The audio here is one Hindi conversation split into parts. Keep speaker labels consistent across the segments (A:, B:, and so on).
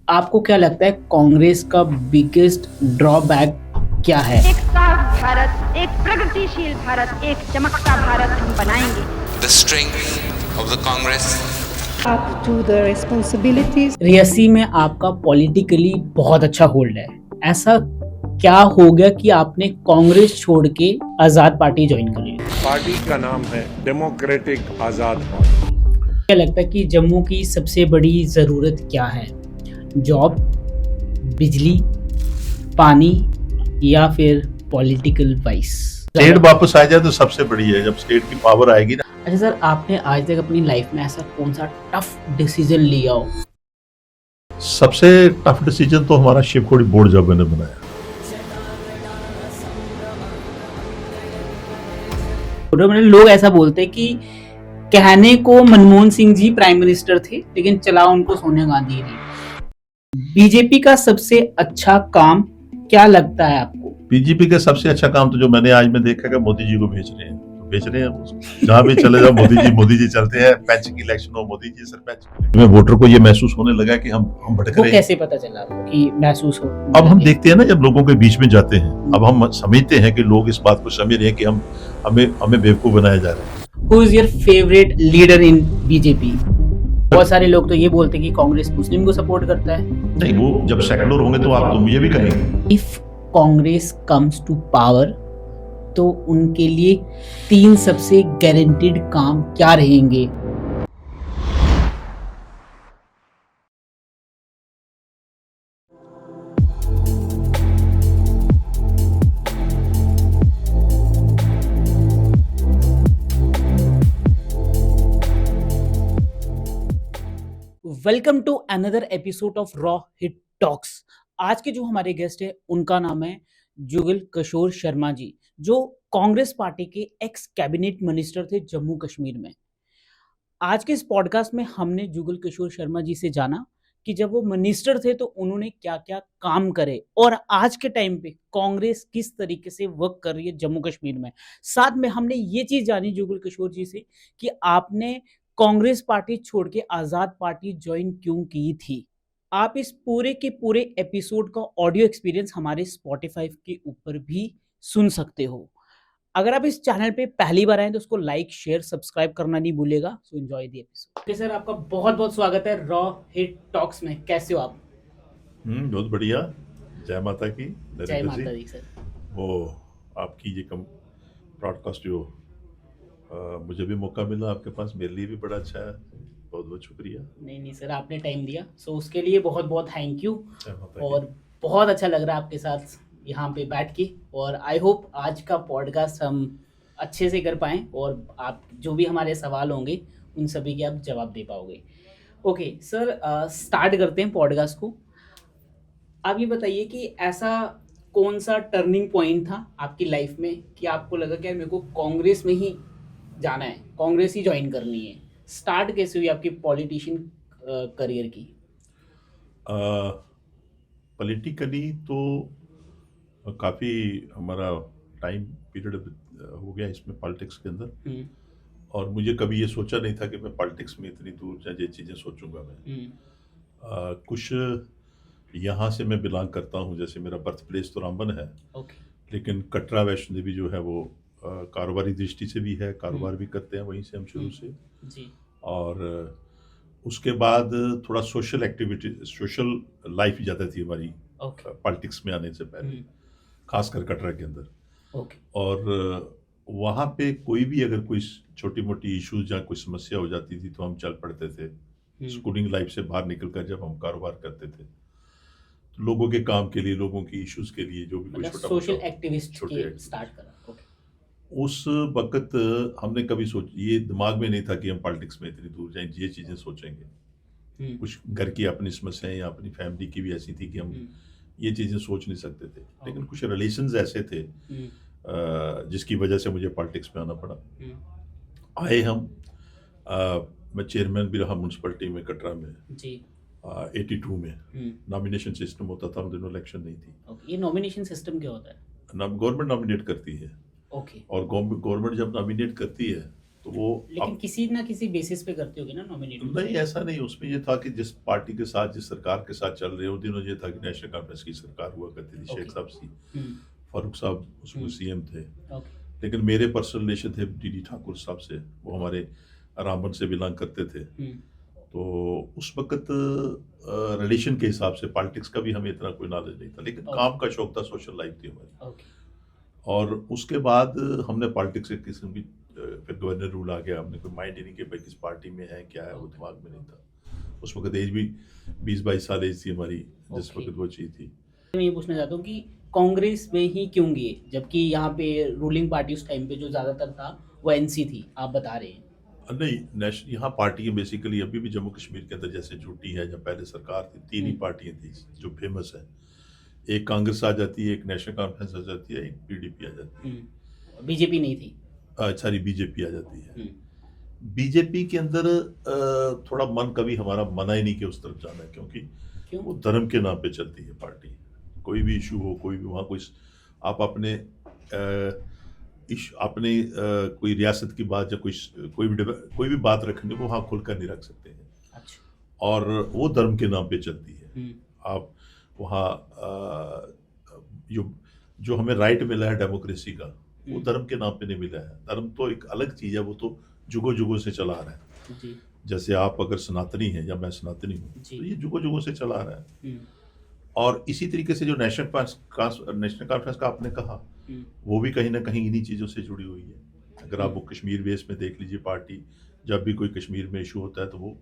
A: आपको क्या लगता है कांग्रेस का बिगेस्ट ड्रॉबैक क्या है?
B: एक साफ भारत, एक प्रगतिशील भारत, एक चमकता भारत हम बनाएंगे।
C: The strength of the Congress.
D: Up to the responsibilities.
A: Reasi में आपका पॉलिटिकली बहुत अच्छा होल्ड है। ऐसा क्या हो गया कि आपने कांग्रेस छोड़ के आजाद पार्टी ज्वाइन कर ली?
E: पार्टी का नाम है डेमोक्रेटिक आजाद पार्टी।
A: क्या लगता है कि जम्मू की सबसे बड़ी ज़रूरत क्या है? जॉब, बिजली, पानी या फिर पॉलिटिकल वाइस?
F: स्टेट वापस आ जाए तो सबसे बड़ी है, जब स्टेट की पावर आएगी ना।
A: अच्छा सर, आपने आज तक अपनी लाइफ में ऐसा कौन सा टफ डिसीजन लिया हो?
F: सबसे टफ डिसीजन तो हमारा शिवखोड़ी बोर्ड जब मैंने बनाया।
A: लोग ऐसा बोलते हैं कि कहने को मनमोहन सिंह जी प्राइम मिनिस्टर थे, लेकिन चला उनको सोनिया गांधी ने। बीजेपी का सबसे अच्छा काम क्या लगता है आपको?
F: बीजेपी का सबसे अच्छा काम तो जो मैंने आज में देखा कि मोदी जी को भेज रहे हैं, जहाँ भी चले जाओ मोदी जी चलते हैं। पैंच की इलेक्शन हो, मोदी जी सरपंच में वोटर को ये महसूस होने लगा कि हम भटक रहे हैं।
A: कैसे पता चला आपको कि महसूस हो?
F: अब हम देखते हैं ना, जब लोगों के बीच में जाते हैं, अब हम समझते हैं कि लोग इस बात को समझ रहे हैं कि हमें बेवकूफ बनाया जा रहा है।
A: Who is your favorite leader in BJP? बहुत सारे लोग तो ये बोलते हैं कि कांग्रेस मुस्लिम को सपोर्ट करता है।
F: नहीं, वो जब सेकुलर होंगे तो आप तो मुझे भी कहेंगे।
A: If Congress comes to power तो उनके लिए 3 सबसे गारंटीड काम क्या रहेंगे? Welcome to another episode of Raw Hit Talks. आज के जो हमारे गेस्ट है उनका नाम है जुगल किशोर शर्मा जी, जो कांग्रेस पार्टी के एक्स कैबिनेट मिनिस्टर थे जम्मू कश्मीर में। आज के इस पॉडकास्ट में हमने जुगल किशोर शर्मा जी से जाना कि जब वो मिनिस्टर थे तो उन्होंने क्या क्या काम करे और आज के टाइम पे कांग्रेस किस तरीके से वर्क कर रही है जम्मू कश्मीर में। साथ में हमने ये चीज जानी जुगल किशोर जी से कि आपने कांग्रेस पार्टी छोड़ के आजाद पार्टी ज्वाइन क्यों की थी। आप इस पूरे के पूरे एपिसोड का ऑडियो एक्सपीरियंस हमारे स्पॉटिफाई के ऊपर भी सुन सकते हो। अगर आप इस चैनल पे पहली बार आए तो उसको लाइक शेयर सब्सक्राइब करना नहीं भूलेगा। So enjoy the episode. Okay sir, आपका बहुत बहुत स्वागत है रॉ हिट टॉक्स में। कैसे हो आप?
F: बहुत बढ़िया। जय माता की।
A: जय माता दी सर।
F: वो आपकी ये ब्रॉडकास्ट जो मुझे भी मौका मिला आपके पास, मेरे लिए भी बड़ा अच्छा है। बहुत बहुत शुक्रिया।
A: नहीं सर, आपने टाइम दिया, सो उसके लिए बहुत बहुत थैंक यू।
F: जय माता की।
A: और बहुत अच्छा लग रहा है आपके साथ यहाँ पे बैठ के, और आई होप आज का पॉडकास्ट हम अच्छे से कर पाएँ और आप जो भी हमारे सवाल होंगे उन सभी के आप जवाब दे पाओगे। ओके सर, स्टार्ट करते हैं पॉडकास्ट को। आप ये बताइए कि ऐसा कौन सा टर्निंग पॉइंट था आपकी लाइफ में कि आपको लगा कि यार मेरे को कांग्रेस में ही जाना है, कांग्रेस ही ज्वाइन करनी है। स्टार्ट कैसे हुई आपकी पॉलिटिशियन करियर की?
F: पॉलिटिकली तो काफ़ी हमारा टाइम पीरियड हो गया इसमें, पॉलिटिक्स के अंदर। और मुझे कभी ये सोचा नहीं था कि मैं पॉलिटिक्स में इतनी दूर ये चीज़ें सोचूंगा मैं। कुछ यहाँ से मैं बिलोंग करता हूँ, जैसे मेरा बर्थ प्लेस तो रामबन है। लेकिन कटरा वैष्णो देवी जो है वो कारोबारी दृष्टि से भी है, कारोबार भी करते हैं वहीं से हम शुरू से
A: जी।
F: और उसके बाद थोड़ा सोशल एक्टिविटी, सोशल लाइफ ज़्यादा थी हमारी पॉलिटिक्स में आने से पहले, खासकर कटरा के अंदर। और वहाँ पे कोई भी अगर कोई छोटी मोटी इश्यूज या कोई समस्या हो जाती थी तो हम चल पड़ते थे। स्कूलिंग लाइफ से बाहर निकल कर जब हम कारोबार करते थे तो लोगों के काम के लिए, लोगों की इश्यूज के लिए, जो भी कोई छोटा
A: सोशल एक्टिविस्ट स्टार्ट करा।
F: उस वक्त हमने कभी ये दिमाग में नहीं था कि हम पॉलिटिक्स में इतनी दूर जाएं, ये चीज़ें सोचेंगे। कुछ घर की अपनी समस्याएं या अपनी फैमिली की भी ऐसी थी कि हम ये चीज़ें सोच नहीं सकते थे। लेकिन कुछ रिलेशंस ऐसे थे जिसकी वजह से मुझे पॉलिटिक्स में आना पड़ा। आए हम, मैं चेयरमैन भी रहा म्यूनसिपलिटी में कटरा में जी। 82 में नॉमिनेशन सिस्टम होता था, उन दिनों इलेक्शन नहीं थी।
A: ये नॉमिनेशन सिस्टम क्या होता है?
F: गवर्नमेंट नॉमिनेट करती है। और गवर्नमेंट जब नॉमिनेट करती है तो वो
A: लेकिन किसी ना किसी बेसिस पे करते होगे ना नॉमिनेट?
F: नहीं, ऐसा नहीं, उसमें ये था कि जिस पार्टी के साथ, जिस सरकार के साथ चल रहे हो दिनों, ये था कि नेशनल कॉन्फ्रेंस की सरकार हुआ करती थी, शेख
A: ओके।
F: साहब सी,
A: हम्म,
F: फारूक साहब उसमें सीएम थे।
A: ओके।
F: लेकिन मेरे पर्सनल रिलेशन थे डीडी ठाकुर साहब से, वो हमारे रामबन से बिलोंग करते थे। तो उस वक्त रिलेशन के हिसाब से पॉलिटिक्स का भी हमें इतना कोई नॉलेज नहीं था, लेकिन
A: ओके।
F: काम का शौक था, सोशल लाइफ थी हमारी।
A: ओके।
F: और उसके बाद हमने पॉलिटिक्स के किस्म की फिर गवर्नर रूल आ गया, हमने कोई माइंड ही नहीं कि भाई किस पार्टी में है क्या है, वो दिमाग में नहीं था। उस वक्त एज भी 20-22 साल एज थी हमारी जिस
A: ओके।
F: वक्त वो चीज़ थी।
A: मैं ये पूछना चाहता हूँ कि कांग्रेस में ही क्यों गए, जबकि यहाँ पे रूलिंग पार्टी उस टाइम पे जो ज्यादातर था वो एनसी थी, आप बता रहे हैं।
F: नहीं, नेशनल यहाँ पार्टियाँ बेसिकली अभी भी जम्मू कश्मीर के अंदर जैसे यूटी है, जब पहले सरकार थी, तीन ही पार्टियाँ थी जो फेमस है। एक कांग्रेस आ जाती है, एक नेशनल कॉन्फ्रेंस आ जाती है, एक पीडीपी आ जाती
A: बीजेपी नहीं थी।
F: है, सारी बीजेपी आ जाती है।
A: हम्म,
F: बीजेपी के अंदर थोड़ा मन कभी हमारा मना ही नहीं कि उस तरफ जाना है, क्योंकि
A: क्यों?
F: वो धर्म के नाम पे चलती है पार्टी। कोई भी इशू हो, कोई भी वहाँ कोई आप अपने कोई रियासत की बात या कोई भी बात रखने को वहाँ खुलकर नहीं रख सकते हैं,
A: अच्छा।
F: और वो धर्म के नाम पे चलती है।
A: हम्म,
F: आप वहाँ जो जो हमें राइट मिला है डेमोक्रेसी का, वो धर्म के नाम पे नहीं मिला है। धर्म तो एक अलग चीज़ है, वो तो जुगों जुगों से चला आ रहा है।
A: जी।
F: जैसे आप अगर सनातनी हैं या मैं सनातनी हूँ,
A: जी।
F: तो ये जुगों जुगों से चला आ रहा है।
A: हम्म,
F: और इसी तरीके से जो नेशनल कॉन्फ्रेंस का आपने कहा,
A: हम्म,
F: वो भी कहीं ना कहीं इन्हीं चीज़ों से जुड़ी हुई है। अगर आप वो कश्मीर बेस में देख लीजिए, पार्टी जब भी कोई कश्मीर में इशू होता है तो वो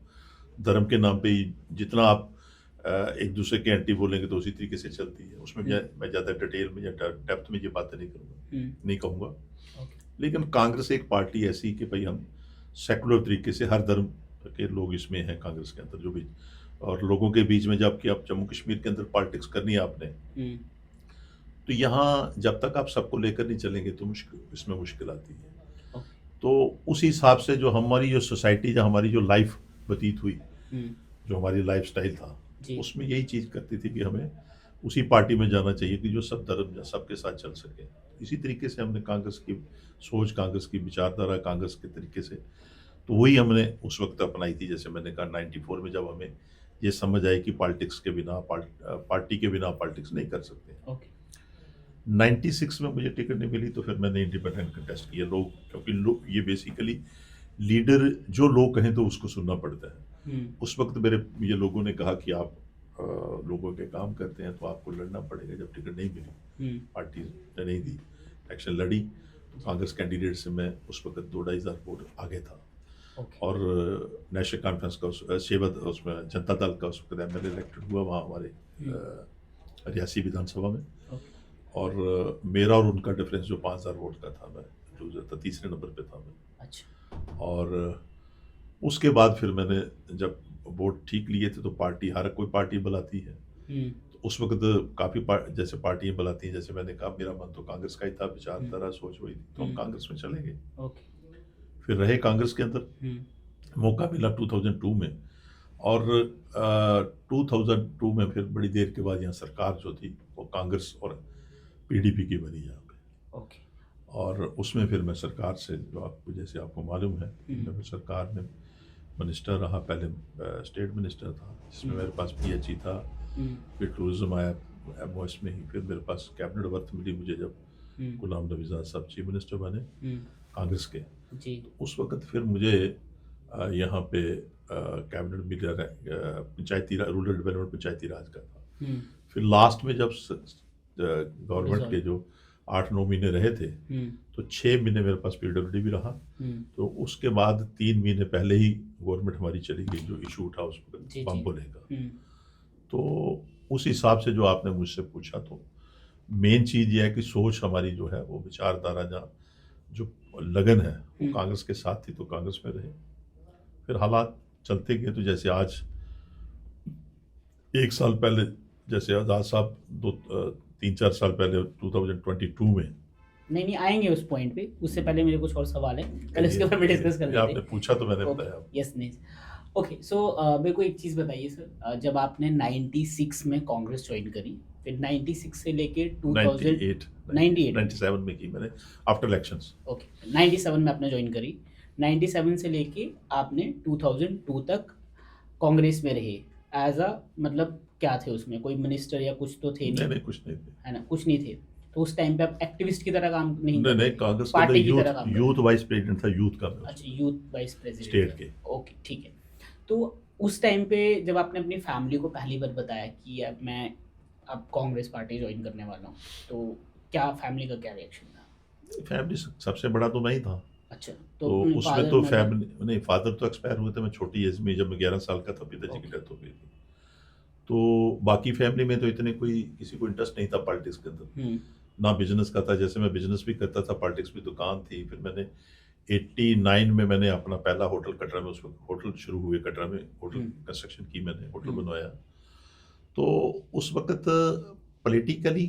F: धर्म के नाम पे ही, जितना आप एक दूसरे के एंटी बोलेंगे तो उसी तरीके से चलती है। उसमें मैं ज़्यादा डिटेल में या डेप्थ में ये बातें नहीं करूँगा, नहीं कहूँगा।
A: ओके।
F: लेकिन कांग्रेस एक पार्टी ऐसी कि भाई हम सेकुलर तरीके से, हर धर्म के लोग इसमें हैं कांग्रेस के अंदर, जो भी, और लोगों के बीच में जबकि आप जम्मू कश्मीर के अंदर पॉलिटिक्स करनी है आपने,
A: हम्म,
F: तो यहाँ जब तक आप सबको लेकर नहीं चलेंगे तो इसमें मुश्किल आती है।
A: ओके।
F: तो उस हिसाब से जो हमारी जो सोसाइटी, जो हमारी जो लाइफ व्यतीत हुई,
A: हम्म,
F: जो हमारी लाइफ स्टाइल था,
A: जी।
F: उसमें यही चीज़ करती थी कि हमें उसी पार्टी में जाना चाहिए कि जो सब धर्म या सबके साथ चल सके। इसी तरीके से हमने कांग्रेस की सोच, कांग्रेस की विचारधारा, कांग्रेस के तरीके से, तो वही हमने उस वक्त अपनाई थी। जैसे मैंने कहा 94 में जब हमें ये समझ आई कि पॉलिटिक्स के बिना, पार्टी के बिना पॉलिटिक्स नहीं कर सकते।
A: ओके।
F: 96 में मुझे टिकट नहीं मिली तो फिर मैंने इंडिपेंडेंट कंटेस्ट किया। क्योंकि ये बेसिकली लीडर जो लोग कहें तो उसको सुनना पड़ता है। उस वक्त ये लोगों ने कहा कि आप लोगों के काम करते हैं तो आपको लड़ना पड़ेगा। जब टिकट नहीं मिली, पार्टी ने नहीं दी, इलेक्शन लड़ी, तो कांग्रेस कैंडिडेट से मैं उस वक्त 2-2.5 वोट आगे था।
A: ओके।
F: और नेशनल कॉन्फ्रेंस का उसमें जनता दल का उस वक्त एमएलए इलेक्टेड हुआ वहाँ हमारे रियासी विधानसभा में।
A: ओके।
F: और मेरा और उनका डिफरेंस जो 5,000 वोट का था, मैं लूजर था, तीसरे नंबर पे था मैं।
A: अच्छा।
F: और उसके बाद फिर मैंने जब वोट ठीक लिए थे तो पार्टी, हर कोई पार्टी बुलाती है, तो उस वक्त काफ़ी जैसे पार्टियां बुलाती हैं, जैसे मैंने कहा मेरा मन तो कांग्रेस का ही था, विचारधारा सोच वही थी, तो हम कांग्रेस में चले गए।
A: ओके।
F: फिर रहे कांग्रेस के अंदर, मौका मिला 2002 में, और 2002 में फिर बड़ी देर के बाद यहाँ सरकार जो थी वो कांग्रेस और पीडीपी की बनी यहाँ पे।
A: ओके।
F: और उसमें फिर मैं सरकार से, जो आपको जैसे आपको मालूम है, मैं सरकार में मिनिस्टर रहा। पहले स्टेट मिनिस्टर था, जिसमें मेरे पास पीएचई था, फिर टूरिज्म आया एमओएस में ही, फिर मेरे पास कैबिनेट वर्थ मिली मुझे जब गुलाम नबी आज़ाद साहब चीफ मिनिस्टर बने कांग्रेस के।
A: जी।
F: तो उस वक्त फिर मुझे यहाँ पे कैबिनेट मिला, पंचायती रूरल डेवलपमेंट पंचायती राज का था। फिर लास्ट में जब गवर्नमेंट के जो 8-9 महीने रहे थे, तो 6 महीने मेरे पास पीडब्ल्यूडी भी रहा। तो उसके बाद 3 महीने पहले ही गवर्नमेंट हमारी चली गई, जो इशू उठा उस पर बम लेगा। तो उस हिसाब से जो आपने मुझसे पूछा, तो मेन चीज़ ये है कि सोच हमारी जो है वो विचारधारा, जहाँ जो लगन है वो कांग्रेस के साथ थी, तो कांग्रेस में रहे। फिर हालात चलते गए, तो जैसे आज 1 साल पहले, जैसे आज़ाद साहब 3-4 साल पहले 2022 में,
A: नहीं आएंगे उस पॉइंट पे, उससे पहले मेरे कुछ और सवाल है, कल इसके बारे में डिस्कस कर लेते हैं।
F: आपने पूछा तो मैंने बताया।
A: यस, नहीं। ओके। सो मेरे को एक चीज़ बताइए सर, जब आपने 96 में कांग्रेस ज्वाइन करी, फिर 96 से लेके
F: 97 में की मैंने आफ्टर इलेक्शंस।
A: ओके, 97 में आपने ज्वाइन करी, 97 से लेके आपने 2002 तक कांग्रेस में रहे एज अ मतलब क्या थे उसमें कोई मिनिस्टर या कुछ तो थे
F: नहीं
A: नहीं
F: नहीं कुछ नहीं थे।
A: है ना कुछ नहीं थे तो उस टाइम पे आप एक्टिविस्ट की तरह काम नहीं
F: नहीं
A: करते
F: नहीं
A: थे,
F: कांग्रेस के अंदर
A: पार्टी की तरह काम
F: यूथ यूथ वाइस प्रेसिडेंट था, यूथ का मैं
A: अच्छा
F: उसमें,
A: यूथ वाइस प्रेसिडेंट
F: स्टेट के।
A: ओके ठीक है तो उस टाइम पे जब आपने अपनी फैमिली को पहली बार बताया कि अब मैं अब कांग्रेस पार्टी ज्वाइन करने वाला हूँ तो क्या फैमिली का क्या रिएक्शन था
F: फैमिली सबसे बड़ा तो मैं ही था।
A: अच्छा
F: तो
A: अपने
F: उसमें
A: father,
F: तो
A: mother-
F: फैमिली नहीं, फादर तो एक्सपायर हुए थे मैं छोटी एज में, जब मैं 11 साल का था पिताजी की
A: Okay.
F: डेथ हो गई थी। तो बाकी फैमिली में तो इतने कोई किसी को इंटरेस्ट नहीं था पॉलिटिक्स के अंदर,
A: हम्म,
F: ना बिजनेस का था। जैसे मैं बिजनेस भी करता था, पॉलिटिक्स भी दुकान थी। फिर मैंने 89 में मैंने अपना पहला होटल कटरा में, उसमें होटल शुरू हुए कटरा में, होटल कंस्ट्रक्शन की मैंने, होटल बनवाया। तो उस वक्त पॉलिटिकली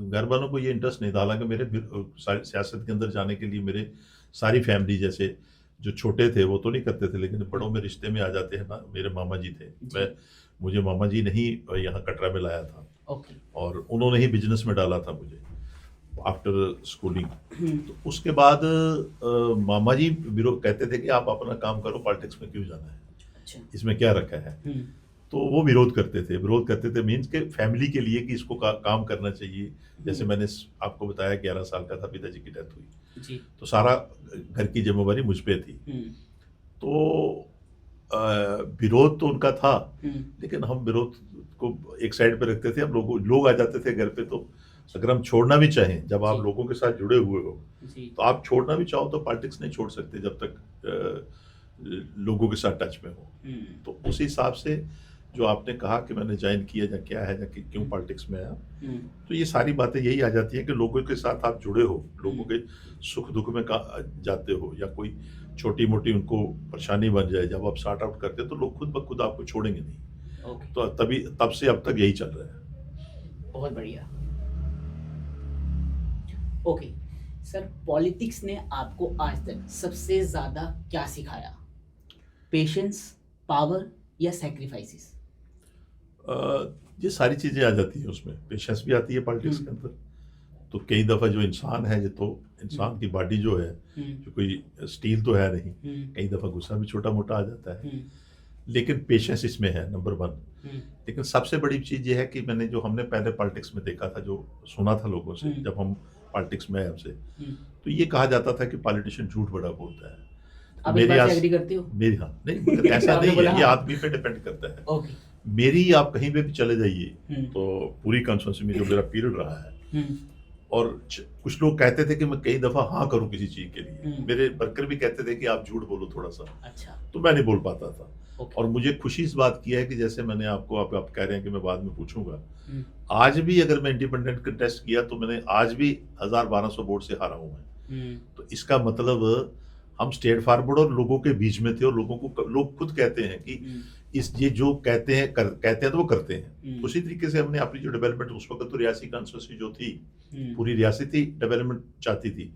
F: घर वालों को ये इंटरेस्ट नहीं था। हालांकि मेरे सियासत के अंदर जाने के लिए मेरे सारी फैमिली, जैसे जो छोटे थे वो तो नहीं करते थे, लेकिन बड़ों में रिश्ते में आ जाते हैं ना। मेरे मामा जी थे, मुझे मामा जी ने ही यहाँ कटरा में लाया था
A: ओके
F: और उन्होंने ही बिजनेस में डाला था मुझे आफ्टर स्कूलिंग। तो उसके बाद मामा जी विरोध कहते थे कि आप अपना काम करो, पॉलिटिक्स में क्यों जाना है,
A: अच्छा
F: इसमें क्या रखा है। तो वो विरोध करते थे मीन्स के फैमिली के लिए कि इसको काम करना चाहिए। जैसे मैंने आपको बताया 11 साल का था, पिताजी की डेथ हुई
A: जी
F: तो सारा घर की जिम्मेवारी मुझ पे थी। तो विरोध तो उनका था, लेकिन हम विरोध को एक साइड पे रखते थे। हम लोग आ जाते थे घर पे, तो अगर हम छोड़ना भी चाहें, जब आप
A: जी।
F: लोगों के साथ जुड़े हुए हो
A: जी
F: तो आप छोड़ना भी चाहो तो पॉलिटिक्स नहीं छोड़ सकते जब तक लोगों के साथ टच में हो। तो उस हिसाब से जो आपने कहा कि मैंने ज्वाइन किया या क्या है या कि क्यों पॉलिटिक्स में आया, तो ये सारी बातें यही आ जाती हैं कि लोगों के साथ आप जुड़े हो, लोगों के सुख दुख में जाते हो, या कोई छोटी मोटी उनको परेशानी बन जाए, जब आप सॉर्ट आउट करते हो तो लोग खुद ब खुद आपको छोड़ेंगे नहीं।
A: ओके
F: तो तब से अब तक यही चल रहा है।
A: बहुत बढ़िया ओके सर पॉलिटिक्स ने आपको आज तक सबसे ज्यादा क्या सिखाया पेशेंस पावर या सैक्रिफाइसेस
F: ये सारी चीज़ें आ जाती हैं उसमें, पेशेंस भी आती है पॉलिटिक्स के अंदर। तो कई दफ़ा जो इंसान है, तो इंसान की बॉडी जो है, जो कोई स्टील तो है नहीं, कई दफ़ा गुस्सा भी छोटा मोटा आ जाता है, लेकिन पेशेंस इसमें है नंबर 1। लेकिन सबसे बड़ी चीज़ ये है कि हमने पहले पॉलिटिक्स में देखा था, जो सुना था लोगों से जब हम पॉलिटिक्स में आए हमसे, तो ये कहा जाता था कि पॉलिटिशियन झूठ बड़ा बोलता है।
A: आप इस बात से एग्री करते हो?
F: मेरी हाँ नहीं, मगर ऐसा
A: आपने
F: नहीं
A: बोला
F: है, ये
A: हाँ।
F: आदमी पे डिपेंड करता है।
A: ओके
F: मेरी आप कहीं पे भी चले जाइए, तो पूरी कॉन्स्टिट्यूंसी में जो मेरा पीरियड रहा है, और कुछ लोग कहते थे कि मैं कई दफा हाँ करूं किसी चीज के लिए, मेरे वर्कर भी कहते थे कि आप झूठ बोलो थोड़ा सा,
A: अच्छा
F: तो मैं नहीं बोल पाता था।
A: ओके
F: और मुझे खुशी इस बात की है कि जैसे मैंने आपको आप कह रहे हैं कि मैं बाद में पूछूंगा, आज भी अगर मैं इंडिपेंडेंट कंटेस्ट किया तो मैंने आज भी 1200 वोट से हारा हूं मैं। तो इसका मतलब हम स्टेट फॉरवर्ड और लोगों के बीच में थे, और लोग खुद कहते हैं कि ये जो कहते हैं तो वो करते हैं। उसी तरीके से हमने अपनी जो डेवलपमेंट, उस वक्त तो रियासी कॉन्स्टिट्यूंसी जो थी, पूरी रियासत ही डेवलपमेंट चाहती थी,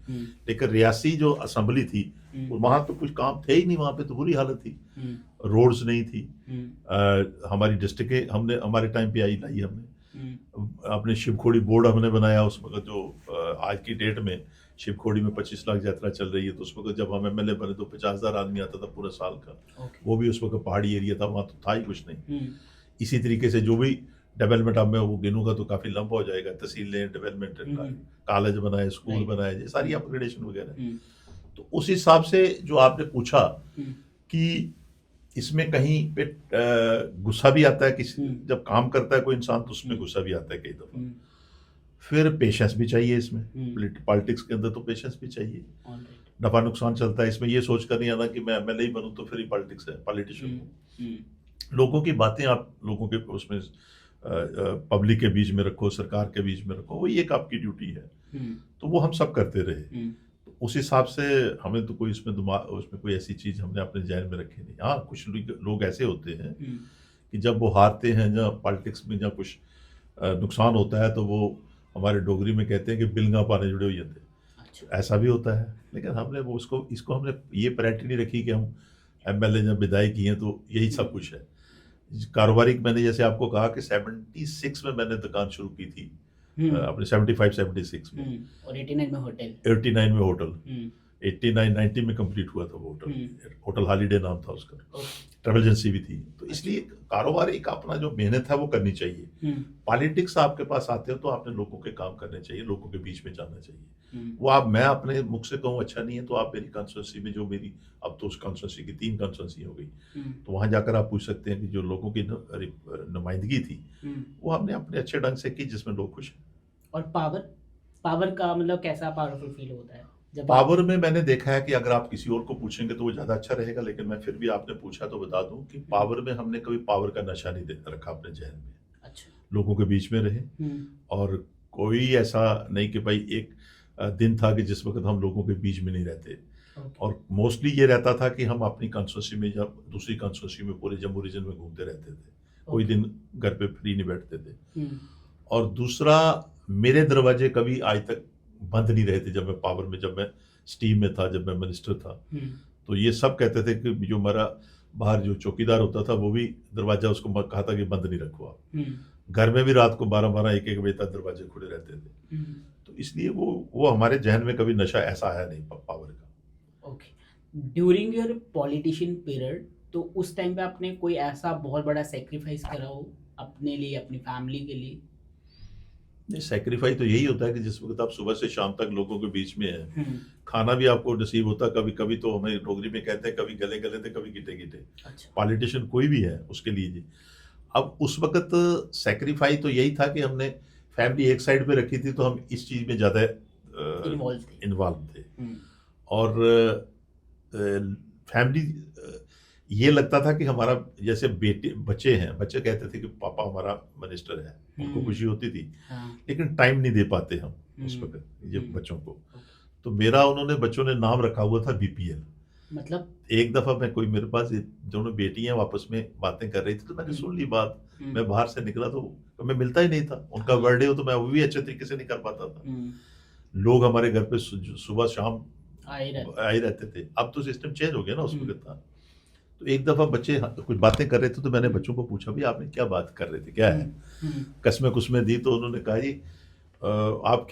F: लेकिन रियासी जो असेंबली थी वहां तो कुछ काम थे ही नहीं, वहां पे तो बुरी हालत थी, रोड्स नहीं थी। हमारी डिस्ट्रिक्ट हमने हमारे टाइम पे लाई हमने अपने शिवखोड़ी बोर्ड हमने बनाया उस वक्त, जो आज की डेट में शिवखोड़ी में 25 लाख यात्रा चल रही है। तो उस वक्त जब हम एमएलए बने तो 50,000 आदमी आता था पूरे साल का, वो भी उस वक्त पहाड़ी एरिया था, वहाँ तो था ही कुछ नहीं। इसी तरीके से जो भी डेवलपमेंट अब मैं वो गिनूंगा तो काफी लंबा हो जाएगा, तहसीलें डेवलपमेंट, कॉलेज बनाए, स्कूल बनाए, ये सारी अपग्रेडेशन वगैरह। तो उस हिसाब से जो आपने पूछा कि इसमें कहीं पे गुस्सा भी आता है, किसी जब काम करता है कोई इंसान तो उसमें गुस्सा भी आता है कई दफा। फिर पेशेंस भी चाहिए इसमें, पॉलिटिक्स के अंदर तो पेशेंस भी चाहिए। नफा नुकसान चलता है इसमें, ये सोच कर नहीं आना कि मैं एमएलए ही बनूं तो फिर ही पॉलिटिक्स है, पॉलिटिशियन हूं। लोगों की बातें आप लोगों के उसमें पब्लिक के बीच में रखो, सरकार के बीच में रखो, वही एक आपकी ड्यूटी है। तो वो हम सब करते रहे। उस हिसाब से हमें तो कोई उसमें कोई ऐसी चीज हमने अपने जहन में रखी नहीं। हाँ, कुछ लोग ऐसे होते हैं कि जब वो हारते हैं या पॉलिटिक्स में या कुछ नुकसान होता है तो वो हमारे डोगरी में कहते हैं कि बिलगा पाने जुड़े हुए थे। ऐसा भी होता है, लेकिन हमने वो इसको हमने ये प्रायोरिटी नहीं रखी कि हम एमएलए जब विधायक किए हैं तो यही सब कुछ है। कारोबारी मैंने जैसे आपको कहा कि 76 में मैंने दुकान शुरू की थी, अपने 75-76 में,
A: और 89 में होटल,
F: 89 में होटल, 89-90 में कंप्लीट हुआ था वो होटल। होटल हॉलीडे नाम था उसका, ट्रैवल एजेंसी भी थी। तो इसलिए कारोबार एक अपना जो मेहनत है वो करनी चाहिए। पॉलिटिक्स आपके पास आते हो तो आपने लोगों के काम करने चाहिए, लोगों के बीच में जाना चाहिए। वो आप मैं अपने मुख से कहूँ अच्छा नहीं है तो आप मेरी कॉन्स्टिट्यूंसी में जो मेरी अब तो उस कॉन्स्टिट्यूंसी की 3 कॉन्स्टिट्यूंसी हो गई, तो वहाँ जाकर आप पूछ सकते हैं कि जो लोगों की नुमाइंदगी थी वो हमने अपने अच्छे ढंग से की जिसमें लोग खुश हैं।
A: और पावर का मतलब कैसा पावरफुल फील होता है जब
F: पावर में मैंने देखा है कि अगर आप किसी और को पूछेंगे तो वो ज़्यादा अच्छा रहेगा, लेकिन मैं फिर भी आपने पूछा तो बता दूं कि पावर में हमने कभी पावर का नशा नहीं रखा अपने जहन में।
A: अच्छा।
F: लोगों के बीच में रहे और कोई ऐसा नहीं कि भाई एक दिन था कि जिस वक्त हम लोगों के बीच में नहीं रहते। और मोस्टली ये रहता था कि हम अपनी कॉन्स्टिट्यूंसी में या दूसरी कॉन्स्टिट्यूंसी में पूरे जम्मू रीजन में घूमते रहते थे, कोई दिन घर पे फ्री नहीं बैठते थे। और दूसरा, मेरे दरवाजे कभी आज तक बंद नहीं रहे थे। जब मैं पावर में, जब मैं स्टीम में था, जब मैं मिनिस्टर था, तो ये सब कहते थे कि जो हमारा बाहर जो चौकीदार होता था वो भी दरवाजा उसको कहा था कि बंद नहीं रखो आप। घर में भी रात को 12-12 1-1 बजे तक दरवाजे खुले रहते थे। तो इसलिए वो हमारे जहन में कभी नशा ऐसा आया नहीं पावर का।
A: Okay. During your politician period, तो उस टाइम पे आपने कोई ऐसा बहुत बड़ा सेक्रीफाइस करा हो अपने लिए, अपनी फैमिली के लिए?
F: नहीं, सेक्रीफाइस तो यही होता है कि जिस वक्त आप सुबह से शाम तक लोगों के बीच में है, खाना भी आपको नसीब होता। कभी कभी तो हमें डोगरी में कहते हैं कभी गले गले थे, कभी गिटे गिटे।
A: अच्छा।
F: पॉलिटिशियन कोई भी है उसके लिए जी। अब उस वक्त सेक्रीफाइस तो यही था कि हमने फैमिली एक साइड पे रखी थी, तो हम इस चीज में ज्यादा इन्वॉल्व थे। और फैमिली ये लगता था कि हमारा जैसे बच्चे हैं, बच्चे कहते थे कि पापा हमारा मिनिस्टर है, उनको खुशी होती थी। लेकिन टाइम नहीं दे पाते हम उस वक्त ये बच्चों को। तो मेरा उन्होंने बच्चों ने नाम रखा हुआ था बीपीएल।
A: मतलब
F: एक दफा मैं कोई मेरे पास दोनों बेटियां आपस में बातें कर रही थी, तो मैंने सुन ली बात। मैं बाहर से निकला तो मैं मिलता ही नहीं था। उनका बर्थडे हो तो मैं वो भी अच्छे तरीके से नहीं कर पाता था। लोग हमारे घर पे सुबह शाम आए रहते थे। अब तो सिस्टम चेंज हो गया ना, उस वक्त था। तो एक दफा बच्चे कुछ बातें कर रहे थे, तो मैंने बच्चों को पूछा भी आपने क्या बात कर रहे थे, क्या है? कसमें कुसमें दी तो उन्होंने कहा जी आप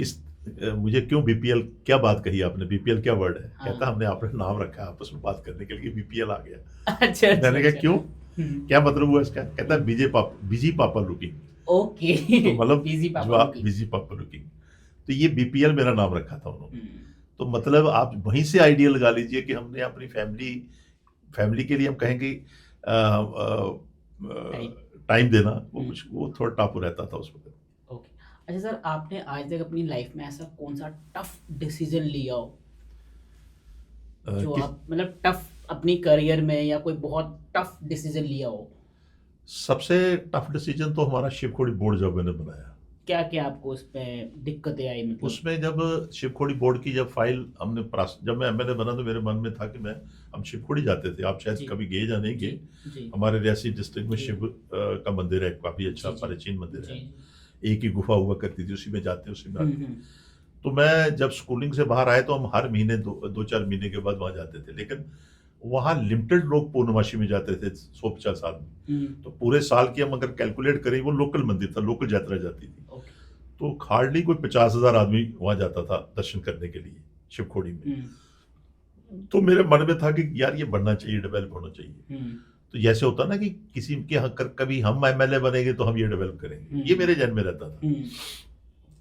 F: मुझे क्यों बीपीएल, क्या बात कही आपने, बीपीएल क्या वर्ड है? कहता हमने आपने नाम रखा है आपस में बात करने के लिए, बीपीएल आ गया। अच्छा। मैंने कहा क्यों, क्या मतलब हुआ इसका? कहता बिजी पापा लुकिंग।
A: ओके।
F: तो मतलब बिजी पापा लुकिंग, तो ये बीपीएल मेरा नाम रखा था उन्होंने। तो मतलब आप वहीं से आइडिया लगा लीजिए कि हमने अपनी फैमिली के लिए हम कहेंगे टाइम देना, वो थोड़ा टापू रहता था उस वक्त।
A: ओके। अच्छा सर, आपने आज तक अपनी लाइफ में ऐसा कौन सा टफ डिसीजन लिया हो जो आप मतलब टफ अपनी करियर में, या कोई बहुत टफ डिसीजन लिया हो?
F: सबसे टफ डिसीजन तो हमारा शिवखोड़ी बोर्ड जब मैंने बनाया।
A: क्या क्या आपको उसमें दिक्कतें आई? मतलब
F: उसमें जब शिवखोड़ी बोर्ड की जब फाइल हमने जब मैं एमएलए बना तो मेरे मन में था कि हम शिवखोड़ी जाते थे। आप शायद कभी गए या नहीं गए। हमारे रियासी डिस्ट्रिक्ट में शिव का मंदिर है, काफी अच्छा प्राचीन मंदिर है। एक ही गुफा हुआ करती थी, उसी में जाते उसी में आते। तो मैं जब स्कूलिंग से बाहर आए तो हम हर महीने 2-4 महीने के बाद वहां जाते थे। लेकिन वहां लिमिटेड लोग पूर्णमासी में जाते थे 150 साल में। तो पूरे साल की हम अगर कैलकुलेट करें, वो लोकल मंदिर था, लोकल यात्रा जाती थी। तो हार्डली कोई 50,000 आदमी वहां जाता था दर्शन करने के लिए शिवखोड़ी में। तो मेरे मन में था कि यार ये बढ़ना चाहिए, डेवलप होना चाहिए। तो जैसे होता ना कि किसी के यहाँ कभी हम एमएलए बनेंगे तो हम ये डेवलप करेंगे, ये मेरे जहन में रहता था।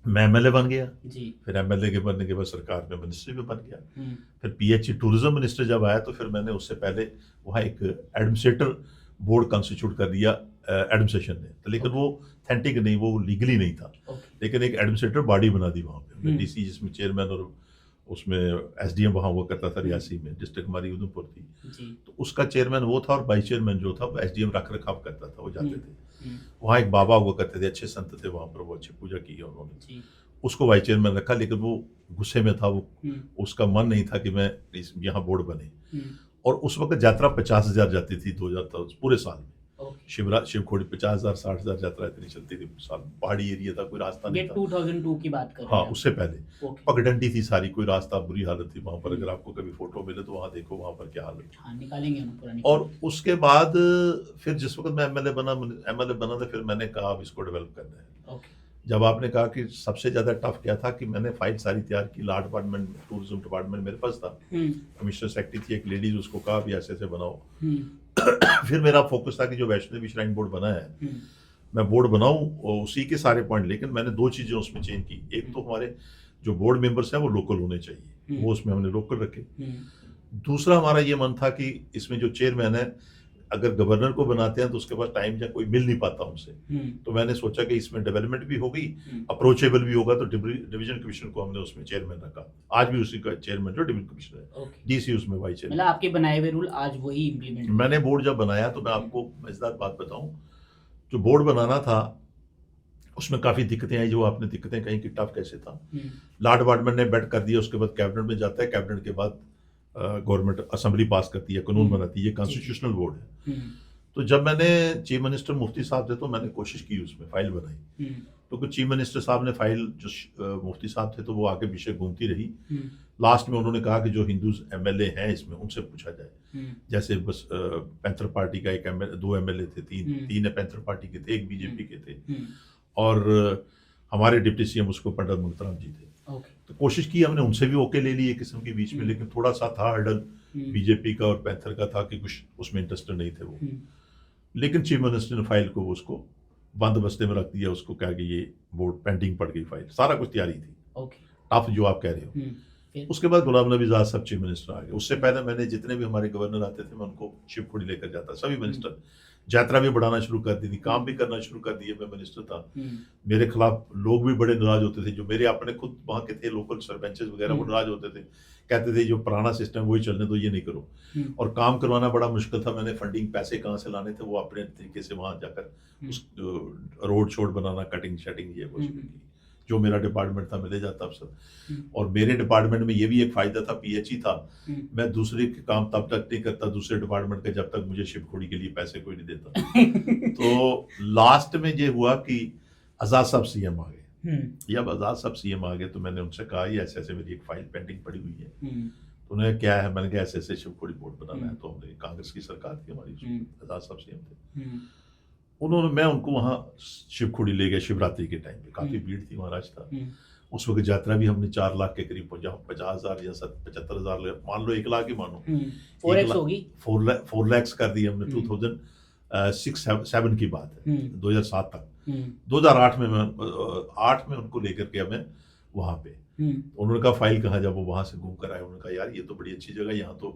F: मैं एमएलए बन गया जी। फिर एमएलए के बनने के बाद सरकार में मिनिस्ट्री में बन गया। फिर पीएचई टूरिज्म मिनिस्टर जब आया तो फिर मैंने उससे पहले वहाँ एक एडमिनिस्ट्रेटर बोर्ड कॉन्स्टिट्यूट कर दिया एडमिनिस्ट्रेशन ने। तो लेकिन वो ऑथेंटिक नहीं, वो लीगली नहीं था। लेकिन एक एडमिनिस्ट्रेटर बॉडी बना दी वहाँ पे, डीसी जिसमें चेयरमैन और उसमें एसडीएम वहाँ हुआ करता था रियासी में, डिस्ट्रिक्ट हमारी उधमपुर थी। तो उसका चेयरमैन वो था और वाइस चेयरमैन जो था वो एसडीएम रख रखाव करता था। वो जाते थे वहाँ, एक बाबा हुआ करते थे, अच्छे संत थे वहाँ पर, वो अच्छी पूजा की है उन्होंने, उसको वाइस चेयरमैन रखा। लेकिन वो गुस्से में था, वो उसका मन नहीं था कि मैं यहाँ बोर्ड बने। और उस वक्त यात्रा 50,000 जाती थी 2000 पूरे साल में। शिवखोड़ी 50,000 60,000 यात्रा इतनी चलती थी साल। पहाड़ी एरिया था, कोई रास्ता नहीं था।
A: 2002 की बात कर रहे हैं?
F: हाँ, उससे पहले पगडंडी थी सारी, कोई रास्ता, बुरी हालत थी वहां पर। अगर आपको कभी फोटो मिले तो वहां देखो वहां पर क्या हालत थी।
A: हाँ, निकालेंगे।
F: और उसके बाद फिर जिस वक्त मैं एमएलए बना था, फिर मैंने कहा अब इसको डेवलप करना है। जब आपने कहा कि सबसे ज़्यादा टफ क्या था, कि मैंने फाइल सारी तैयार की, लॉ डिपार्टमेंट, टूरिज्म डिपार्टमेंट मेरे पास था, कमिश्नर सेक्रेटरी थी एक लेडीज, उसको कहा भी ऐसे ऐसे बनाओ। फिर मेरा फोकस था कि जो वैष्णो देवी श्राइन बोर्ड बना है, मैं बोर्ड बनाऊं और उसी के सारे पॉइंट, लेकिन मैंने 2 चीज़ें उसमें चेंज की। एक तो हमारे जो बोर्ड मेंबर्स हैं वो लोकल होने चाहिए, वो उसमें हमने लोकल रखे। दूसरा हमारा ये मन था कि इसमें जो चेयरमैन है, अगर गवर्नर को बनाते हैं तो उसके पास टाइम या कोई मिल नहीं पाता उनसे, तो मैंने सोचा कि इसमें डेवलपमेंट भी होगी, अप्रोचेबल भी होगा, तो डिवीजन कमिश्नर को हमने उसमें चेयरमैन रखा। आज भी उसी का चेयरमैन जो डिवीजन कमिश्नर है, डीसी उसमें वाइस चेयरमैन।
A: मतलब आपके बनाए हुए रूल आज वही इम्प्लीमेंट।
F: मैंने बोर्ड जब बनाया तो मैं आपको मजेदार बात बताऊं, जो बोर्ड बनाना था उसमें काफ़ी दिक्कतें आई, जो आपने दिक्कतें कहीं कि टफ कैसे था। लॉ डिपार्टमेंट ने बेट कर दिया, उसके बाद कैबिनेट में जाता है, कैबिनेट के बाद गवर्नमेंट असेंबली पास करती है, कानून बनाती है, ये कॉन्स्टिट्यूशनल बोर्ड है। तो जब मैंने चीफ मिनिस्टर मुफ्ती साहब थे तो मैंने कोशिश की उसमें फाइल बनाई, तो कुछ चीफ मिनिस्टर साहब ने फाइल, जो मुफ्ती साहब थे तो वो आगे पीछे घूमती रही। लास्ट में उन्होंने कहा कि जो हिंदूज एमएलए हैं इसमें उनसे पूछा जाए, जैसे बस पैंथर पार्टी का एक एमएलए, 2 एमएलए थे, तीन पैंथर पार्टी के थे, एक बीजेपी के थे, और हमारे डिप्टी सीएम उसको पंडित मंगतराम जी थे। तो कोशिश की हमने, उनसे भी ओके ले ली एक किस्म के बीच में, लेकिन थोड़ा सा था हर्डल बीजेपी का और पैंथर का था कि कुछ उसमें इंटरेस्टेड नहीं थे वो। लेकिन चीफ मिनिस्टर ने फाइल को उसको बंद बस्ते में रख दिया, उसको कहा कि ये बोर्ड पेंडिंग पड़ गई, फाइल सारा कुछ तैयारी थी। टफ जो आप कह रहे हो। उसके बाद गुलाम नबी आज़ाद साहब चीफ मिनिस्टर आ गए। उससे पहले मैंने जितने भी हमारे गवर्नर आते थे मैं उनको शिवखोड़ी लेकर जाता, सभी मिनिस्टर। यात्रा भी बढ़ाना शुरू कर दी थी, काम भी करना शुरू कर दिए, मैं मिनिस्टर था। मेरे खिलाफ लोग भी बड़े नाराज होते थे, जो मेरे अपने खुद वहाँ के थे लोकल सरपंचेस वगैरह, वो नाराज होते थे, कहते थे जो पुराना सिस्टम वही चलने दो, ये नहीं करो। और काम करवाना बड़ा मुश्किल था। मैंने फंडिंग, पैसे कहाँ से लाने थे, वो अपने तरीके से वहाँ जाकर उस रोड शोड बनाना, कटिंग शटिंग, ये वो शुरू की। जो मेरा डिपार्टमेंट था, मैं ले जाता अफसर। और मेरे डिपार्टमेंट में ये भी एक फायदा था, पीएचई था, मैं दूसरे के काम तब तक नहीं करता दूसरे डिपार्टमेंट का जब तक मुझे शिवखोड़ी के लिए पैसे कोई नहीं देता। तो लास्ट में ये हुआ कि आजाद साहब सीएम आ गए। जब आजाद साहब सीएम आ गए तो मैंने उनसे कहा ये ऐसे ऐसे मेरी एक फाइल पेंडिंग पड़ी हुई है। तो उन्हें क्या है, मैंने कहा ऐसे ऐसे शिवखोड़ी बोर्ड बनाना है। तो हमने, कांग्रेस की सरकार थी हमारी, आजाद साहब सीएम थे। मैं उनको वहाँ शिवखोड़ी ले गया शिवरात्रि के टाइम पे, काफी भीड़ थी, महाराज था उस वक्त। यात्रा भी हमने 4 लाख के करीब, 50,000 या 75,000, मान लो 1 लाख ही मानो, 4 लाख कर दिए हमने। 2006-7 की बात है, 2007 तक। 2008 में मैं उनको लेकर के मैं वहाँ पे, उन्होंने कहा फाइल कहाँ, जब वो वहाँ से घूम कर आए उन्होंने कहा यार ये तो बड़ी अच्छी जगह, यहाँ तो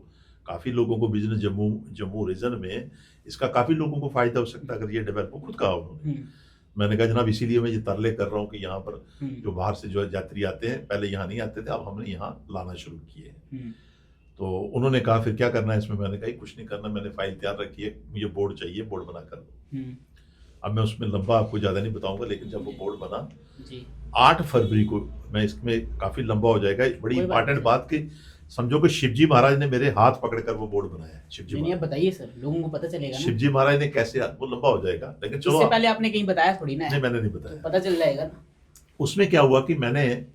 F: काफ़ी लोगों को बिजनेस, जम्मू रीजन में इसका काफ़ी लोगों को फायदा हो सकता है अगर ये डेवलप हो। खुद कहा उन्होंने। मैंने कहा जनाब इसीलिए मैं ये तरले कर रहा हूँ कि यहाँ पर जो बाहर से जो यात्री आते हैं, पहले यहाँ नहीं आते थे, अब हमने यहाँ लाना शुरू किए हैं। तो उन्होंने कहा फिर क्या करना है इसमें, मैंने कहा कुछ नहीं करना, मैंने फाइल तैयार रखी है, मुझे बोर्ड चाहिए, बोर्ड बना कर दो। अब मैं उसमें लंबा आपको ज़्यादा नहीं बताऊंगा, लेकिन जब वो बोर्ड बना 8 फरवरी को, मैं इसमें काफ़ी लंबा हो जाएगा, बड़ी इंपॉर्टेंट बात कि समझो कि शिवजी महाराज ने मेरे हाथ पकड़कर वो बोर्ड बनाया है। शिवजी महाराज,
A: बताइए सर, लोगों को पता चलेगा ना।
F: शिवजी महाराज ने कैसे, वो लंबा हो जाएगा, लेकिन चलो,
A: इससे पहले आपने कहीं बताया थोड़ी ना।
F: नहीं मैंने नहीं बताया,
A: तो पता चल जाएगा ना।
F: उसमें क्या हुआ कि मैंने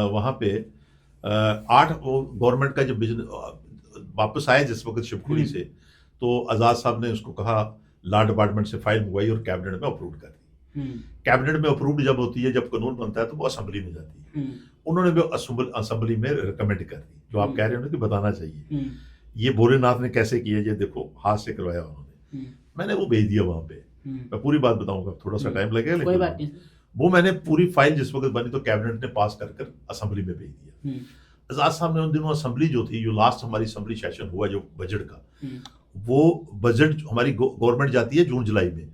F: वहाँ पे 8 गवर्नमेंट का जब बिजनेस वापस आए जिस वक्त शिवखोड़ी से, तो आजाद साहब ने उसको कहा, लॉ डिपार्टमेंट से फाइल मंगवाई और कैबिनेट में अप्रूव कर दी। कैबिनेट में अप्रूव्ड जब होती है, जब कानून बनता है तो वो असेंबली में जाती है। उन्होंने भी असेंबली में रिकमेंड कर दी, जो आप कह रहे हो कि बताना चाहिए। ये भोलेनाथ ने कैसे किया, ये देखो हाथ से करवाया उन्होंने, मैंने वो भेज दिया वहां पे। मैं पूरी बात बताऊंगा, थोड़ा सा टाइम लगेगा, लेकिन वो मैंने पूरी फाइल जिस वक्त बनी तो कैबिनेट ने पास कर असेंबली में भेज दिया। आजाद साहब ने उन दिनों असेंबली जो थी, जो लास्ट हमारी असेंबली सेशन हुआ जो बजट का, वो बजट हमारी गवर्नमेंट जाती है जून जुलाई में,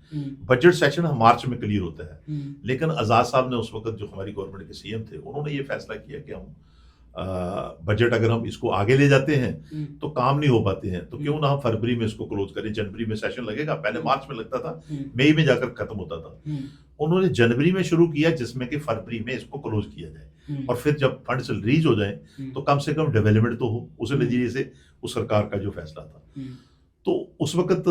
F: बजट सेशन मार्च में क्लियर होता है। लेकिन आजाद साहब ने उस वक्त जो हमारी गवर्नमेंट के सीएम थे, उन्होंने ये फैसला किया कि हम बजट अगर हम इसको आगे ले जाते हैं तो काम नहीं हो पाते हैं, तो क्यों ना हम फरवरी में इसको क्लोज करें। जनवरी में सेशन लगेगा, पहले मार्च में लगता था, मई में जाकर खत्म होता था। उन्होंने जनवरी में शुरू किया, जिसमें कि फरवरी में इसको क्लोज किया जाए, और फिर जब फंड्स रिलीज हो जाए तो कम से कम डेवलपमेंट तो हो। उस नतीजे से उस सरकार का जो फैसला था, तो उस वक्त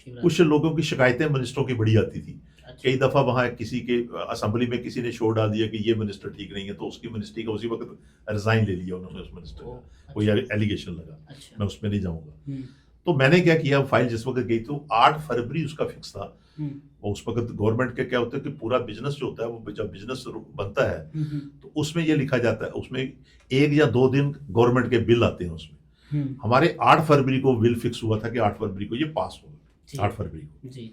F: कुछ लोगों की शिकायतें मिनिस्टरों की बड़ी आती थी। कई दफा वहां किसी के असेंबली में किसी ने शो डाल दिया कि ये मिनिस्टर ठीक नहीं है, तो उसकी मिनिस्ट्री का उसी वक्त रिजाइन ले लिया उन्होंने उस मिनिस्टर का, कोई एलिगेशन लगा। मैं उसमें नहीं जाऊंगा। तो मैंने क्या किया, फाइल जिस वक्त गई तो 8 फरवरी उसका फिक्स था, वो उस वक्त गवर्नमेंट के क्या होता है कि पूरा बिजनेस जो होता है वो जब बिजनेस बनता है तो उसमें ये लिखा जाता है, उसमें 1 या 2 दिन गवर्नमेंट के बिल आते हैं उसमें। हमारे 8 फरवरी को बिल फिक्स हुआ था कि 8 फरवरी को ये पास होगा, 8 फरवरी को
A: जी।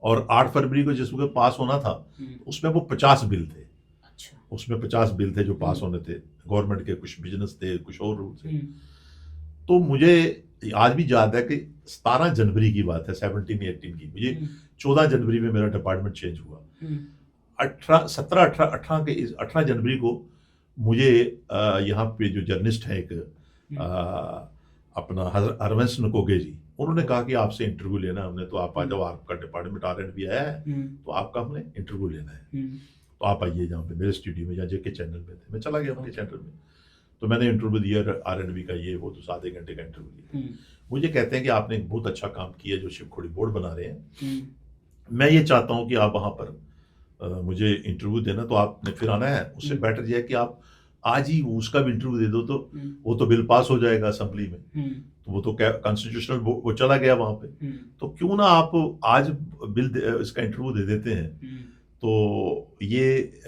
F: और 8 फरवरी को जिस वक्त पास होना था उसमें वो 50 बिल थे।
A: अच्छा।
F: उसमें 50 बिल थे जो पास होने थे, गवर्नमेंट के कुछ बिजनेस थे, कुछ और रूल थे। तो मुझे आज भी याद है कि 17 जनवरी की बात है, 17-18 की, मुझे 14 जनवरी में मेरा डिपार्टमेंट चेंज हुआ। 18 जनवरी को मुझे यहाँ पे जो जर्नलिस्ट है एक अपना हरवंश नकोगे जी, उन्होंने कहा कि आपसे इंटरव्यू लेना हमने, तो आप आ जाओ, आपका डिपार्टमेंट R&B आया है तो आपका हमने इंटरव्यू लेना है, तो आप आइए जहाँ पे मेरे स्टूडियो में, जहाँ जेके चैनल में थे। मैं चला गया उनके चैनल में, तो मैंने इंटरव्यू दिया R&B का, ये वो, तो आधे घंटे का इंटरव्यू दिया। मुझे कहते हैं कि आपने एक बहुत अच्छा काम किया जो शिवखोड़ी बोर्ड बना रहे हैं, मैं ये चाहता हूँ कि आप वहाँ पर मुझे इंटरव्यू देना, तो आपने फिर आना है, उससे बेटर ये है कि आप आज ही उसका भी इंटरव्यू दे दो, तो वो तो बिल पास हो जाएगा असेंबली में, तो वो तो क्या कॉन्स्टिट्यूशनल वो चला गया वहाँ पे, तो क्यों ना आप आज बिल इसका इंटरव्यू दे देते हैं, तो ये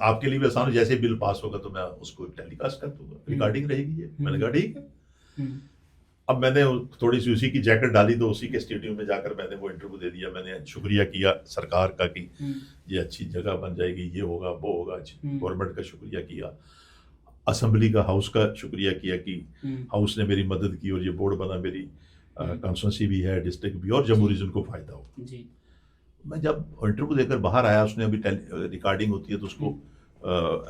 F: आपके लिए भी आसान हो, जैसे बिल पास होगा तो मैं उसको टेलीकास्ट कर दूंगा, रिकॉर्डिंग रहेगी ये। मैंने कहा ठीक है। अब मैंने थोड़ी सी उसी की जैकेट डाली, तो उसी के स्टेडियम में जाकर मैंने वो इंटरव्यू दे दिया। मैंने शुक्रिया किया सरकार का कि ये अच्छी जगह बन जाएगी, ये होगा वो होगा, गवर्नमेंट का शुक्रिया किया, असेंबली का, हाउस का शुक्रिया किया कि हाउस ने मेरी मदद की और ये बोर्ड बना, मेरी कॉन्स्टिट्यूंसी भी है, डिस्ट्रिक्ट भी, और जम्मू रीजन को फायदा हो। मैं जब इंटरव्यू देकर बाहर आया, उसने अभी रिकॉर्डिंग होती है तो उसको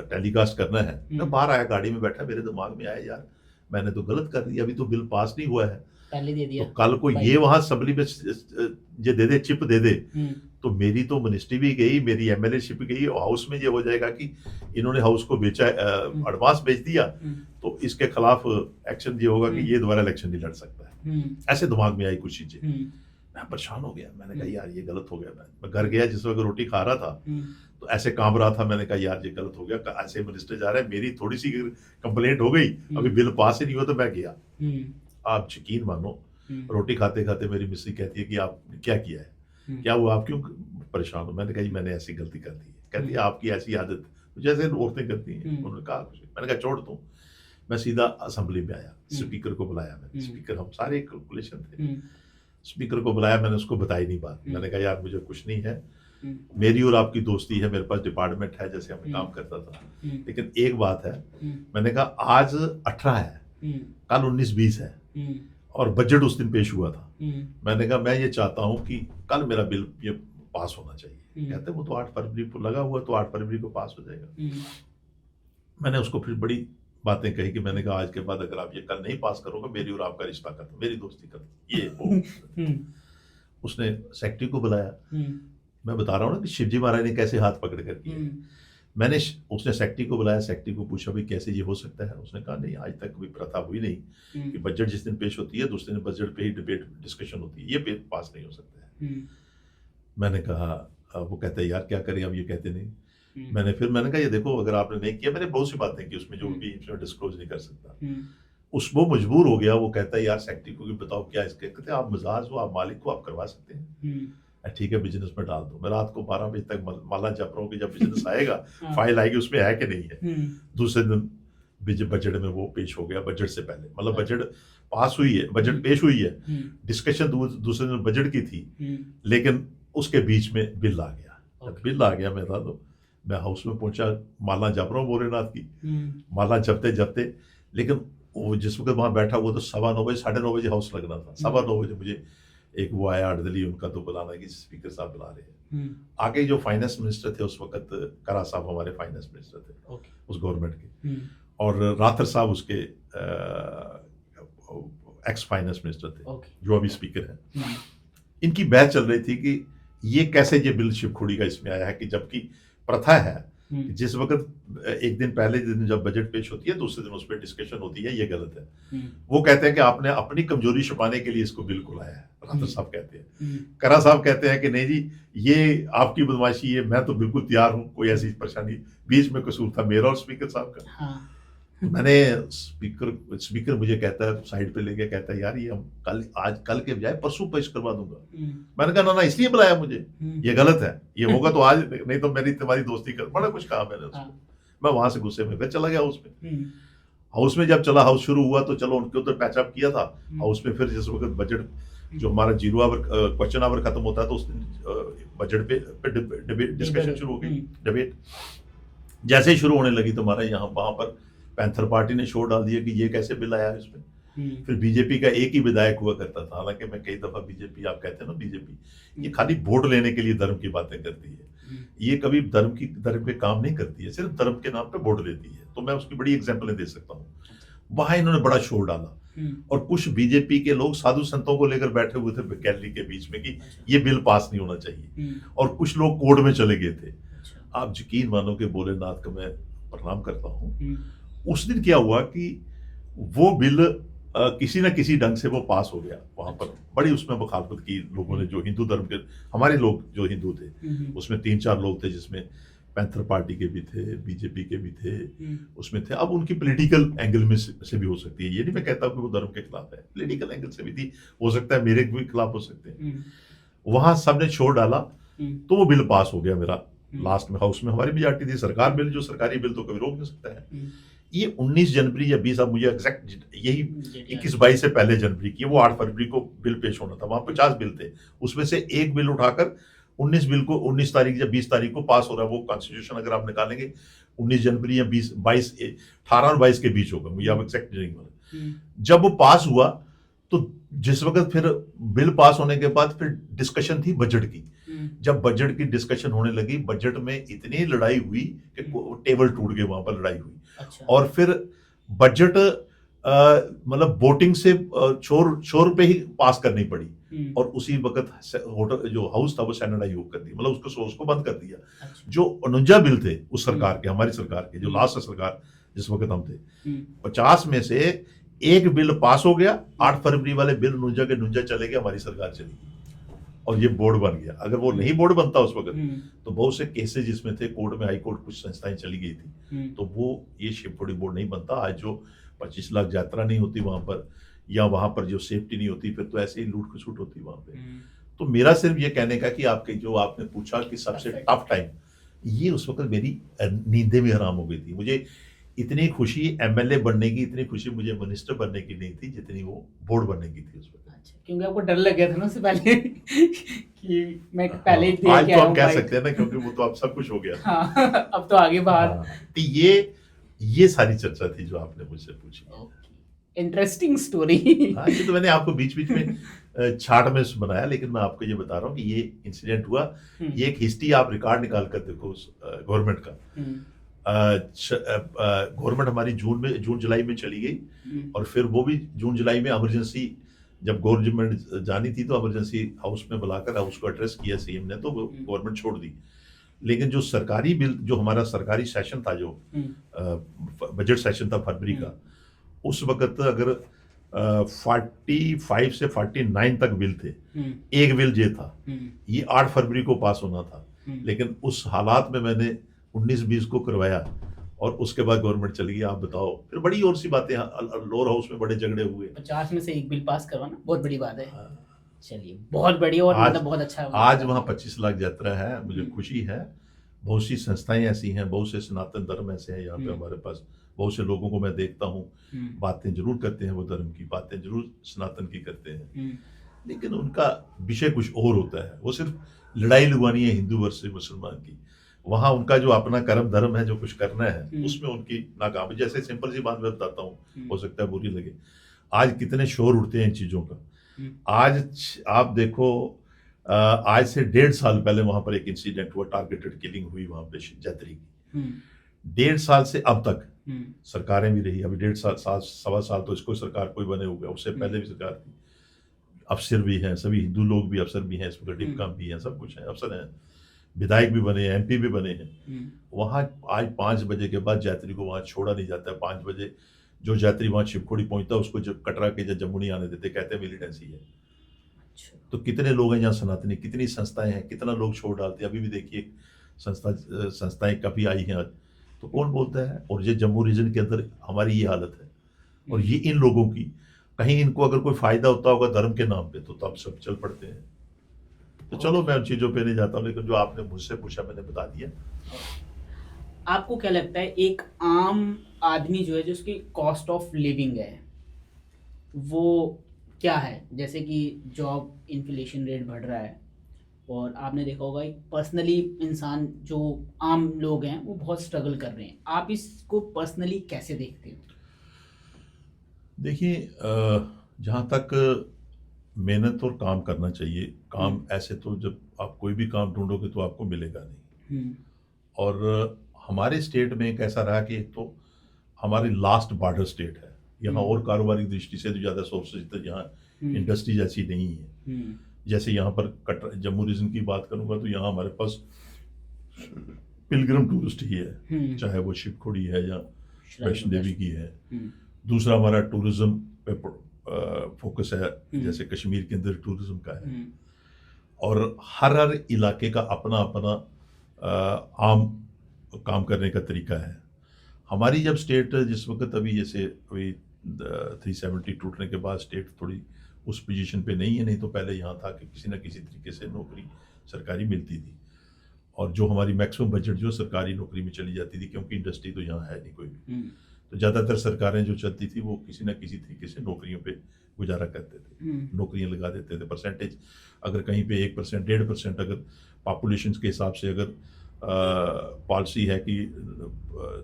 F: टेलीकास्ट करना है, मैं बाहर आया, गाड़ी में बैठा, मेरे दिमाग में आया यार मैंने तो गलत कर दिया, अभी तो बिल पास नहीं हुआ है,
A: पहले दे दिया,
F: तो कल को ये वहां असेंबली में ये दे दे, चिप दे दे, तो मेरी तो मिनिस्ट्री भी गई, मेरी MLA शिप गई, और हाउस में ये हो जाएगा कि इन्होंने हाउस को बेचा, एडवांस बेच दिया, तो इसके खिलाफ एक्शन ये होगा कि ये दोबारा इलेक्शन नहीं लड़ सकता है। ऐसे दिमाग में आई कुछ चीजें, मैं परेशान हो गया, मैंने कहा यार ये गलत हो गया। मैं घर गया, जिस वक्त रोटी खा रहा था तो ऐसे कांप रहा था, मैंने कहा यार ये गलत हो गया, ऐसे मिनिस्टर जा रहे हैं, मेरी थोड़ी सी कंप्लेंट हो गई, अभी बिल पास ही नहीं हुआ, तो मैं गया। आप यकीन मानो, रोटी खाते खाते मेरी मिस्सी कहती है कि आपने क्या किया है, क्या हुआ, आप क्यों परेशान हो? मैंने कहा मैंने ऐसी गलती कर दी है। कहती है आपकी ऐसी आदत जैसे औरतें करती हैं। उन्होंने कहा कुछ, मैंने कहा छोड़ दूं। मैं सीधा असेंबली में आया, स्पीकर को बुलाया मैंने, स्पीकर, हम सारे कैलकुलेशन थे, स्पीकर को बुलाया, मैंने उसको बताई नहीं बात, मैंने कहा यार मुझे कुछ नहीं है, मेरी और आपकी दोस्ती है, मेरे पास डिपार्टमेंट है, जैसे हमें काम करता था, लेकिन एक बात है, मैंने कहा आज 18 है, कल 19-20 है, और बजट उस दिन पेश हुआ था, मैंने कहा मैं ये चाहता हूं कि कल मेरा बिल ये पास होना चाहिए। कहते वो तो 8 फरवरी को लगा हुआ, तो 8 फरवरी को पास हो जाएगा। मैंने उसको फिर बड़ी बातें कही कि मैंने कहा आज के बाद अगर आप ये कल नहीं पास करोगे, मेरी और आपका रिश्ता कर दो, मेरी दोस्ती कर दो, ये वो। उसने सेक्रेटरी को बुलाया, मैं बता रहा हूँ ना कि शिवजी महाराज ने कैसे हाथ पकड़ कर किया। उसने सेक्रेटरी को बुलाया, सेक्रेटरी को पूछा भाई कैसे ये हो सकता है, उसने कहा नहीं आज तक कोई प्रथा हुई नहीं कि बजट जिस दिन पेश होती है दूसरे दिन बजट पे ही डिबेट डिस्कशन होती है, ये पास नहीं हो सकता है। मैंने कहा, वो कहता है यार क्या करें, अब ये कहते नहीं। मैंने कहा ये देखो अगर आपने नहीं किया, मैंने बहुत सी बातें की उसमें जो भी डिस्क्लोज नहीं कर सकता, वो मजबूर हो गया। वो कहता है यार सेक्रेटरी को भी बताओ क्या इसके, कहते आप मजाज हो, आप मालिक को आप करवा सकते हैं, ठीक है बिजनेस में डाल दो। मैं रात को 12 बजे तक माला जप रहा हूँ कि जब बिजनेस आएगा फाइल आएगी उसमें है कि नहीं है। दूसरे दिन बजट में वो पेश हो गया, बजट से पहले, मतलब बजट पास हुई है, बजट पेश हुई है, डिस्कशन दूसरे दिन बजट की थी, लेकिन उसके बीच में बिल आ गया। बिल आ गया मेरा, तो मैं हाउस में पहुंचा, माला जप रहा हूँ भोलेनाथ की, माला जपते जपते, लेकिन वो जिस वक्त वहां बैठा वो तो 9:15 बजे 9:30 बजे हाउस लगना था, 9:15 बजे मुझे एक वो आया अर्दली, उनका तो बुलाना कि स्पीकर साहब बुला रहे हैं। आगे जो फाइनेंस मिनिस्टर थे उस वक्त, करा साहब हमारे फाइनेंस मिनिस्टर थे उस गवर्नमेंट के, और राथर साहब उसके एक्स फाइनेंस मिनिस्टर थे जो अभी स्पीकर हैं। इनकी बहस चल रही थी कि ये कैसे ये बिल शिवखोड़ी का इसमें आया है, कि जबकि प्रथा है जिस वक्त एक दिन पहले दिन जब बजट पेश होती है दूसरे दिन उस पर डिस्कशन होती है, ये गलत है। वो कहते हैं कि आपने अपनी कमजोरी छुपाने के लिए इसको बिल्कुल लाया है, राथर साहब कहते हैं। करा साहब कहते हैं कि नहीं जी ये आपकी बदमाशी है, मैं तो बिल्कुल तैयार हूं, कोई ऐसी परेशानी, बीच में कसूर था मेरा और स्पीकर साहब का। मैंने स्पीकर मुझे कहता है, साइड पे लेके कहता है, यार ये हम कल के बजाय परसों पेश करवा दूंगा। मैंने कहा ना इसलिए बुलाया मुझे, ये गलत है, ये होगा तो आज, नहीं तो मेरी तुम्हारी दोस्ती कर, बड़ा कुछ कहा मैंने उसको। मैं वहां से गुस्से में फिर चला गया हाउस में। हाउस में जब चला, हाउस शुरू हुआ तो चलो उनके उधर पैचअप किया था हाउस में। फिर जिस वक्त बजट जो हमारा 0 आवर क्वेश्चन आवर खत्म होता है तो उस दिन बजट पे डिस्कशन शुरू हो गई, डिबेट जैसे ही शुरू होने लगी तो हमारा यहाँ वहां पर पैंथर पार्टी ने शोर डाल दिया कि ये कैसे बिल आया इसमें। फिर बीजेपी का एक ही विधायक हुआ करता था, हालांकि मैं कई दफा बीजेपी, आप कहते हैं ना बीजेपी ये खाली वोट लेने के लिए धर्म की बातें करती है, ये कभी धर्म पे काम नहीं करती है, सिर्फ धर्म के नाम पे वोट देती है। तो मैं उसकी बड़ी एग्जाम्पलें दे सकता हूँ। वहां इन्होंने बड़ा शोर डाला और कुछ बीजेपी के लोग साधु संतों को लेकर बैठे हुए थे गैलरी के बीच में कि ये बिल पास नहीं होना चाहिए, और कुछ लोग कोर्ट में चले गए थे। आप यकीन मानो कि भोलेनाथ का मैं प्रणाम करता हूँ। उस दिन क्या हुआ कि वो बिल किसी न किसी ढंग से वो पास हो गया वहां पर। बड़ी उसमें मुखालफत की लोगों ने, जो हिंदू धर्म के हमारे लोग जो हिंदू थे, उसमें 3-4 लोग थे, जिसमें पैंथर पार्टी के भी थे, बीजेपी के भी थे, उसमें थे। अब उनकी पॉलिटिकल एंगल में से भी हो सकती है, ये नहीं मैं कहता कि वो धर्म के खिलाफ है, पॉलिटिकल एंगल से भी थी, हो सकता है मेरे भी खिलाफ हो सकते हैं। वहां सबने छोड़ डाला तो वो बिल पास हो गया मेरा। लास्ट में हाउस में हमारी मेजॉरिटी थी, सरकार बिल, जो सरकारी बिल तो कभी रोक नहीं सकता है। ये 19 जनवरी या 20, अब मुझे एग्जैक्ट यही 21-22 से पहले जनवरी की, वो 8 फरवरी को बिल पेश होना था। वहां 50 बिल थे, उसमें से एक बिल उठाकर 19 बिल को 19 तारीख या 20 तारीख को पास हो रहा है। वो कॉन्स्टिट्यूशन अगर आप निकालेंगे 19 जनवरी या 18 और 22 के बीच होगा, मुझे आप एग्जैक्ट नहीं मालूम। जब वो पास हुआ तो जिस वक्त फिर बिल पास होने के बाद फिर डिस्कशन थी बजट की। जब बजट की डिस्कशन होने लगी, बजट में इतनी लड़ाई हुई कि टेबल टूट गए, वहां पर लड़ाई हुई। और फिर बजट मतलब वोटिंग से शोर पे ही पास करनी पड़ी, और उसी वक्त होटल जो हाउस था वो सैनिटाइज कर दी, मतलब उसको सोर्स को बंद कर दिया। जो 49 बिल थे उस सरकार के, हमारी सरकार के, जो लास्ट सरकार जिस वक्त हम थे, 50 में से एक बिल पास हो गया। 8 फरवरी वाले बिल 49 के 49 चले गए, हमारी सरकार चली गई और ये बोर्ड बन गया। अगर वो नहीं बोर्ड बनता उस वक्त तो बहुत से केसेस जिसमें थे कोर्ट में, हाई कोर्ट कुछ संस्थाएं चली गई थी, तो वो ये शिवखोड़ी बोर्ड नहीं बनता। आज जो 25 लाख यात्रा नहीं होती वहां पर, या वहां पर जो सेफ्टी नहीं होती, फिर तो ऐसे ही लूट खसूट होती वहां पे। तो मेरा सिर्फ ये कहने का कि आपके जो आपने पूछा कि सबसे टफ टाइम, ये उस वक्त मेरी नींदें भी हराम हो गई थी। मुझे इतनी खुशी एमएलए बनने की, इतनी खुशी मुझे मिनिस्टर बनने की नहीं थी जितनी वो बोर्ड बनने की थी उस वक्त।
A: क्योंकि आपको डर लग गया था ना उससे पहले कि मैं पहले ही
F: आज तो हम कह सकते हैं ना, क्योंकि वो तो अब सब कुछ हो गया।
A: हाँ, अब तो आगे बाहर।
F: तो ये सारी चर्चा थी जो आपने मुझसे पूछी।
A: Interesting story.
F: ये तो मैंने आपको बीच बीच में छाट में बनाया, लेकिन मैं आपको ये बता रहा हूँ कि ये इंसिडेंट हुआ। ये एक हिस्ट्री आप रिकॉर्ड निकाल कर देखो गवर्नमेंट का। गवर्नमेंट हमारी जून जुलाई में चली गई, और फिर वो भी जून जुलाई में इमरजेंसी, जब गवर्नमेंट जानी थी तो इमरजेंसी हाउस में बुलाकर हाउस को एड्रेस किया सीएम ने, तो वो गवर्नमेंट छोड़ दी। लेकिन जो सरकारी बिल, जो हमारा सरकारी सेशन था, जो बजट सेशन था फरवरी का, उस वक्त अगर 45 से 49 तक बिल थे, एक बिल ये था, ये 8 फरवरी को पास होना था। लेकिन उस हालात में मैंने 19-20 को करवाया, और उसके बाद गवर्नमेंट चली गई। आप बताओ, फिर बड़ी और सी बातें, लोअर हाउस में बड़े झगड़े हुए।
A: 50 में से एक बिल पास करवाना बहुत बड़ी बात है। चलिए, बहुत बढ़िया, और मतलब बहुत अच्छा।
F: आज वहाँ 25 लाख यात्रा है, मुझे खुशी है। बहुत सी संस्थाएं ऐसी हैं, बहुत से सनातन धर्म ऐसे हैं यहाँ पे हमारे पास। बहुत से लोगों को मैं देखता हूँ, बातें जरूर करते हैं, वो धर्म की बातें जरूर सनातन की करते हैं, लेकिन उनका विषय कुछ और होता है। वो सिर्फ लड़ाई लुगानी है हिंदू वर्सेस मुसलमान की। वहां उनका जो अपना कर्म धर्म है, जो कुछ करना है, उसमें उनकी नाकामी। जैसे सिंपल सी बात मैं बताता हूँ, हो सकता है बुरी लगे। आज कितने शोर उठते हैं इन चीजों का। आज आप देखो, आज से 1.5 साल पहले वहां पर एक इंसिडेंट हुआ, टारगेटेड किलिंग हुई वहां पे जैतरी की। 1.5 साल से अब तक सरकारें भी रही, अभी 1.5 सवा साल तो इसको सरकार कोई बने हुए, उससे पहले भी सरकार थी, अफसर भी हैं, सभी हिंदू लोग भी अफसर भी हैं, इसमें डिपकाम भी हैं, सब कुछ है, अफसर हैं, विधायक भी बने हैं, एमपी भी बने हैं। वहां आज 5 बजे के बाद यात्री को वहां छोड़ा नहीं जाता है। 5 बजे जो यात्री वहां शिवखोड़ी पहुंचता है, उसको जब कटरा के जम्मू नहीं आने देते, कहते हैं मिलिटेंसी है। तो कितने लोग हैं यहाँ सनातनी, कितनी संस्थाएं हैं, कितना लोग छोड़ डालते हैं। अभी भी देखिए संस्थाएं काफी आई हैं, तो कौन बोलता है? और ये जम्मू रीजन के अंदर हमारी ये हालत है, और ये इन लोगों की, कहीं इनको अगर कोई फायदा होता होगा धर्म के नाम पे तो तब सब चल पड़ते हैं। तो चलो मैं उन चीजों पे नहीं जाता हूँ, लेकिन जो आपने मुझसे पूछा मैंने बता दिया।
A: आपको क्या लगता है एक आम आदमी जो है जो उसकी कॉस्ट ऑफ लिविंग है वो क्या है? जैसे कि जॉब इन्फ्लेशन रेट बढ़ रहा है और आपने देखा होगा एक पर्सनली इंसान जो आम लोग हैं वो बहुत स्ट्रगल कर रहे हैं। आप इसको पर्सनली कैसे देखते हो?
F: देखिए, जहाँ तक मेहनत और काम करना चाहिए, काम ऐसे तो जब आप कोई भी काम ढूंढोगे तो आपको मिलेगा नहीं। और हमारे स्टेट में एक ऐसा रहा कि एक तो हमारी लास्ट बॉर्डर स्टेट है, यहाँ और कारोबारी दृष्टि से तो ज़्यादा सोर्सेज तो यहाँ इंडस्ट्रीज ऐसी नहीं है। जैसे यहाँ पर कटरा जम्मू रीजन की बात करूँगा तो यहाँ हमारे पास पिलग्रिम टूरिस्ट ही है, चाहे वो शिवखोड़ी है या वैष्णो देवी की है। दूसरा हमारा टूरिज्म पे फोकस है, जैसे कश्मीर के अंदर टूरिज्म का है। और हर इलाके का अपना अपना आम काम करने का तरीका है। हमारी जब स्टेट जिस वक्त अभी जैसे अभी 370 टूटने के बाद स्टेट थोड़ी उस पोजीशन पे नहीं है, नहीं तो पहले यहाँ था कि किसी न किसी तरीके से नौकरी सरकारी मिलती थी, और जो हमारी मैक्सिमम बजट जो सरकारी नौकरी में चली जाती थी, क्योंकि इंडस्ट्री तो यहाँ है नहीं कोई भी। तो ज़्यादातर सरकारें जो चलती थी वो किसी न किसी तरीके से नौकरियों पे गुजारा करते थे, नौकरियाँ लगा देते थे। परसेंटेज अगर कहीं पे 1%, 1.5% अगर पॉपुलेशन के हिसाब से अगर पॉलिसी है कि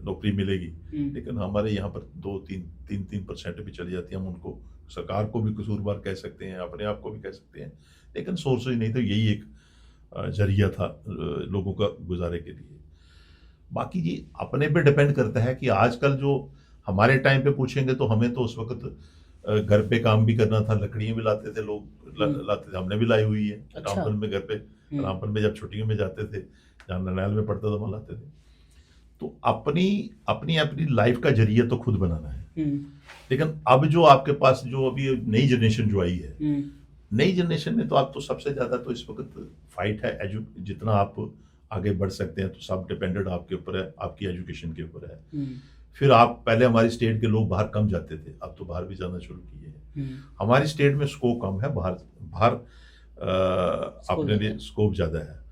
F: नौकरी मिलेगी, लेकिन हमारे यहाँ पर 2-3% भी चली जाती है। हम उनको सरकार को भी कसूरवार कह सकते हैं, अपने आप को भी कह सकते हैं, लेकिन सोर्स ही नहीं था। यही एक जरिया था लोगों का गुजारे के लिए। बाकी ये अपने पे डिपेंड करता है कि आजकल जो हमारे टाइम पे पूछेंगे तो हमें तो उस वक्त घर पे काम भी करना था, लकड़ियाँ भी लाते थे लोग, लाते थे, हमने भी लाई हुई है।
A: अच्छा।
F: रामपुर में घर पे, रामपुर में जब छुट्टियों में जाते थे, जहाँ नरनैल में पढ़ता था वहाँ लाते थे। तो अपनी अपनी अपनी लाइफ का जरिया तो खुद बनाना है। लेकिन अब जो आपके पास जो अभी नई जनरेशन जो आई है, नई जनरेशन में तो आप तो सबसे ज़्यादा तो इस वक्त फाइट है जितना आप आगे बढ़ सकते हैं तो सब डिपेंडेंट आपके ऊपर है, आपकी एजुकेशन के ऊपर है। फिर आप पहले हमारी स्टेट के लोग बाहर कम जाते थे, अब तो बाहर भी जाना शुरू किए हैं। हमारी स्टेट में स्कोप कम है, बाहर अपने लिए स्कोप ज़्यादा है।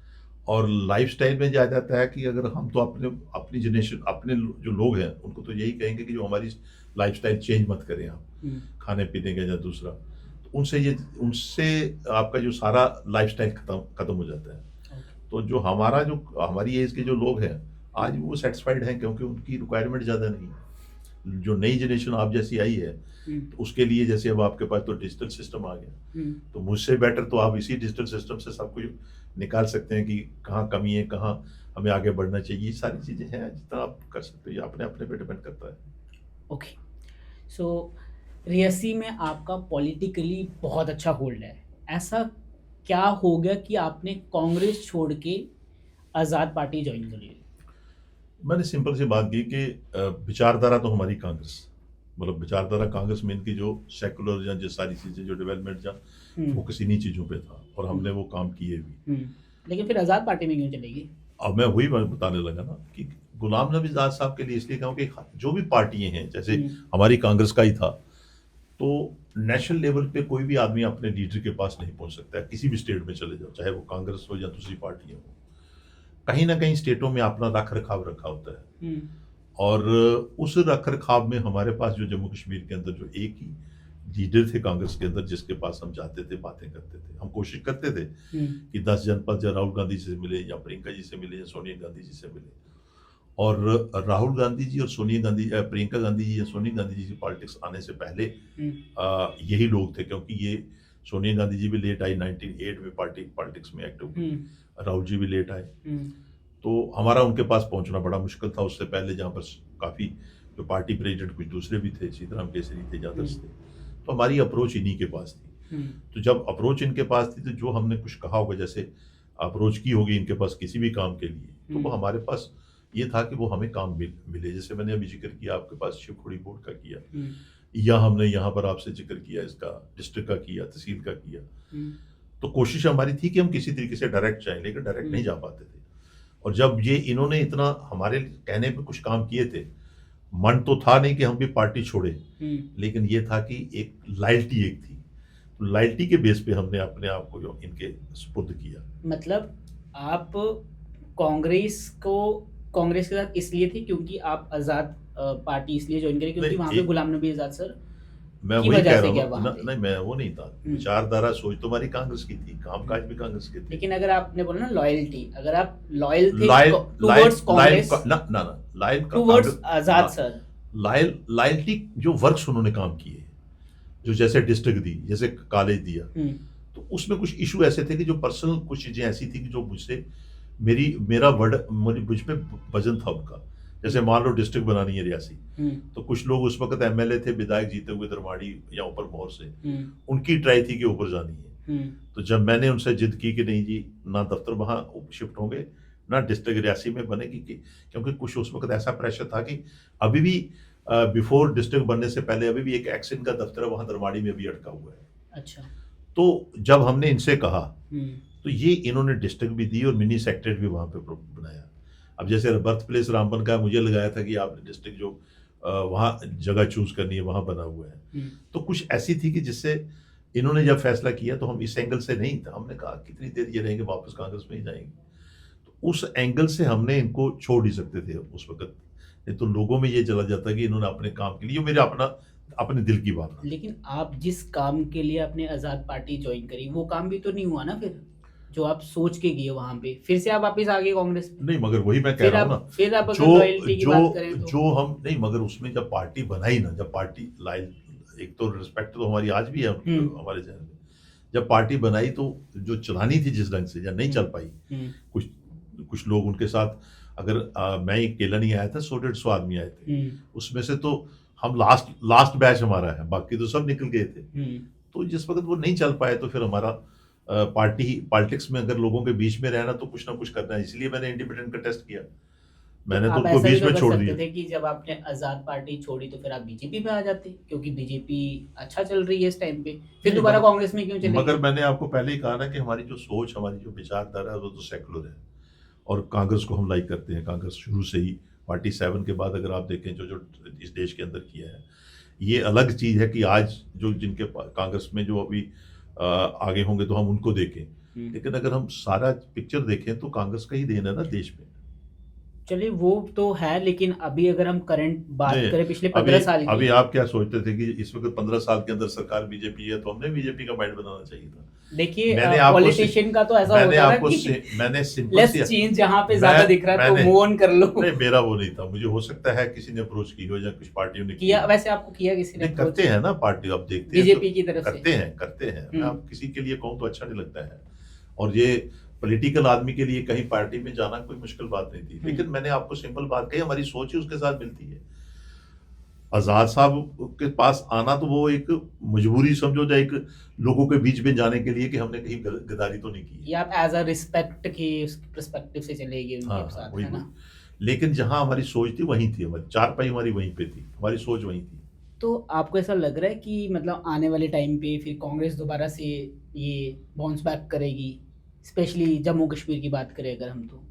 F: और लाइफस्टाइल में जा जाता है कि अगर हम तो अपनी जनरेशन, अपने जो लोग हैं उनको तो यही कहेंगे कि जो हमारी लाइफस्टाइल चेंज मत करें आप, खाने पीने का या दूसरा, तो उनसे आपका जो सारा लाइफस्टाइल खत्म हो जाता है। तो जो हमारी एज के जो लोग हैं आज वो सेटिस्फाइड हैं, क्योंकि उनकी रिक्वायरमेंट ज़्यादा नहीं। जो नई जनरेशन आप जैसी आई है तो उसके लिए जैसे अब आपके पास तो डिजिटल सिस्टम आ गया, तो मुझसे बेटर तो आप इसी डिजिटल सिस्टम से सब कुछ निकाल सकते हैं कि कहाँ कमी है, कहाँ हमें आगे बढ़ना चाहिए। ये सारी चीज़ें हैं, जितना आप कर सकते हो, ये अपने अपने पे डिपेंड करता है।
A: ओके, सो रियासी में आपका पॉलिटिकली बहुत अच्छा होल्ड है। ऐसा क्या हो गया कि आपने कांग्रेस छोड़ के आज़ाद पार्टी ज्वाइन कर ली?
F: मैंने सिंपल सी बात की कि विचारधारा तो हमारी कांग्रेस, मतलब विचारधारा कांग्रेस में इनकी जो सेकुलर या जो सारी चीज़ें जो डेवलपमेंट या फोकस इन्हीं चीज़ों पे था, और हमने वो काम किए भी।
A: लेकिन फिर आज़ाद पार्टी में क्यों चलेगी?
F: अब मैं वही बताने लगा ना कि गुलाम नबी आज़ाद साहब के लिए इसलिए कहूँ कि जो भी पार्टियां हैं, जैसे हमारी कांग्रेस का ही था, तो नेशनल लेवल पे कोई भी आदमी अपने लीडर के पास नहीं पहुंच सकता है। किसी भी स्टेट में चले जाओ, चाहे वो कांग्रेस हो या दूसरी पार्टियां हो, कहीं ना कहीं स्टेटों में अपना रख रखाव रखा होता है। और उस रख रखाव में हमारे पास जो जम्मू कश्मीर के अंदर जो एक ही लीडर थे कांग्रेस के अंदर, जिसके पास हम जाते थे, बातें करते थे, हम कोशिश करते थे कि 10 जनपद या राहुल गांधी जी से मिले या प्रियंका जी से मिले या सोनिया गांधी जी से मिले। और राहुल गांधी जी और सोनिया गांधी, प्रियंका गांधी जी या सोनिया गांधी जी की पॉलिटिक्स आने से पहले यही लोग थे, क्योंकि ये सोनिया गांधी जी भी लेट आई, 1998 में पॉलिटिक्स में एक्टिव हुई, राहुल जी भी लेट आए। तो हमारा उनके पास पहुंचना बड़ा मुश्किल था। उससे पहले जहाँ पर काफ़ी जो पार्टी प्रेसिडेंट कुछ दूसरे भी थे, सीताराम केसरी थे, यादव थे, तो हमारी अप्रोच इन्हीं के पास थी। तो जब अप्रोच इनके पास थी तो जो हमने कुछ कहा होगा, जैसे अप्रोच की होगी इनके पास किसी भी काम के लिए, तो वो हमारे पास ये था कि वो हमें काम मिले। जैसे मैंने अभी जिक्र किया आपके पास शिवखोड़ी बोर्ड का किया, या हमने यहाँ पर आपसे जिक्र किया इसका डिस्ट्रिक्ट का किया, तहसील का किया। तो कोशिश हमारी थी कि हम किसी तरीके से डायरेक्ट जाएं, लेकिन डायरेक्ट नहीं जा पाते थे। और जब ये इन्होंने इतना हमारे कहने पे कुछ काम किए थे, मन तो था नहीं कि हम भी पार्टी छोड़े, लेकिन ये था कि एक लॉयल्टी एक थी, तो लॉयल्टी के बेस पे हमने अपने आप को जो इनके सुपुर्द किया।
A: मतलब आप कांग्रेस के साथ इसलिए थे क्योंकि आप आजाद पार्टी इसलिए ज्वाइन करी क्योंकि
F: नहीं,
A: वहां पे गुलाम नबी आजाद सर
F: मैं
A: की
F: वही
A: वजह
F: कह
A: से
F: रहा
A: क्या
F: हूँ
A: वहां पे?
F: नहीं, मैं वो नहीं था, विचारधारा सोच तो हमारी कांग्रेस की थी, कामकाज भी कांग्रेस के थे।
A: लेकिन अगर आपने बोला ना लॉयल्टी, अगर आप लॉयल थे
F: लॉयल
A: टुवर्ड्स कांग्रेस,
F: ना लॉयल
A: टुवर्ड्स आजाद सर,
F: लॉयल्टी जो वर्क्स उन्होंने काम किए, जो जैसे डिस्ट्रिक्ट दी, जैसे कॉलेज दिया, तो उसमें कुछ इशू ऐसे थे कि जो पर्सनल कुछ चीजें ऐसी थी कि जो मुझसे मेरा मुझ पे वजन था उनका। जैसे मान लो डिस्ट्रिक्ट बनानी है रियासी, तो कुछ लोग उस वक्त एमएलए थे, विधायक जीते हुए दरमाड़ी या ऊपर मोहर से, उनकी ट्राई थी कि ऊपर जानी है। तो जब मैंने उनसे जिद की कि नहीं जी, ना दफ्तर वहां शिफ्ट होंगे, ना डिस्ट्रिक्ट रियासी में बनेगी, क्योंकि कुछ उस वक्त ऐसा प्रेशर था कि अभी भी बिफोर डिस्ट्रिक्ट बनने से पहले अभी भी एक एक्सिन का दफ्तर वहां दरमाड़ी में भी अटका हुआ है।
A: अच्छा,
F: तो जब हमने इनसे कहा तो ये इन्होंने डिस्ट्रिक्ट भी दी और मिनी सेक्रेटरी भी वहां पे बनाया। अब जैसे बर्थ प्लेस रामबन का मुझे लगाया था कि आपने डिस्ट्रिक्ट जो वहाँ जगह चूज करनी है वहाँ बना हुआ है, तो कुछ ऐसी थी कि जिससे इन्होंने जब फैसला किया तो हम इस एंगल से नहीं था, हमने कहा कितनी देर ये रहेंगे, वापस कांग्रेस में ही जाएंगे, तो उस एंगल से हमने इनको छोड़ नहीं सकते थे उस वक्त, नहीं तो लोगों में ये चला जाता कि इन्होंने अपने काम के लिए, मेरे अपने दिल की बात।
A: लेकिन आप जिस काम के लिए अपने आजाद पार्टी ज्वाइन करी वो काम भी तो नहीं हुआ ना, फिर जो आप सोच के गए वहां पे, फिर से आप वापस आ गए कांग्रेस में।
F: नहीं, मगर वही मैं कह रहा हूँ ना,
A: फिर आप अगर लॉयल्टी की बात करें तो
F: जो हम नहीं, मगर उसमें जब पार्टी बनाई ना, जब पार्टी एक तो रिस्पेक्ट तो हमारी आज भी है हमारे जहन में, जब पार्टी बनाई तो जो चलानी थी जिस ढंग से या नहीं चल पाई, कुछ लोग उनके साथ, अगर मैं अकेला नहीं आया था, 100-150 आदमी आए थे, उसमें से तो हम लास्ट बैच हमारा है, बाकी तो सब निकल गए थे। तो जिस वक्त वो नहीं चल पाए तो फिर हमारा पॉलिटिक्स में अगर लोगों के बीच में रहना तो कुछ ना कुछ करना है, इसलिए मैंने इंडिपेंडेंट का टेस्ट किया, मैंने तो उनको बीच में छोड़ दिया।
A: थे कि जब आपने आजाद पार्टी छोड़ी तो फिर आप बीजेपी में आ जाते, क्योंकि बीजेपी अच्छा चल रही है इस टाइम पे, फिर दोबारा कांग्रेस में क्यों चले?
F: मगर मैंने आपको पहले ही कहा ना कि हमारी जो सोच, हमारी जो विचारधारा है वो तो सेकुलर है, और कांग्रेस को हम लाइक करते हैं। कांग्रेस शुरू से ही पार्टी 7 के बाद अगर आप देखें जो इस देश के अंदर किया है, ये अलग चीज है कि आज जो जिनके कांग्रेस में जो अभी आगे होंगे तो हम उनको देखें, लेकिन अगर हम सारा पिक्चर देखें तो कांग्रेस का ही देन है ना देश में।
A: चलिए वो तो है, लेकिन अभी अगर हम करंट बात करें पिछले 15 साल की,
F: अभी आप क्या सोचते थे कि इस वक्त 15 साल के अंदर सरकार बीजेपी है तो हमने बीजेपी का माइंड बनाना चाहिए था?
A: देखिए पॉलिटिशियन का तो ऐसा होता है कि
F: मैंने सिंपल
A: लेट्स चेंज, जहां पे ज्यादा दिख रहा है तो मूव ऑन कर लो।
F: नहीं, मेरा वो नहीं था, मुझे हो सकता है किसी ने अप्रोच की हो या कुछ पार्टियों ने
A: किया। वैसे आपको किया किसी ने?
F: करते हैं ना पार्टी, आप देखते हैं
A: बीजेपी की तरफ
F: से करते हैं। मैं आप किसी के लिए कहूँ तो अच्छा नहीं लगता है, और ये पॉलिटिकल आदमी के लिए कहीं पार्टी में जाना कोई मुश्किल बात नहीं थी, लेकिन मैंने आपको सिंपल बात कही, हमारी सोच ही उसके साथ मिलती है। आजाद साहब के पास आना तो वो एक मजबूरी समझो, या एक लोगों के बीच में जाने के लिए कि हमने कहीं गद्दारी तो नहीं की,
A: या आप एज अ रिस्पेक्ट की पर्सपेक्टिव से चले गए उनके साथ, है ना?
F: लेकिन जहां हमारी सोच थी वहीं थी, हमारी चारपाई हमारी वहीं पे थी, हमारी सोच वहीं थी।
A: तो आपको ऐसा लग रहा है कि मतलब आने वाले टाइम पे फिर कांग्रेस दोबारा से ये बाउंस बैक करेगी, स्पेशली जम्मू कश्मीर की बात करें अगर हम, तो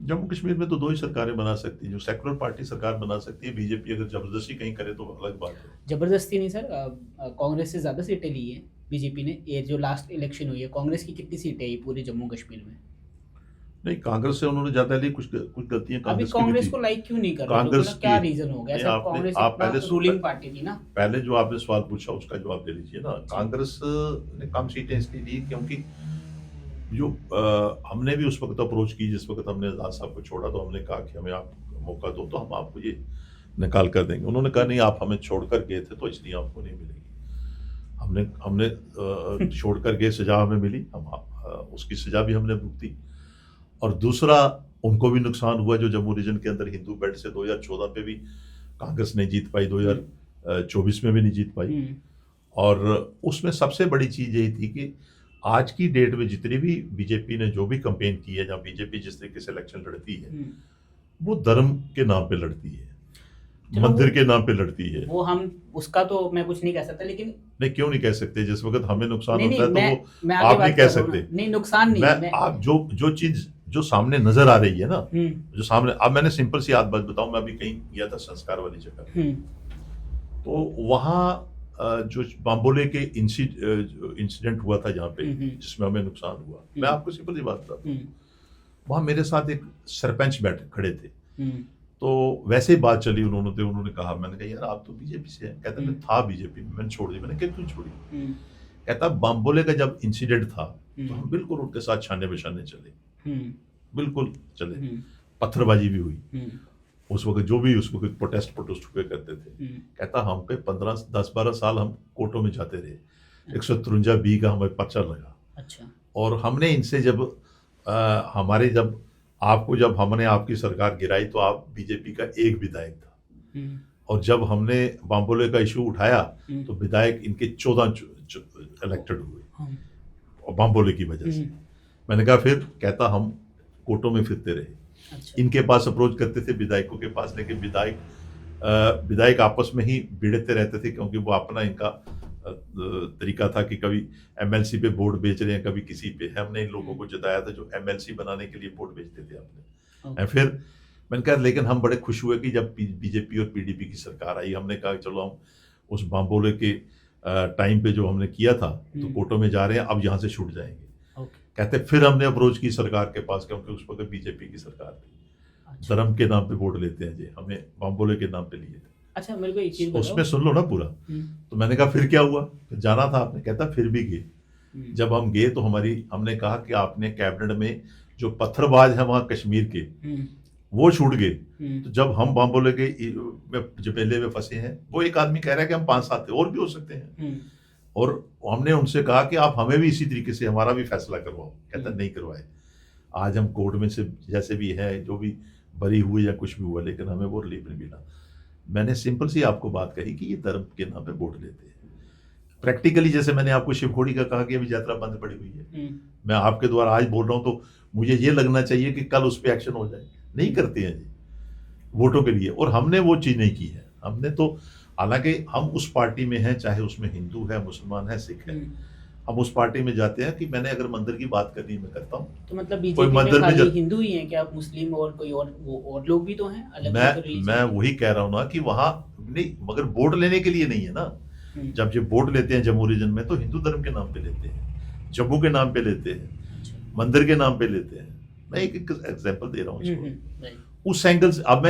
F: जम्मू कश्मीर में तो 2 ही सरकारें बना सकती है, जो सेकुलर पार्टी सरकार बना सकती है, बीजेपी अगर जबरदस्ती कहीं करे तो अलग बात है।
A: जबरदस्ती नहीं सर, कांग्रेस से ज्यादा सीटें ली है बीजेपी ने। ये जो लास्ट इलेक्शन हुई है, कांग्रेस की कितनी सीटें आई पूरे जम्मू कश्मीर में?
F: नहीं, कांग्रेस से उन्होंने ज्यादा ली, कुछ गलतियां
A: अभी कांग्रेस को लाइक क्यों नहीं कर रहे? कांग्रेस क्या रीजन हो गया? कांग्रेस पहले रूलिंग पार्टी थी ना।
F: पहले जो आपने सवाल पूछा उसका जवाब दे लीजिए ना। कांग्रेस ने कम सीटें इसलिए ली क्योंकि जो हमने भी उस वक्त अप्रोच की, जिस वक्त हमने आजाद साहब को छोड़ा तो हमने कहा कि हमें आप मौका दो तो हम आपको ये निकाल कर देंगे। उन्होंने कहा नहीं, आप हमें छोड़ कर गए थे तो इसलिए आपको नहीं मिलेगी। हमने छोड़ कर गए, सजा हमें मिली, हम उसकी सजा भी हमने भुगती। और दूसरा, उनको भी नुकसान हुआ जो जम्मू रीजन के अंदर हिंदू बेल्ट से 2014 पे भी कांग्रेस नहीं जीत पाई, 2024 में भी नहीं जीत पाई। और उसमें सबसे बड़ी चीज यही थी कि आज की डेट में जितनी भी बीजेपी ने जो भी कैंपेन की है, जहाँ बीजेपी जिस तरीके से इलेक्शन लड़ती है वो धर्म के नाम पे लड़ती है, मंदिर के नाम पे लड़ती है।
A: वो हम उसका तो मैं कुछ नहीं कह सकता, लेकिन
F: नहीं, क्यों नहीं कह सकते? जिस वक्त हमें नुकसान होता है तो वो
A: मैं
F: आप नहीं कह सकते।
A: नहीं, नुकसान नहीं
F: आप जो चीज जो सामने नजर आ रही है ना,
A: हम्म,
F: जो सामने, अब मैंने सिंपल सी बात बताऊं, मैं अभी कहीं गया था संस्कार वाली जगह,
A: हम्म,
F: तो वहाँ जो बाम्बोले के इंसिडेंट हुआ था जहाँ पे, जिसमें हमें नुकसान हुआ, मैं आपको सिंपल सी बात बताता हूँ, वहाँ मेरे साथ एक सरपंच बैठे खड़े थे, तो वैसे ही बात चली, उन्होंने कहा, मैंने कहा यार आप तो बीजेपी से हैं, कहता मैं था बीजेपी में, मैंने छोड़ दी, मैंने कहा क्यों छोड़ी, कहता बाम्बोले का जब इंसिडेंट था तो हम बिल्कुल उनके साथ छाने बिछाने चले, बिल्कुल चले, पत्थरबाजी भी हुई उस वक्त, जो भी उस वक्त प्रोटेस्ट हुए करते थे, कहता हम पे 10-12 साल हम कोर्टों में जाते रहे, 153B का हमें पर्चा लगा,
A: अच्छा,
F: और हमने इनसे जब जब हमने आपकी सरकार गिराई तो आप बीजेपी का एक विधायक था, और जब हमने बाम्बोले का इशू उठाया तो विधायक इनके 14 इलेक्टेड हुए, और बाम्बोले की वजह से। मैंने कहा फिर, कहता हम कोर्टों में फिरते रहे,
A: अच्छा,
F: इनके पास अप्रोच करते थे विधायकों के पास, लेकिन विधायक आपस में ही भिड़ते रहते थे, क्योंकि वो अपना इनका तरीका था कि कभी एमएलसी पे वोट बेच रहे हैं, कभी किसी पे। हमने इन लोगों को जिताया था जो एमएलसी बनाने के लिए वोट बेचते थे अपने। फिर मैंने कहा, लेकिन हम बड़े खुश हुए कि जब बीजेपी और पीडीपी की सरकार आई, हमने कहा चलो हम उस बाम्बोले के टाइम पे जो हमने किया था तो कोर्टों में जा रहे हैं, अब यहाँ से छूट जाएंगे। कहते फिर हमने अप्रोच की सरकार के पास, क्योंकि उस वक्त बीजेपी की सरकार थी, धर्म के नाम पे वोट लेते हैं जी, हमें बाम्बोले के नाम पे लिए थे।
A: अच्छा, मेरे को एक चीज बताओ,
F: उसमें सुन लो ना पूरा। तो मैंने कहा फिर क्या हुआ, फिर जाना था आपने, कहता फिर भी गए। जब हम गए तो हमने कहा कि आपने कैबिनेट में जो पत्थरबाज है वहां कश्मीर के, वो छूट गए। तो जब हम बाम्बोले के जबेले में फंसे हैं, वो एक आदमी कह रहा है कि हम 5-7 और भी हो सकते हैं, और हमने उनसे कहा कि आप हमें भी इसी तरीके से हमारा भी फैसला करवाओ, कहता नहीं करवाए। आज हम कोर्ट में से जैसे भी है, जो भी बरी हुई या कुछ भी हुआ, लेकिन हमें वो रिलीफ नहीं मिला। मैंने सिंपल सी आपको बात कही कि ये धर्म के नाम पे वोट लेते हैं। प्रैक्टिकली जैसे मैंने आपको शिवखोड़ी का कहा कि अभी यात्रा बंद पड़ी हुई है, मैं आपके द्वारा आज बोल रहा हूँ, तो मुझे ये लगना चाहिए कि कल उस पर एक्शन हो जाए। नहीं करते हैं जी, वोटों के लिए, और हमने वो चीज नहीं की है। हमने तो, हालांकि हम उस पार्टी में हैं, चाहे उसमें हिंदू है, मुसलमान है, सिख है, हम उस पार्टी में जाते हैं कि मैंने अगर मंदिर की बात करनी मैं करता हूँ।
A: तो मतलब बीजेपी में खाली हिंदू ही हैं क्या, मुस्लिम और कोई और लोग भी तो हैं अलग?
F: मैं वही कह रहा हूँ ना कि वहां नहीं, मगर वोट लेने के लिए नहीं है ना। जब ये वोट लेते हैं जम्मू रीजन में, तो हिंदू धर्म के नाम पे लेते हैं, जम्मू के नाम पे लेते हैं, मंदिर के नाम पे लेते हैं। मैं एक एग्जाम्पल दे रहा हूँ उस एंगल से। अब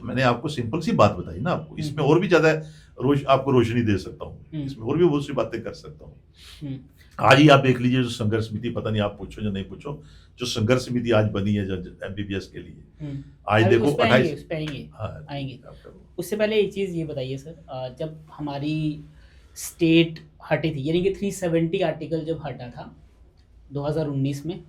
F: मैंने आपको सिंपल सी बात बताई ना आपको, इसमें और भी ज्यादा आपको रोशनी दे सकता हूँ, इसमें और भी बहुत सी बातें कर सकता हूँ। आज ही आप देख लीजिए, जो संघर्ष समिति, पता नहीं आप पूछो या नहीं पूछो, जो संघर्ष समिति आज बनी है एमबीबीएस के लिए, आज देखो 28
A: आएंगे। उससे पहले एक चीज ये बताइए सर, जब हमारी स्टेट हटी थी, यानी कि 370 आर्टिकल जब हटा था 2019 में,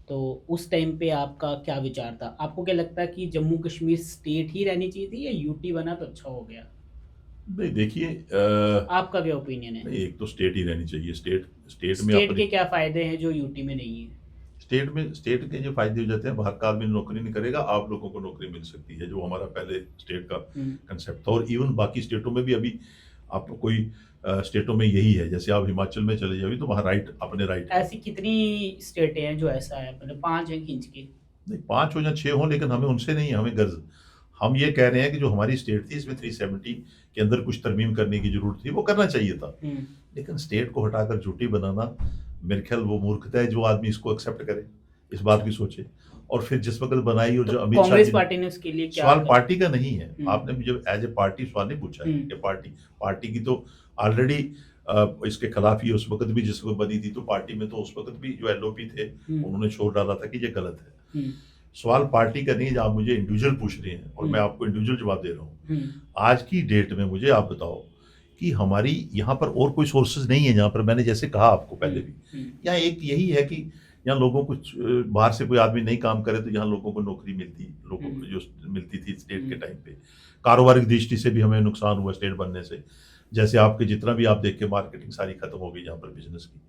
A: तो उस टाइम पे आपका क्या विचार था? आपको क्या लगता है कि जम्मू कश्मीर स्टेट ही रहनी चाहिए थी, या यूटी बना तो अच्छा हो गया?
F: नहीं, देखिए,
A: आपका क्या ओपिनियन है?
F: नहीं, एक तो स्टेट ही रहनी चाहिए। स्टेट
A: में के क्या फायदे हैं जो यूटी में नहीं है?
F: स्टेट के जो फायदे हो जाते हैं, बाहर का आदमी नौकरी नहीं करेगा, आप लोगों को नौकरी मिल सकती है, जो हमारा पहले स्टेट का कंसेप्ट था। और इवन बाकी स्टेटों में भी अभी आपको कोई स्टेटों में यही है, जैसे आप हिमाचल में चले जाओ तो वहाँ अपने राइट।
A: ऐसी कितनी स्टेटें हैं जो ऐसा है, मतलब 5 हैं खींच के? नहीं,
F: 5 हो या 6 हो, लेकिन हमें उनसे नहीं है हमें गर्ज। हम ये कह रहे हैं कि जो हमारी स्टेट थी, इसमें 370 के अंदर कुछ तरमीम करने की जरूरत थी, वो करना चाहिए था। लेकिन स्टेट को हटाकर झूठी बनाना, मेरे ख्याल वो मूर्खता है जो आदमी इसको एक्सेप्ट करे, इस बात की सोचे। और फिर जिस वक्त बनाई, और जो अमित शाह,
A: कांग्रेस पार्टी ने उसके लिए क्या
F: सवाल पार्टी का नहीं है। आपने मुझे एज ए पार्टी सवाल नहीं पूछा है कि पार्टी की तो ऑलरेडी इसके खिलाफ ही उस वक्त भी जिस वक्त बनी थी, तो पार्टी में तो उस वक्त भी जो एलओपी थे उन्होंने शोर डाला था कि ये गलत है। सवाल पार्टी का नहीं है, आप मुझे इंडिविजुअल पूछ रहे हैं और मैं आपको इंडिविजुअल जवाब दे रहा हूँ। आज की डेट में मुझे आप बताओ कि हमारी यहाँ पर और कोई सोर्सेज नहीं है जहाँ पर, मैंने जैसे कहा आपको पहले भी, यहाँ एक यही है कि यहाँ लोगों को बाहर से कोई आदमी नहीं काम करे तो यहाँ लोगों को नौकरी लोगों को जो मिलती थी स्टेट के टाइम पे। कारोबारी दृष्टि से भी हमें नुकसान हुआ स्टेट बनने से। जैसे आपके जितना भी आप देख के मार्केटिंग सारी खत्म हो गई यहाँ पर बिजनेस की।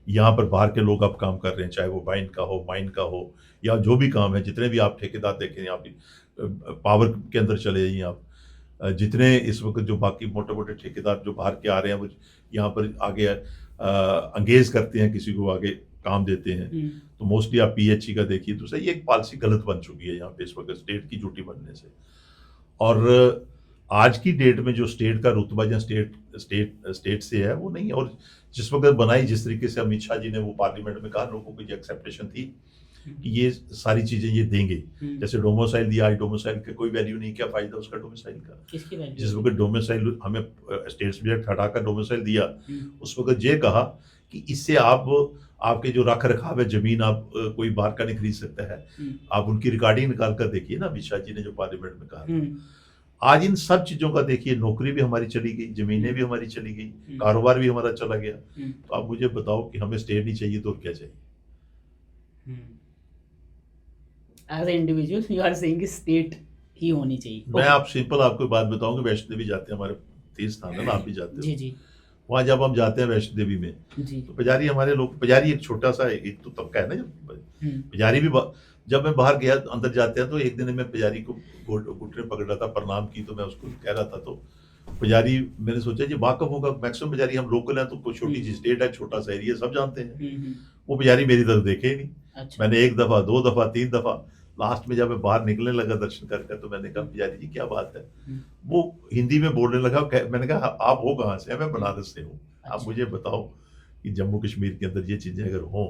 F: यहाँ पर बाहर के लोग अब काम कर रहे हैं, चाहे वो वाइन का हो, माइन का हो, या जो भी काम है, जितने भी आप ठेकेदार देखें, यहाँ पे पावर के अंदर चले जाइए आप, जितने इस वक्त जो बाकी मोटे मोटे ठेकेदार जो बाहर के आ रहे हैं, वो यहाँ पर आगे अंगेज करते हैं किसी को आगे काम देते हैं, तो मोस्टली आप पीएचई का देखिए तो सही, एक पॉलिसी गलत बन चुकी है यहाँ पे इस वक्त स्टेट की ड्यूटी बनने से। और आज की डेट में जो स्टेट का रुतबा या स्टेट से है वो नहीं है। और जिस वक्त बनाई, जिस तरीके से अमित शाह जी ने वो पार्लियामेंट में कहा, लोगों की जो एक्सेप्टेशन थी कि ये सारी चीजें ये देंगे, जैसे डोमिसाइल दिया, आज डोमिसाइल का कोई वैल्यू नहीं, क्या फायदा उसका डोमिसाइल का?
A: किसकी वैल्यू?
F: जिस वक्त डोमिसाइल हमें स्टेट सब्जेक्ट हटाकर डोमिसाइल दिया, उस वक्त ये कहा कि इससे आपके जो रख रखाव है जमीन, आप कोई बाहर का नहीं खरीद सकता है। आप उनकी रिकॉर्डिंग निकाल कर देखिए ना, अमित शाह जी ने जो पार्लियामेंट में कहा। आज इन सब चीजों का देखिए, नौकरी भी हमारी चली गई, जमीनें भी हमारी चली गई, कारोबार भी हमारा चला गया। तो आप मुझे बताओ कि हमें स्टेट नहीं चाहिए तो और क्या चाहिए?
A: As a individual you are saying कि स्टेट ही होनी चाहिए।
F: मैं आप सिंपल आपको बात बताऊं कि वैष्णो देवी जाते हैं, हमारे तीर्थ स्थान है ना, आप भी जाते हो।
A: जी जी।
F: वहां जब हम जाते हैं वैष्णो देवी में, तो पुजारी हमारे लोग, पुजारी एक छोटा सा एक तो तबका है ना, जब पुजारी भी जब मैं बाहर गया अंदर जाते हैं तो एक दिन मैं पुजारी को घुटने पकड़ रहा था, प्रणाम की, तो मैं उसको कह रहा था, तो पुजारी, मैंने सोचा जी वाकफ होगा, मैक्सिमम पुजारी हम लोकल हैं, तो कोई छोटी सी स्टेट है, छोटा सा एरिया, सब जानते हैं। वो पुजारी मेरी तरफ देखे ही नहीं।
A: अच्छा।
F: मैंने 1 दफा 2 दफा 3 दफा, लास्ट में जब मैं बाहर निकलने लगा दर्शन करके, तो मैंने कहा पुजारी जी क्या बात है? वो हिंदी में बोलने लगा। मैंने कहा आप हो कहाँ से? मैं बनारस से हूँ। आप मुझे बताओ कि जम्मू कश्मीर के अंदर ये चीजें अगर हों,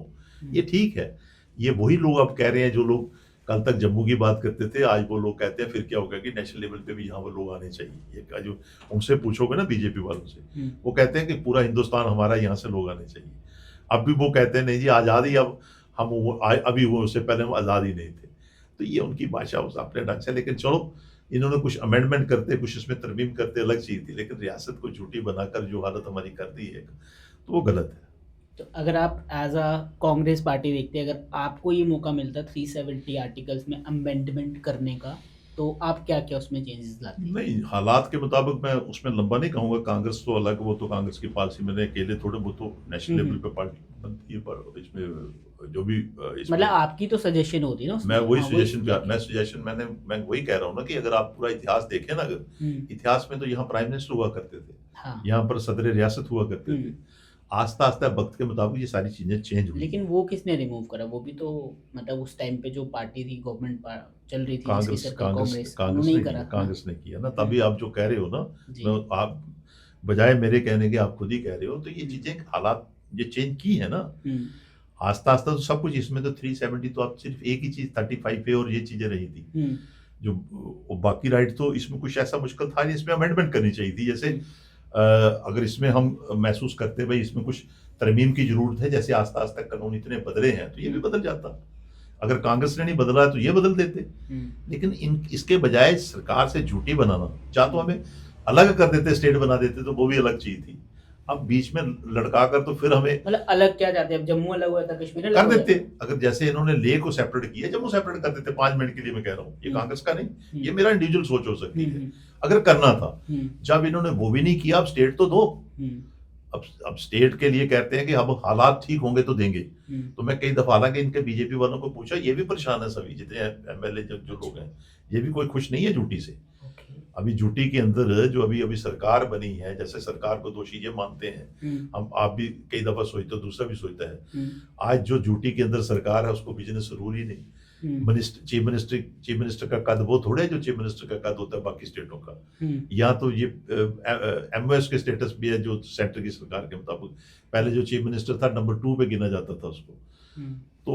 F: ये ठीक है। ये वही लोग अब कह रहे हैं जो लोग कल तक जम्मू की बात करते थे, आज वो लोग कहते हैं फिर क्या होगा कि नेशनल लेवल पे भी यहाँ वो लोग आने चाहिए। ये जो उनसे पूछोगे ना बीजेपी वालों से, वो कहते हैं कि पूरा हिंदुस्तान हमारा, यहाँ से लोग आने चाहिए। अब भी वो कहते हैं नहीं जी आज़ादी, अब हम अभी वो उससे पहले हम आज़ाद ही नहीं थे। तो ये उनकी भाषा उस अपने ढंग से, लेकिन चलो इन्होंने कुछ अमेंडमेंट करते, कुछ इसमें तरमीम करते, अलग चीज़ थी, लेकिन रियासत को झूठी बनाकर जो हालत हमारी कर दी है, तो वो गलत है।
A: तो अगर आप एज अ कांग्रेस पार्टी देखते हैं, अगर आपको ये मौका मिलता 370 आर्टिकल्स में अमेंडमेंट करने का, तो आप क्या क्या उसमें चेंजेस लाते?
F: नहीं, हालात के मुताबिक मैं उसमें लंबा नहीं कहूँगा। कांग्रेस तो अलग, वो तो कांग्रेस की पॉलिसी, मैंने अकेले थोड़े, वो तो नेशनल लेवल पे पार्टी बनती है, पर इसमें जो भी
A: मतलब आपकी तो सजेशन होती है ना उसमें?
F: मैं वही सजेशन मैं वही कह रहा हूँ ना कि अगर आप पूरा इतिहास देखें ना, अगर इतिहास में तो यहाँ प्राइम मिनिस्टर हुआ करते थे, यहाँ पर सदर रियासत हुआ करते थे। आस्ता आस्ता वक्त के मुताबिक ये सारी चीजें चेंज हुई।
A: लेकिन वो किसने रिमूव करा? वो भी तो मतलब उस टाइम पे जो पार्टी थी, गवर्नमेंट चल रही थी,
F: कांग्रेस ने किया ना। तभी आप जो कह रहे हो ना, आप बजाय मेरे कहने के आप खुद ही कह रहे हो, तो ये चीजें हालात ये चेंज की है ना आस्ता आस्ता। तो सब कुछ इसमें तो 370 तो आप सिर्फ एक ही चीज 35 पे और ये चीजें रही थी, जो बाकी राइट तो इसमें कुछ ऐसा मुश्किल था नहीं, इसमें अमेंडमेंट करनी चाहिए थी। जैसे अगर इसमें हम महसूस करते भाई इसमें कुछ तरमीम की जरूरत है, जैसे आस्ता आस्ता कानून इतने बदले हैं, तो ये भी बदल जाता। अगर कांग्रेस ने नहीं बदला तो ये बदल देते। लेकिन इसके बजाय सरकार से झूठी बनाना, चाहे तो हमें अलग कर देते, स्टेट बना देते, तो वो भी अलग चीज थी। अब बीच में लड़का कर तो फिर हमें
A: मतलब अलग क्या चाहते हैं? अब जम्मू अलग हुआ था, कश्मीर अलग
F: कर देते। अगर जैसे इन्होंने लेह को सेपरेट किया, जम्मू सेपरेट कर देते 5 मिनट के लिए। मैं कह रहा हूँ ये कांग्रेस का नहीं, ये मेरा इंडिविजुअल सोच हो सकती है अगर करना था। जब इन्होंने वो भी नहीं किया, अब स्टेट तो दो। अब स्टेट के लिए कहते हैं कि अब हालात ठीक होंगे तो देंगे। तो मैं कई दफा, हालांकि इनके बीजेपी वालों को पूछा, ये भी परेशान है सभी जितने एमएलए जो लोग हैं, ये भी कोई खुश नहीं है झूठी से। अभी झूठी के अंदर जो अभी सरकार बनी है, जैसे सरकार को दोषी ये मानते हैं हम, आप भी कई दफा सोचते हो, दूसरा भी सोचता है। आज जो झूठी के अंदर सरकार है उसको बिजनेस रूल ही नहीं। चीफ मिनिस्टर का कद वो थोड़े जो चीफ मिनिस्टर का कद होता है बाकी स्टेटों का। या तो ये एमओएस के स्टेटस भी है जो सेंटर की सरकार के मुताबिक। पहले जो चीफ मिनिस्टर था नंबर 2 पे गिना जाता था उसको। तो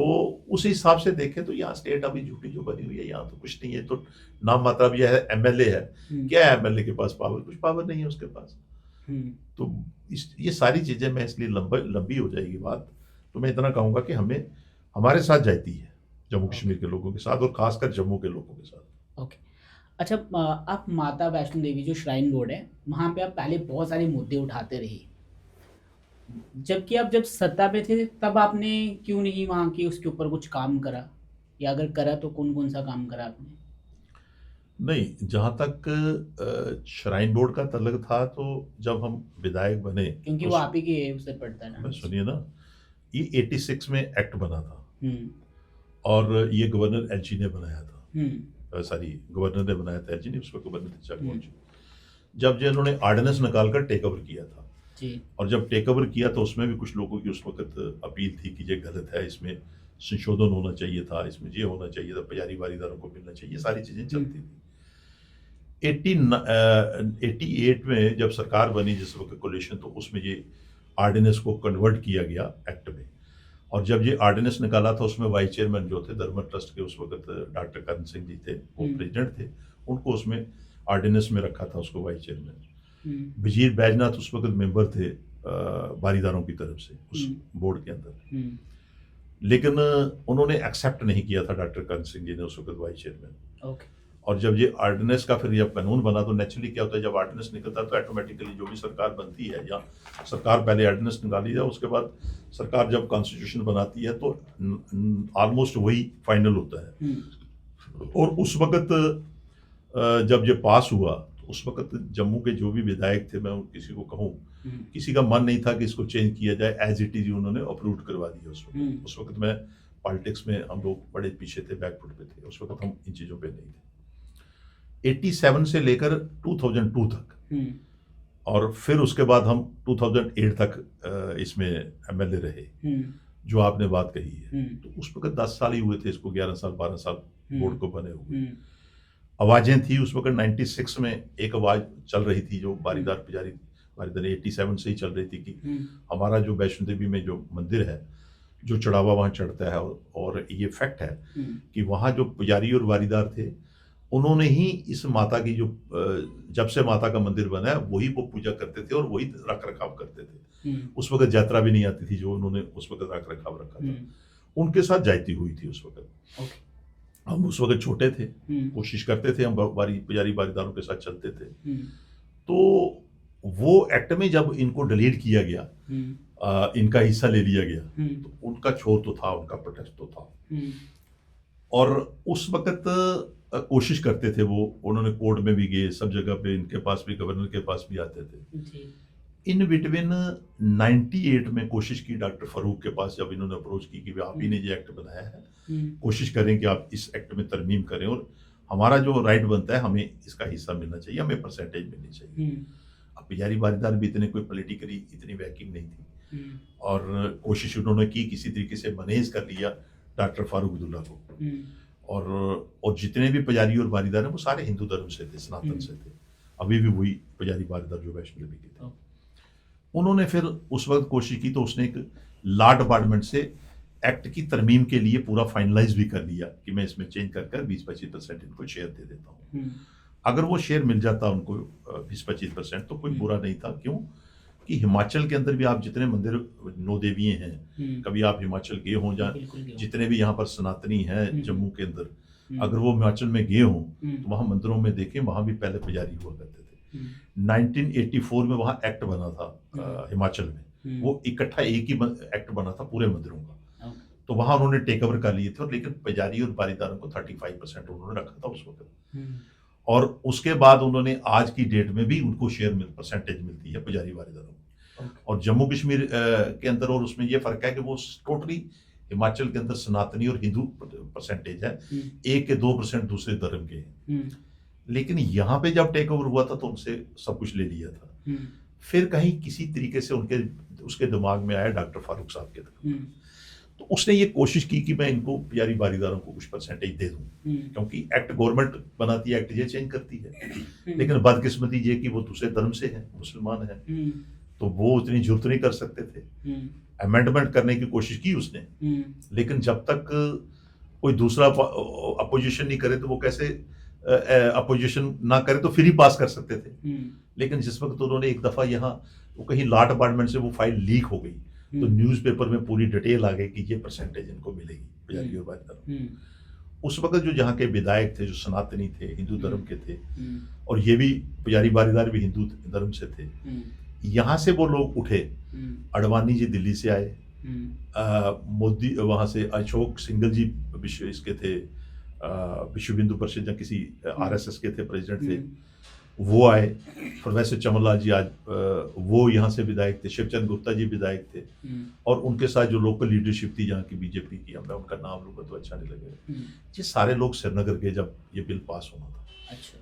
F: उस हिसाब से देखें तो यहाँ स्टेट अभी झूठी जो बनी हुई है, यहाँ तो कुछ नहीं है। तो नाम मात्रा भी है, एमएलए है, क्या है एमएलए के पास पावर? कुछ पावर नहीं है उसके पास। तो ये सारी चीजें मैं इसलिए लंबी हो जाएगी बात। तो मैं इतना कहूंगा कि हमें हमारे साथ जाती है जम्मू कश्मीर के लोगों के साथ, और खासकर जम्मू के लोगों के साथ।
A: ओके, अच्छा, आप माता वैष्णो देवी जो श्राइन बोर्ड है, वहाँ पे आप पहले बहुत सारे मुद्दे उठाते रहे, जबकि आप जब सत्ता पे थे तब आपने क्यों नहीं वहाँ की उसके ऊपर कुछ काम करा, या अगर करा तो कौन कौन सा काम करा आपने?
F: नहीं, जहाँ तक श्राइन बोर्ड का तल्लक था, तो जब हम विधायक बने,
A: क्योंकि वो आप ही के उस पर पड़ता है ना।
F: सुनिए ना, ये 86 में एक्ट बना था और ये गवर्नर एलजी ने बनाया था। गवर्नर ने बनाया था, एलजी ने, उसको गवर्नर थे। जब जिन्होंने ऑर्डिनेंस निकाल कर टेक ओवर किया था,
A: जी।
F: और जब टेक ओवर किया तो उसमें भी कुछ लोगों की उस वक्त अपील थी कि ये गलत है, इसमें संशोधन होना चाहिए था, इसमें ये होना चाहिए था, पुजारी वारीदारों को मिलना चाहिए, ये सारी चीज़ें चलती थी। 88 में जब सरकार बनी जिस वक्त कोलिशन, तो उसमें ये आर्डिनेंस को कन्वर्ट किया गया एक्ट में। और जब ये आर्डिनेंस निकाला था उसमें वाइस चेयरमैन जो थे धर्म ट्रस्ट के उस वक्त डॉक्टर करण सिंह जी थे, वो प्रेसिडेंट थे, उनको उसमें आर्डिनेंस में रखा था उसको वाइस चेयरमैन। वजीर बैजनाथ उस वक्त मेंबर थे वारीदारों की तरफ से उस बोर्ड के अंदर, लेकिन उन्होंने एक्सेप्ट नहीं किया था डॉक्टर करण सिंह जी ने उस वक्त वाइस चेयरमैन। और जब ये आर्डिनेंस का फिर जब कानून बना तो नेचुरली क्या होता है, जब आर्डिनेंस निकलता है तो ऑटोमेटिकली जो भी सरकार बनती है, या सरकार पहले आर्डिनेंस निकाली जाए, उसके बाद सरकार जब कॉन्स्टिट्यूशन बनाती है तो ऑलमोस्ट वही फाइनल होता है। और उस वक्त जब ये पास हुआ तो उस वक्त जम्मू के जो भी विधायक थे, मैं किसी को कहूँ, किसी का मन नहीं था कि इसको चेंज किया जाए, एज इट इज उन्होंने अप्रूव करवा दिया उस वक्त मैं पॉलिटिक्स में, हम लोग बड़े पीछे थे, बैकफुट पे थे उस वक्त, हम इन चीज़ों पे नहीं थे। 87 से लेकर 2002 तक, और फिर उसके बाद हम 2008 तक इसमें एमएलए रहे, जो आपने बात कही है। तो उस वक्त 10 साल ही हुए थे इसको, 11 साल 12 साल बोर्ड को बने हुए। आवाजें थी उस वक्त, 96 में एक आवाज चल रही थी जो वारीदार पुजारी वारीदार 87 से ही चल रही थी कि हमारा जो वैष्णो देवी में जो मंदिर है, जो चढ़ावा वहाँ चढ़ता है, और ये फैक्ट है कि वहाँ जो पुजारी और वारीदार थे उन्होंने ही इस माता की जो जब से माता का मंदिर बना है वही वो पूजा करते थे और वही रख रखाव करते थे। उस वक्त यात्रा भी नहीं आती थी, जो उन्होंने उस वक्त रख रखाव रखा था, उनके साथ जायती हुई थी उस वक्त। हम उस वक्त छोटे थे, कोशिश करते थे, हम पुजारी वारीदारों के साथ चलते थे। तो वो एक्ट में जब इनको डिलीट किया गया, इनका हिस्सा ले लिया गया, तो उनका छोर तो था, उनका प्रोटेस्ट तो था। और उस वक्त कोशिश करते थे वो, उन्होंने कोर्ट में भी गए, सब जगह पे, इनके पास भी, गवर्नर के पास भी आते थे। इन बिटवीन 98 में कोशिश की डॉक्टर फारूक के पास, जब इन्होंने अप्रोच की कि आप ही ने ये एक्ट बनाया है, कोशिश करें कि आप इस एक्ट में तरमीम करें और हमारा जो राइट बनता है हमें इसका हिस्सा मिलना चाहिए, हमें परसेंटेज मिलनी चाहिए। अब पुजारी वारीदार भी इतने कोई पॉलिटिकली इतनी बैकिंग नहीं थी, और कोशिश उन्होंने की, किसी तरीके से मैनेज कर लिया डॉक्टर फारूक अब्दुल्ला को। और जितने भी पुजारी और वारीदार हैं वो सारे हिंदू धर्म से थे, सनातन से थे, अभी भी वही पुजारी वारीदार जो वैष्णो देवी के थे। उन्होंने फिर उस वक्त कोशिश की तो उसने एक लॉ डिपार्टमेंट से एक्ट की तरमीम के लिए पूरा फाइनलाइज भी कर लिया कि मैं इसमें चेंज कर 20-25% इनको शेयर दे देता हूँ। अगर वो शेयर मिल जाता उनको 20-25% तो कोई बुरा नहीं था। क्यों कि हिमाचल के अंदर भी आप जितने मंदिर नौ देवियाँ हैं, कभी आप हिमाचल गए हों, जहाँ जितने भी यहाँ पर सनातनी हैं जम्मू के अंदर, अगर वो हिमाचल में गए हों तो वहाँ मंदिरों में देखें, वहाँ भी पहले पुजारी हुआ करते थे। 1984 में वहाँ एक्ट बना था हिमाचल में, वो इकट्ठा एक ही एक्ट बना था पूरे मंदिरों का, तो वहाँ उन्होंने टेक ओवर कर लिए थे। और लेकिन पुजारी और वारीदारों को 35% उन्होंने रखा था उस वक्त, और उसके बाद उन्होंने आज की डेट में भी उनको शेयर परसेंटेज मिलती है पुजारी वारीदारों को। और जम्मू कश्मीर के अंदर और उसमें ये फर्क है कि वो टोटली हिमाचल के अंदर सनातनी और हिंदू परसेंटेज है, 1 के 2% दूसरे धर्म के हैं। लेकिन यहाँ पे जब टेक ओवर हुआ था तो उनसे सब कुछ ले लिया था। फिर कहीं किसी तरीके से उसके दिमाग में आया डॉक्टर फारूक साहब के दिमाग, तो उसने ये कोशिश की कि मैं इनको पुजारी वारीदारों को कुछ परसेंटेज दे दूं, क्योंकि एक्ट गवर्नमेंट बनाती है, एक्ट ये चेंज करती है। लेकिन बदकिस्मती ये कि वो दूसरे धर्म से है, मुसलमान है, तो वो उतनी जुर्त नहीं कर सकते थे। अमेंडमेंट करने की कोशिश की उसने, लेकिन जब तक कोई दूसरा अपोजिशन नहीं करे तो वो कैसे अपोजिशन ना करे तो फिर ही पास कर सकते थे। लेकिन जिस वक्त उन्होंने एक दफा यहाँ वो कहीं लॉ डिपार्टमेंट से वो फाइल लीक हो गई, तो न्यूज़पेपर में पूरी डिटेल आ गई कि ये परसेंटेज इनको मिलेगी पुजारी और वारीदारों। उस वक्त जो जहाँ के विधायक थे, जो सनातनी थे, हिंदू धर्म के थे, और ये भी पुजारी वारीदार भी हिंदू धर्म से थे, यहाँ से वो लोग उठे। अडवाणी जी दिल्ली से आए, मोदी वहाँ से, अशोक सिंगल जी विश्व इसके थे, विश्व हिंदू परिषद या किसी आरएसएस के थे, प्रेसिडेंट थे, वो आए। प्रोफेसर चमनलाल जी आज वो यहाँ से विधायक थे, शिवचंद्र गुप्ता जी विधायक थे, और उनके साथ जो लोकल लीडरशिप थी जहाँ की बीजेपी की, मैं उनका नाम लूँगा तो अच्छा नहीं लगेगा, ये सारे लोग श्रीनगर गए जब ये बिल पास होना था। अच्छा।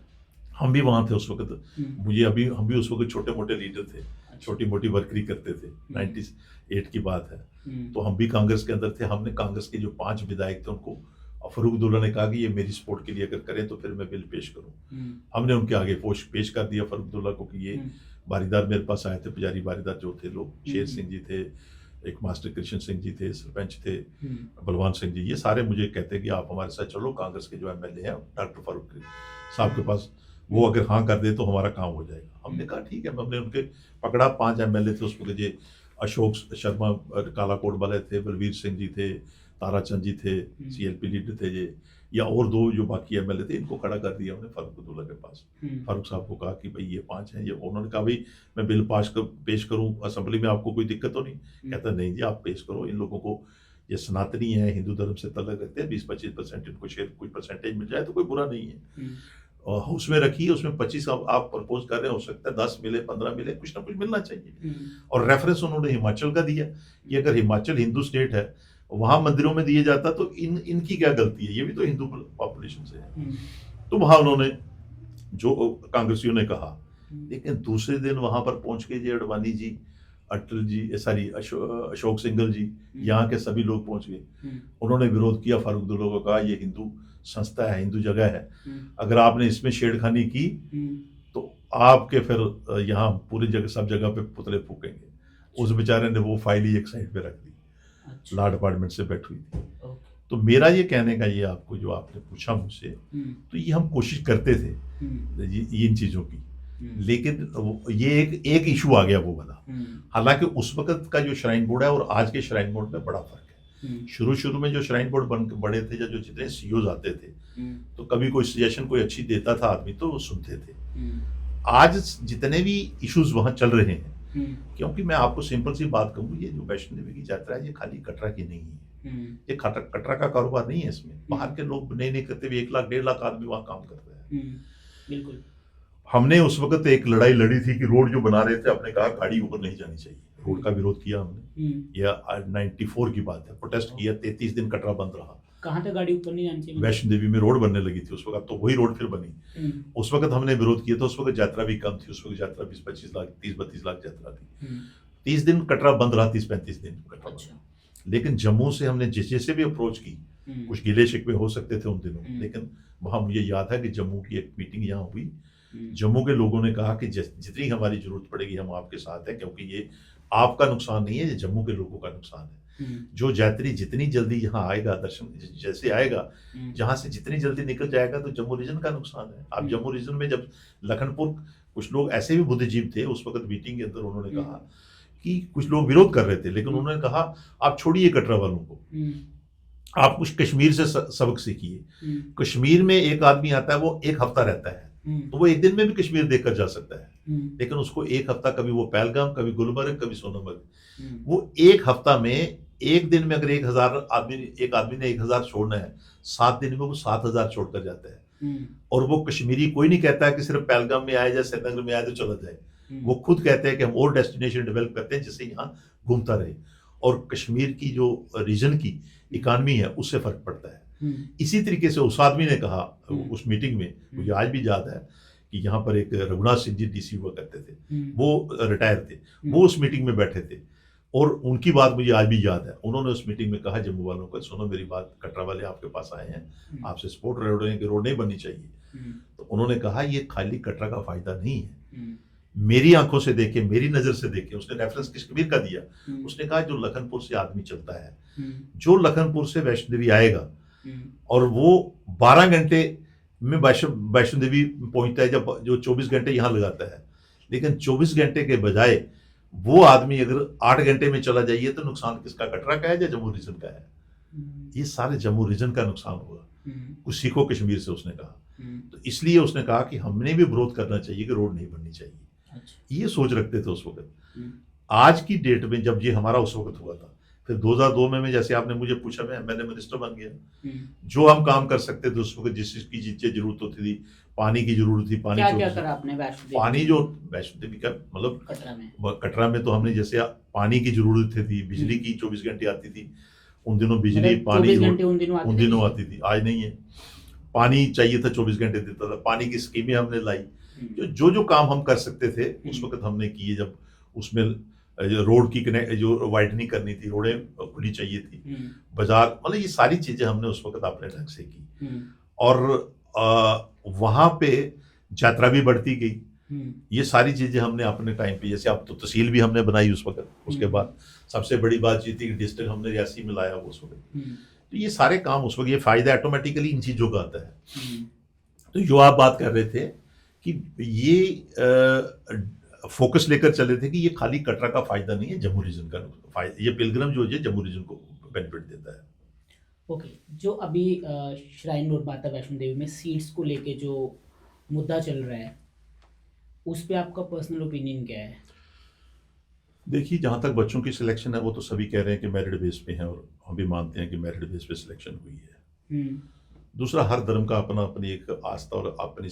F: हम भी वहाँ थे उस वक्त, हम भी उस वक्त छोटे मोटे लीडर थे। छोटी मोटी वर्करी करते थे। 98 की बात है।
A: हम्म,
F: तो हम भी कांग्रेस के अंदर थे। हमने कांग्रेस के जो 5 विधायक थे उनको फारूक अब्दुल्ला ने कहा कि ये मेरी सपोर्ट के लिए अगर करें तो फिर मैं बिल पेश करूं। हमने उनके आगे पेश कर दिया फारूक अब्दुल्ला को कि ये बारीदार मेरे पास आए थे, पुजारी बारीदार जो थे लोग, शेर सिंह जी थे, एक मास्टर कृष्ण सिंह जी थे, सरपंच थे बलवान सिंह जी, ये सारे मुझे कहते कि आप हमारे साथ चलो, कांग्रेस के जो एमएलए हैं डॉक्टर फारूक साहब के पास, वो अगर हाँ कर दे तो हमारा काम हो जाएगा। हमने कहा ठीक है। हमने उनके पकड़ा। 5 एमएलए थे उसमें, जो अशोक शर्मा कालाकोट वाले थे, बलवीर सिंह जी थे, ताराचंद जी थे, सीएलपी लीडर थे ये, या और 2 जो बाकी एमएलए थे, इनको खड़ा कर दिया हमने फारूक अब्दुल्ला के पास। फारूक साहब को कहा कि भाई ये 5 हैं। ये उन्होंने कहा भाई मैं बिल पेश करूं असेंबली में, आपको कोई दिक्कत तो नहीं? कहता नहीं जी आप पेश करो। इन लोगों को, ये सनातनी है, हिंदू धर्म से तल्लक रखते हैं, 20-25% इनको शेयर कोई परसेंटेज मिल जाए तो कोई बुरा नहीं है। और हाउस में रखिए, उसमें 25 आप प्रपोज कर रहे हैं, हो सकता है 10 मिले, 15 मिले, कुछ ना कुछ मिलना चाहिए। और रेफरेंस उन्होंने हिमाचल का दिया कि अगर हिमाचल हिंदू स्टेट है, वहां मंदिरों में दिए जाता तो इनकी क्या गलती है, ये भी तो हिंदू पॉपुलेशन से है। तो वहां उन्होंने, जो कांग्रेसियों ने कहा, लेकिन दूसरे दिन वहां पर पहुंच के जी अडवाणी जी, अटल जी, सॉरी अशोक सिंघल जी, यहाँ के सभी लोग पहुंच गए। उन्होंने विरोध किया। फारूक अब्दुल्ला को कहा ये हिंदू संस्था है, हिंदू जगह है, अगर आपने इसमें छेड़खानी की तो आपके फिर यहाँ पूरी जगह, सब जगह पे पुतले फूकेंगे। उस बेचारे ने वो फाइल ही एक साइड पे रख दी।
A: अच्छा,
F: लॉ डिपार्टमेंट से बैठ हुई थी।
A: ओके,
F: तो मेरा ये कहने का, ये आपको जो आपने पूछा मुझसे, तो ये हम कोशिश करते थे इन चीजों की, लेकिन ये एक इशू आ गया वो वाला। हालांकि उस वक्त का जो श्राइन बोर्ड है और आज के श्राइन बोर्ड में बड़ा फर्क है। शुरू में जो श्राइन बोर्ड बड़े थे, जो जितने सीईओज आते थे, तो कभी कोई सजेशन कोई अच्छी देता था आदमी तो वो सुनते थे। आज जितने भी इश्यूज वहां चल रहे हैं, क्योंकि मैं आपको सिंपल सी बात कहूँ, ये जो वैष्णो देवी की यात्रा है, ये खाली कटरा की नहीं है। ये कटरा का कारोबार नहीं है। इसमें बाहर के लोग नहीं करते हुए 1 लाख 1.5 लाख आदमी वहां काम कर रहे हैं।
A: बिल्कुल।
F: हमने उस वक्त एक लड़ाई लड़ी थी कि रोड जो बना रहे थे, आपने कहा गाड़ी ऊपर नहीं जानी चाहिए, रोड का विरोध किया हमने। यह 94 की बात है। प्रोटेस्ट किया, 33 दिन कटरा बंद रहा।
A: कहाँ तक गाड़ी ऊपर नहीं जानी चाहिए?
F: वैष्णो देवी में रोड बनने लगी थी उस वक्त, तो वही रोड फिर बनी। उस वक्त हमने विरोध किया था। उस वक्त यात्रा भी कम थी। उस वक्त यात्रा 20-25 लाख, 30-32 लाख यात्रा थी। 30 दिन कटरा बंद रहा, 30-35 दिन कटरा बंद। लेकिन जम्मू से हमने जैसे भी अप्रोच की, कुछ गिले शिकवे हो सकते थे उन दिनों, लेकिन वहां मुझे याद है कि जम्मू की एक मीटिंग यहाँ हुई। जम्मू के लोगों ने कहा कि जितनी हमारी जरूरत पड़ेगी हम आपके साथ हैं, क्योंकि ये आपका नुकसान नहीं है, ये जम्मू के लोगों का नुकसान है। जो यात्री जितनी जल्दी यहाँ आएगा, दर्शन जैसे आएगा, जहां से जितनी जल्दी निकल जाएगा, तो जम्मू रीजन का नुकसान है। आप जम्मू रीजन में, जब लखनपुर, कुछ लोग ऐसे भी बुद्धिजीवी थे उस वक्त मीटिंग के अंदर, उन्होंने कहा कि कुछ लोग विरोध कर रहे थे, लेकिन उन्होंने कहा आप छोड़िए कटरा वालों को, आप कुछ कश्मीर से सबक सीखिए। कश्मीर में एक आदमी आता है, वो 1 हफ्ता रहता है, तो वो 1 दिन में भी कश्मीर देखकर जा सकता है। लेकिन उसको 1 हफ्ता, कभी वो पहलगाम, कभी गुलमर्ग, कभी सोनमर्ग, वो 1 हफ्ता में, 1 दिन में अगर 1000 आदमी, एक आदमी ने 1000 छोड़ना है, 7 दिन में वो 7000 छोड़कर जाता है। और वो कश्मीरी कोई नहीं कहता है कि सिर्फ पहलगाम में आए या श्रीनगर में आए तो चला जाए। वो खुद कहते हैं कि हम और डेस्टिनेशन डेवलप करते हैं जिससे यहाँ घूमता रहे, और कश्मीर की जो रीजन की इकानमी है उससे फर्क पड़ता है। इसी तरीके से उस आदमी ने कहा उस मीटिंग में, मुझे आज भी याद है कि यहाँ पर एक रघुनाथ सिंह जी डीसी हुआ करते थे, वो रिटायर थे, वो उस मीटिंग में बैठे थे, और उनकी बात मुझे आज भी याद है। उन्होंने उस मीटिंग में कहा जम्मू वालों को, सुनो मेरी बात, कटरा वाले आपके पास आए हैं, आपसे सपोर्ट रोड नहीं बननी चाहिए। तो उन्होंने कहा ये खाली कटरा का फायदा नहीं है, मेरी आंखों से देखे, मेरी नजर से देखे। उसने रेफरेंस कश्मीर का दिया। उसने कहा जो लखनपुर से आदमी चलता है, जो लखनपुर से वैष्णो देवी आएगा, और वो 12 घंटे में वैष्णो देवी पहुंचता है, जब जो 24 घंटे यहाँ लगाता है, लेकिन 24 घंटे के बजाय वो आदमी अगर 8 घंटे में चला जाइए, तो नुकसान किसका, कटरा का है या जम्मू रीजन का है? ये सारे जम्मू रीजन का नुकसान होगा। कुछ सीखो कश्मीर से, उसने कहा। तो इसलिए उसने कहा कि हमने भी विरोध करना चाहिए कि रोड नहीं बननी चाहिए। ये सोच रखते थे उस वक्त। आज की डेट में जब ये हमारा उस वक्त हुआ था, फिर 2002 में जैसे आपने मुझे पूछा, मैंने मिनिस्टर बन गया। जो हम काम कर सकते थे उस वक्त, जिस चीज की जरूरत होती थी, पानी की जरूरत थी, पानी
A: क्या करा आपने वैष्णो देवी?
F: पानी जो वैष्णो देवी का मतलब कटरा में तो हमने जैसे पानी की जरूरत थी, बिजली की 24 घंटे आती थी उन दिनों, बिजली पानी उन दिनों आती थी, आज नहीं है। पानी चाहिए था, 24 घंटे देता था। पानी की स्कीमें हमने लाई, जो काम हम कर सकते थे उस वक्त हमने किए। जब उसमें जो रोड की जो वाइडनिंग करनी थी, रोडें खुली चाहिए थी, बाजार, मतलब ये सारी चीजें हमने उस वक्त अपने ढंग से की। और वहां पे यात्रा भी बढ़ती गई। ये सारी चीजें हमने अपने टाइम पे, जैसे अब तो तहसील भी हमने बनाई उस वक्त। उसके बाद सबसे बड़ी बात ये थी कि डिस्ट्रिक्ट हमने रियासी में लाया उस वक्त। तो ये सारे काम उस वक्त, ये फायदा ऑटोमेटिकली इन चीजों का आता है। तो जो आप बात कर रहे थे कि ये फोकस लेकर चले थे कि ये खाली कटरा का फायदा नहीं है, जम्मू रीजन का फायदा, ये पिलग्रम जो है जम्मू रीजन को बेनिफिट देता है।
A: ओके, जो अभी श्राइन रोड माता वैष्णो देवी में सीट्स को लेके जो मुद्दा चल रहा है, उस पे आपका पर्सनल ओपिनियन क्या है?
F: देखिए, जहाँ तक बच्चों की सिलेक्शन है वो तो सभी कह रहे हैं कि मेरिट बेस पे है, और हम भी मानते हैं कि मेरिट बेस पे सिलेक्शन हुई है। दूसरा, हर धर्म का अपना अपनी एक आस्था और अपनी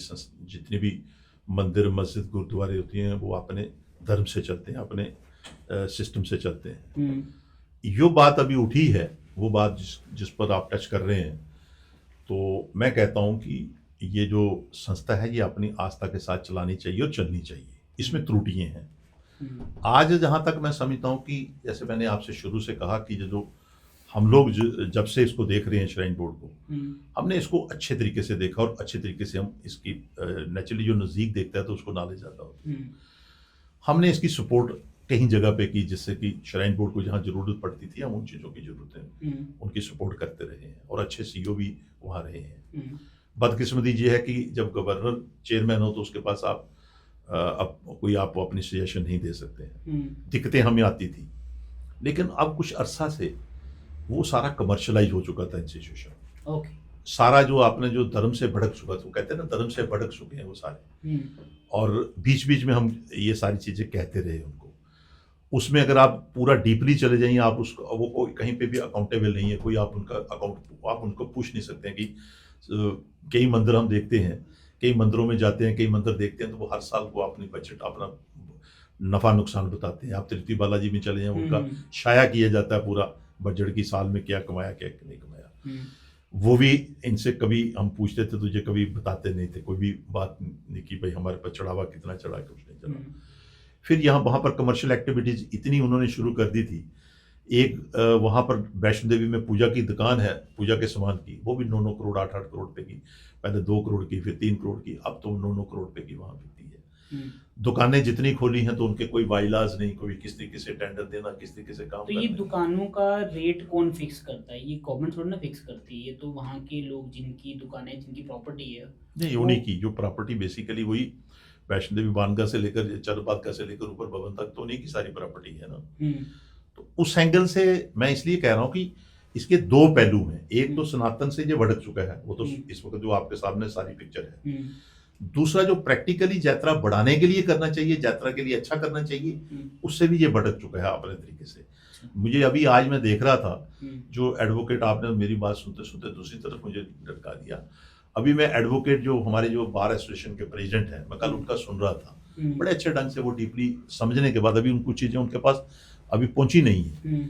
F: जितनी भी मंदिर, मस्जिद, गुरुद्वारे होती हैं वो अपने धर्म से चलते हैं, अपने सिस्टम से चलते हैं। जो बात अभी उठी है, वो बात जिस पर आप टच कर रहे हैं, तो मैं कहता हूं कि ये जो संस्था है ये अपनी आस्था के साथ चलानी चाहिए और चलनी चाहिए, इसमें त्रुटियां हैं। आज जहां तक मैं समझता हूं कि जैसे मैंने आपसे शुरू से कहा कि जो हम लोग जब से इसको देख रहे हैं श्राइन बोर्ड को, हमने इसको अच्छे तरीके से देखा और अच्छे तरीके से हम इसकी नेचुरली जो नज़दीक देखता है तो उसको नॉलेज आता होता है। हमने इसकी सपोर्ट कहीं जगह पे की, जिससे कि श्राइन बोर्ड को जहाँ जरूरत पड़ती थी हम उन चीज़ों की जरूरत है उनकी सपोर्ट करते रहे हैं, और अच्छे सीईओ भी वहाँ रहे हैं। बदकिस्मती ये है कि जब गवर्नर चेयरमैन हो तो उसके पास आप आप अपनी सजेशन नहीं दे सकते हैं। दिक्कतें हमें आती थी, लेकिन अब कुछ अरसा से वो सारा कमर्शलाइज हो चुका था इंस्टीट्यूशन।
A: ओके,
F: सारा जो आपने जो धर्म से भड़क चुका था, कहते हैं ना धर्म से भड़क चुके हैं वो सारे। और बीच बीच में हम ये सारी चीजें कहते रहे उनको। उसमें अगर आप पूरा डीपली चले जाइए, आप उसको वो कोई कहीं पे भी अकाउंटेबल नहीं है, कोई आप उनका अकाउंट आप उनको पूछ नहीं सकते हैं कि कई मंदिर हम देखते हैं, कई मंदिरों में जाते हैं, कई मंदिर देखते हैं तो वो हर साल को अपनी बजट, अपना नफा नुकसान बताते हैं। आप तिरुपति बालाजी में चले जाएं, उनका शाया किया जाता है पूरा बजट की, साल में क्या कमाया क्या नहीं कमाया। वो भी इनसे कभी हम पूछते थे, तुझे कभी बताते नहीं थे, कोई भी बात नहीं कि भाई हमारे पर चढ़ावा कितना चढ़ा, कुछ नहीं चढ़ा। फिर वहाँ पर कमर्शियल एक्टिविटीज इतनी उन्होंने शुरू कर दी थी। एक वहाँ पर वैष्णो देवी में पूजा की दुकान है, पूजा के सामान की, वो भी 9-9 करोड़ 8-8 करोड़ रुपए की, पहले 2 करोड़ की, फिर 3 करोड़ की, अब तो 9-9 करोड़ रुपए की वहाँ बिकती है। दुकानें जितनी खोली हैं तो उनके कोई बाइलाज नहीं, कोई किस तरीके से टेंडर देना, किस तरीके से काम
A: तो ये दुकानों का रेट कौन फिक्स करता है? ये गवर्नमेंट थोड़ा ना फिक्स करती है, ये तो वहाँ के लोग जिनकी दुकानें, जिनकी प्रॉपर्टी है,
F: नहीं, उन्हीं की जो प्रॉपर्टी बेसिकली वही वैष्णो देवी बानगा से लेकर चरबादगा से लेकर ऊपर भवन तक तो उन्हीं की सारी प्रॉपर्टी है ना। तो उस एंगल से मैं इसलिए कह रहा हूँ कि इसके 2 पहलू हैं। एक तो सनातन से जो भड़क चुका है वो तो इस वक्त जो आपके सामने सारी पिक्चर है। दूसरा जो प्रैक्टिकली यात्रा बढ़ाने के लिए करना चाहिए, यात्रा के लिए अच्छा करना चाहिए, उससे भी ये भटक चुका है अपने तरीके से। मुझे अभी आज मैं देख रहा था, जो एडवोकेट, आपने मेरी बात सुनते सुनते दूसरी तरफ मुझे लटका दिया। अभी मैं एडवोकेट जो हमारे जो बार एसोसिएशन के प्रेसिडेंट हैं, मैं कल उनका सुन रहा था, बड़े अच्छे ढंग से वो डीपली समझने के बाद अभी उन कुछ चीजें उनके पास अभी पहुंची नहीं है,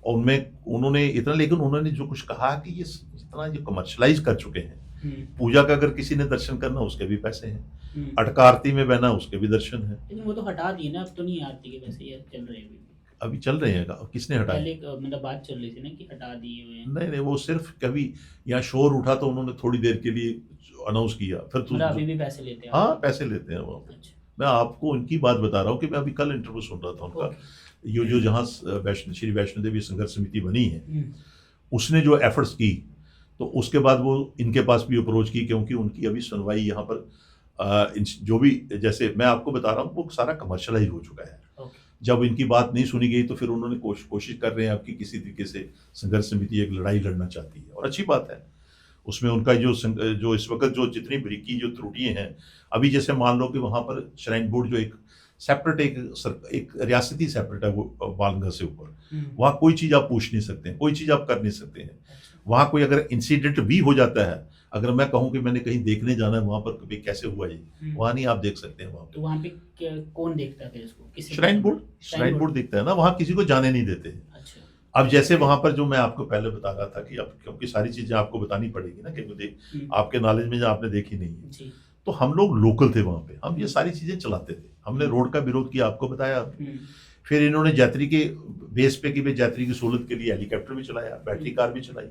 F: और उनमें उन्होंने इतना, लेकिन उन्होंने जो कुछ कहा कि ये इतना जो कमर्शलाइज कर चुके हैं, पूजा का अगर किसी ने दर्शन करना उसके भी पैसे हैं, अटका आरती में बहना उसके भी दर्शन है।
A: लेकिन वो तो हटा दिए ना, अब तो नहीं आरती के वैसे ये चल रहे हैं
F: अभी चल रहे हैं। किसने हटाया?
A: पहले मतलब बात चल रही थी ना कि हटा दिए हुए हैं।
F: नहीं, वो सिर्फ कभी यहाँ शोर उठा तो उन्होंने थोड़ी देर के लिए अनाउंस किया, फिर
A: अभी भी पैसे लेते हैं?
F: हाँ, पैसे लेते हैं वहाँ पे। अच्छा। मैं आपको उनकी बात बता रहा हूँ कि मैं अभी कल इंटरव्यू सुन रहा था उनका, ये जो जहाँ श्री वैष्णो देवी संघर्ष समिति बनी है, उसने जो एफर्ट्स की, तो उसके बाद वो इनके पास भी अप्रोच की, क्योंकि उनकी अभी सुनवाई यहाँ पर जो भी, जैसे मैं आपको बता रहा हूँ, वो सारा कमर्शलाइज हो चुका है। जब इनकी बात नहीं सुनी गई तो फिर उन्होंने कोशिश कर रहे हैं आपकी किसी तरीके से संघर्ष समिति एक लड़ाई लड़ना चाहती है, और अच्छी बात है। उसमें उनका जो इस वक्त जो जितनी बरीकी जो त्रुटियां हैं, अभी जैसे मान लो कि वहाँ पर श्राइन बोर्ड जो एक सेपरेट एक रियासती सेपरेट है वो बालंगा से ऊपर, वहाँ कोई चीज़ आप पूछ नहीं सकते हैं, कोई चीज़ आप कर नहीं सकते हैं। वहाँ कोई अगर इंसिडेंट भी हो जाता है, अगर मैं कहूँ कि मैंने कहीं देखने जाना है वहाँ पर कभी कैसे हुआ ये, वहाँ नहीं आप देख सकते हैं। वहाँ
A: तो वहाँ पे कौन देखता है इसको?
F: श्राइन बोर्ड देखता है ना, वहाँ किसी को जाने नहीं देते।
A: अच्छा।
F: अब जैसे वहाँ पर जो मैं आपको पहले बता रहा था कि अब क्योंकि सारी चीजें आपको बतानी पड़ेगी ना, कि आपके नॉलेज में जो आपने देखी नहीं है, तो हम लोग लोकल थे वहाँ पे, हम ये सारी चीजें चलाते थे। हमने रोड का विरोध किया, आपको बताया। फिर इन्होंने यात्री के बेस पे कि भाई यात्री की सहूलत के लिए हेलीकॉप्टर भी चलाया, बैटरी कार भी चलाई।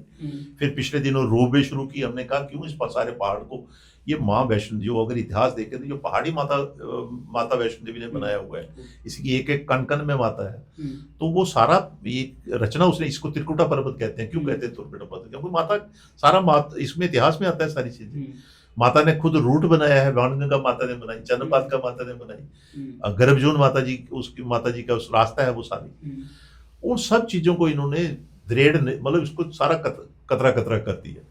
F: फिर पिछले दिनों रोपवे शुरू की। हमने कहा क्यों इस सारे पहाड़ को, ये माँ वैष्णो, जो अगर इतिहास देखें तो जो पहाड़ी माता वैष्णो देवी ने बनाया हुआ है, इसकी एक एक कण कण में माता है। तो वो सारा एक रचना उसने, इसको त्रिकुटा पर्वत कहते हैं। क्यों कहते हैं त्रिकुटा पर्वत? क्योंकि माता सारा माता इसमें इतिहास में आता है सारी चीजें। माता ने खुद रूट बनाया है, बाणगंगा माता ने बनाई, चंद्रपादका माता ने बनाई, गर्भजून माता जी, उसकी माता जी का उस रास्ता है वो सारी। उन सब चीजों को इन्होंने दृढ़, मतलब इसको सारा कतरा कतरा कर दिया।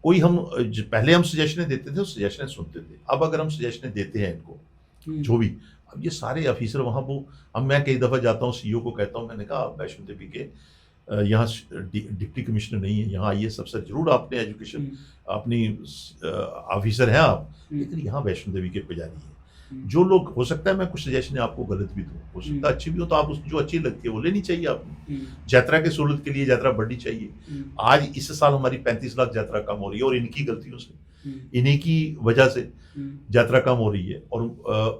F: कोई हम पहले हम सजेशनें देते थे, सजेशनें सुनते थे। अब अगर हम सजेशनें देते हैं इनको, जो भी, अब ये सारे ऑफिसर वहाँ वो, अब मैं कई दफ़ा जाता हूँ सीईओ को कहता हूँ, मैंने कहा आप वैष्णो देवी के यहाँ डिप्टी कमिश्नर नहीं है, यहाँ आइए, सबसे जरूर आपने एजुकेशन अपनी ऑफिसर हैं आप, लेकिन यहाँ वैष्णो देवी के पुजारी हैं। जो लोग, हो सकता है मैं कुछ सजेशन आपको गलत भी दूँ, हो सकता है अच्छी भी हो, तो आप उस जो अच्छी लगती है वो लेनी चाहिए आपने। यात्रा के सहूलत के लिए यात्रा बढ़नी चाहिए। आज इस साल हमारी 35 लाख यात्रा कम हो रही है, और इनकी गलतियों से, इन्हीं की वजह से यात्रा कम हो रही है। और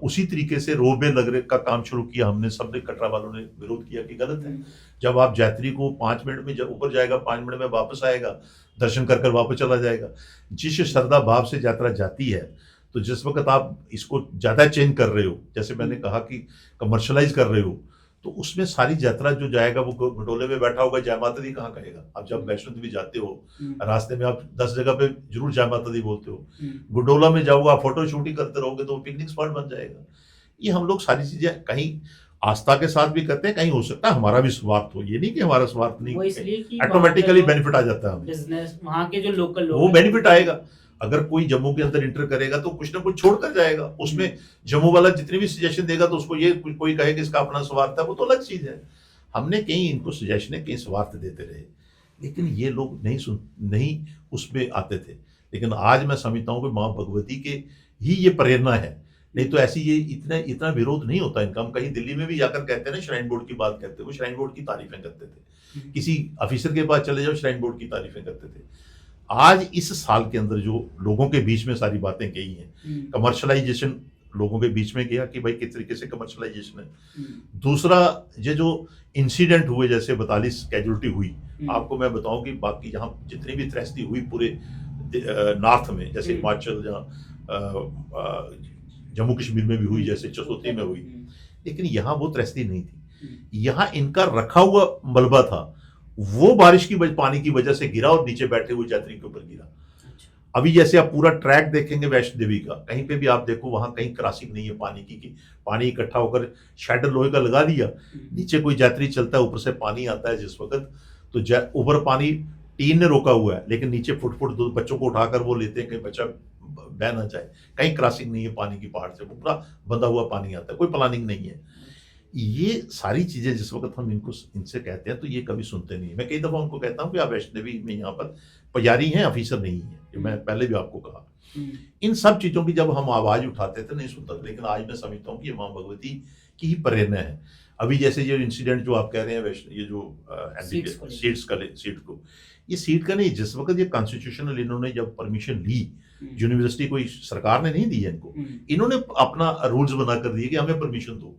F: उसी तरीके से रोपवे लगने का काम शुरू किया हमने, सबने, कटरा वालों ने विरोध किया कि गलत है। जब आप यात्री को 5 मिनट में जब ऊपर जाएगा, 5 मिनट में वापस आएगा, दर्शन कर कर वापस चला जाएगा। जिस श्रद्धा भाव से यात्रा जाती है, तो जिस वक्त आप इसको ज्यादा चेंज कर रहे हो, जैसे मैंने कहा कि कमर्शलाइज कर रहे हो, तो उसमें सारी यात्रा जो जाएगा वो घटोले में बैठा होगा, जय माता दी कहाँ कहेगा। आप जब वैष्णो देवी जाते हो, रास्ते में आप 10 जगह पे जरूर जय माता दी बोलते हो। गुडोला में जाओगे, आप फोटो शूटिंग करते रहोगे तो पिकनिक स्पॉट बन जाएगा। ये हम लोग सारी चीजें कहीं आस्था के साथ भी करते हैं, कहीं हो सकता है हमारा भी स्वार्थ हो। ये नहीं कि हमारा स्वार्थ नहीं, ऑटोमेटिकली बेनिफिट आ जाता है,
A: बिजनेस वहाँ के जो लोकल लोग
F: वो बेनिफिट आएगा। अगर कोई जम्मू के अंदर इंटर करेगा तो कुछ ना कुछ छोड़ कर जाएगा। उसमें जम्मू वाला जितनी भी सजेशन देगा तो उसको ये कोई कहे कि इसका अपना स्वार्थ है, वो तो अलग चीज है। हमने कहीं इनको सजेशनें, कहीं स्वार्थ देते रहे, लेकिन ये लोग नहीं उसमें आते थे। लेकिन आज मैं समझता हूँ कि माँ भगवती के ही ये प्रेरणा है, नहीं तो ऐसी ये इतना विरोध नहीं होता इनका। हम कहीं दिल्ली में भी जाकर कहते हैं ना, श्राइन बोर्ड की बात करते, वो श्राइन बोर्ड की तारीफें करते थे। किसी ऑफिसर के पास चले जाओ, श्राइन बोर्ड की तारीफें करते थे। आज इस साल के अंदर जो लोगों के बीच में सारी बातें कही हैं, कमर्शलाइजेशन लोगों के बीच में किया कि भाई किस तरीके से कमर्शलाइजेशन है। दूसरा, ये जो इंसिडेंट हुए, जैसे 42 कैजुअलिटी हुई, आपको मैं बताऊं कि बाकी जहां जितनी भी त्रैस्ती हुई पूरे नॉर्थ में, जैसे हिमाचल, जहाँ जम्मू कश्मीर में भी हुई, जैसे चसोती में हुई, लेकिन यहाँ वो त्रैस्ती नहीं थी। यहाँ इनका रखा हुआ मलबा था, वो बारिश की पानी की वजह से गिरा और नीचे बैठे हुए यात्री के ऊपर गिरा। अभी जैसे आप पूरा ट्रैक देखेंगे वैष्णो देवी का, कहीं पे भी आप देखो, वहां कहीं क्रॉसिंग नहीं है पानी की, कि पानी इकट्ठा होकर शैडर लोहे का लगा दिया, नीचे कोई यात्री चलता है, ऊपर से पानी आता है जिस वक्त, तो ऊपर पानी टीन ने रोका हुआ है, लेकिन नीचे फुट दो बच्चों को उठाकर वो लेते हैं, कहीं बच्चा बह ना जाए। कहीं क्रॉसिंग नहीं है पानी की, पहाड़ से पूरा बंधा हुआ पानी आता है, कोई प्लानिंग नहीं है। ये सारी चीजें जिस वक्त हम इनसे कहते हैं तो ये कभी सुनते नहीं है। मैं कई दफा उनको कहता हूँ कि आप वैष्णो देवी में यहाँ पर पुजारी हैं, ऑफिसर नहीं है, जो मैं पहले भी आपको कहा। इन सब चीजों की जब हम आवाज उठाते थे नहीं सुनता, लेकिन आज मैं समझता हूँ कि ये माँ भगवती की ही प्रेरणा है। अभी जैसे ये इंसिडेंट जो आप कह रहे हैं, ये जो सीट को, ये सीट का नहीं, जिस वक्त ये कॉन्स्टिट्यूशनल इन्होंने जब परमिशन ली, यूनिवर्सिटी कोई सरकार ने नहीं दी है इनको, इन्होंने अपना रूल्स बना कर दिए कि हमें परमिशन दो।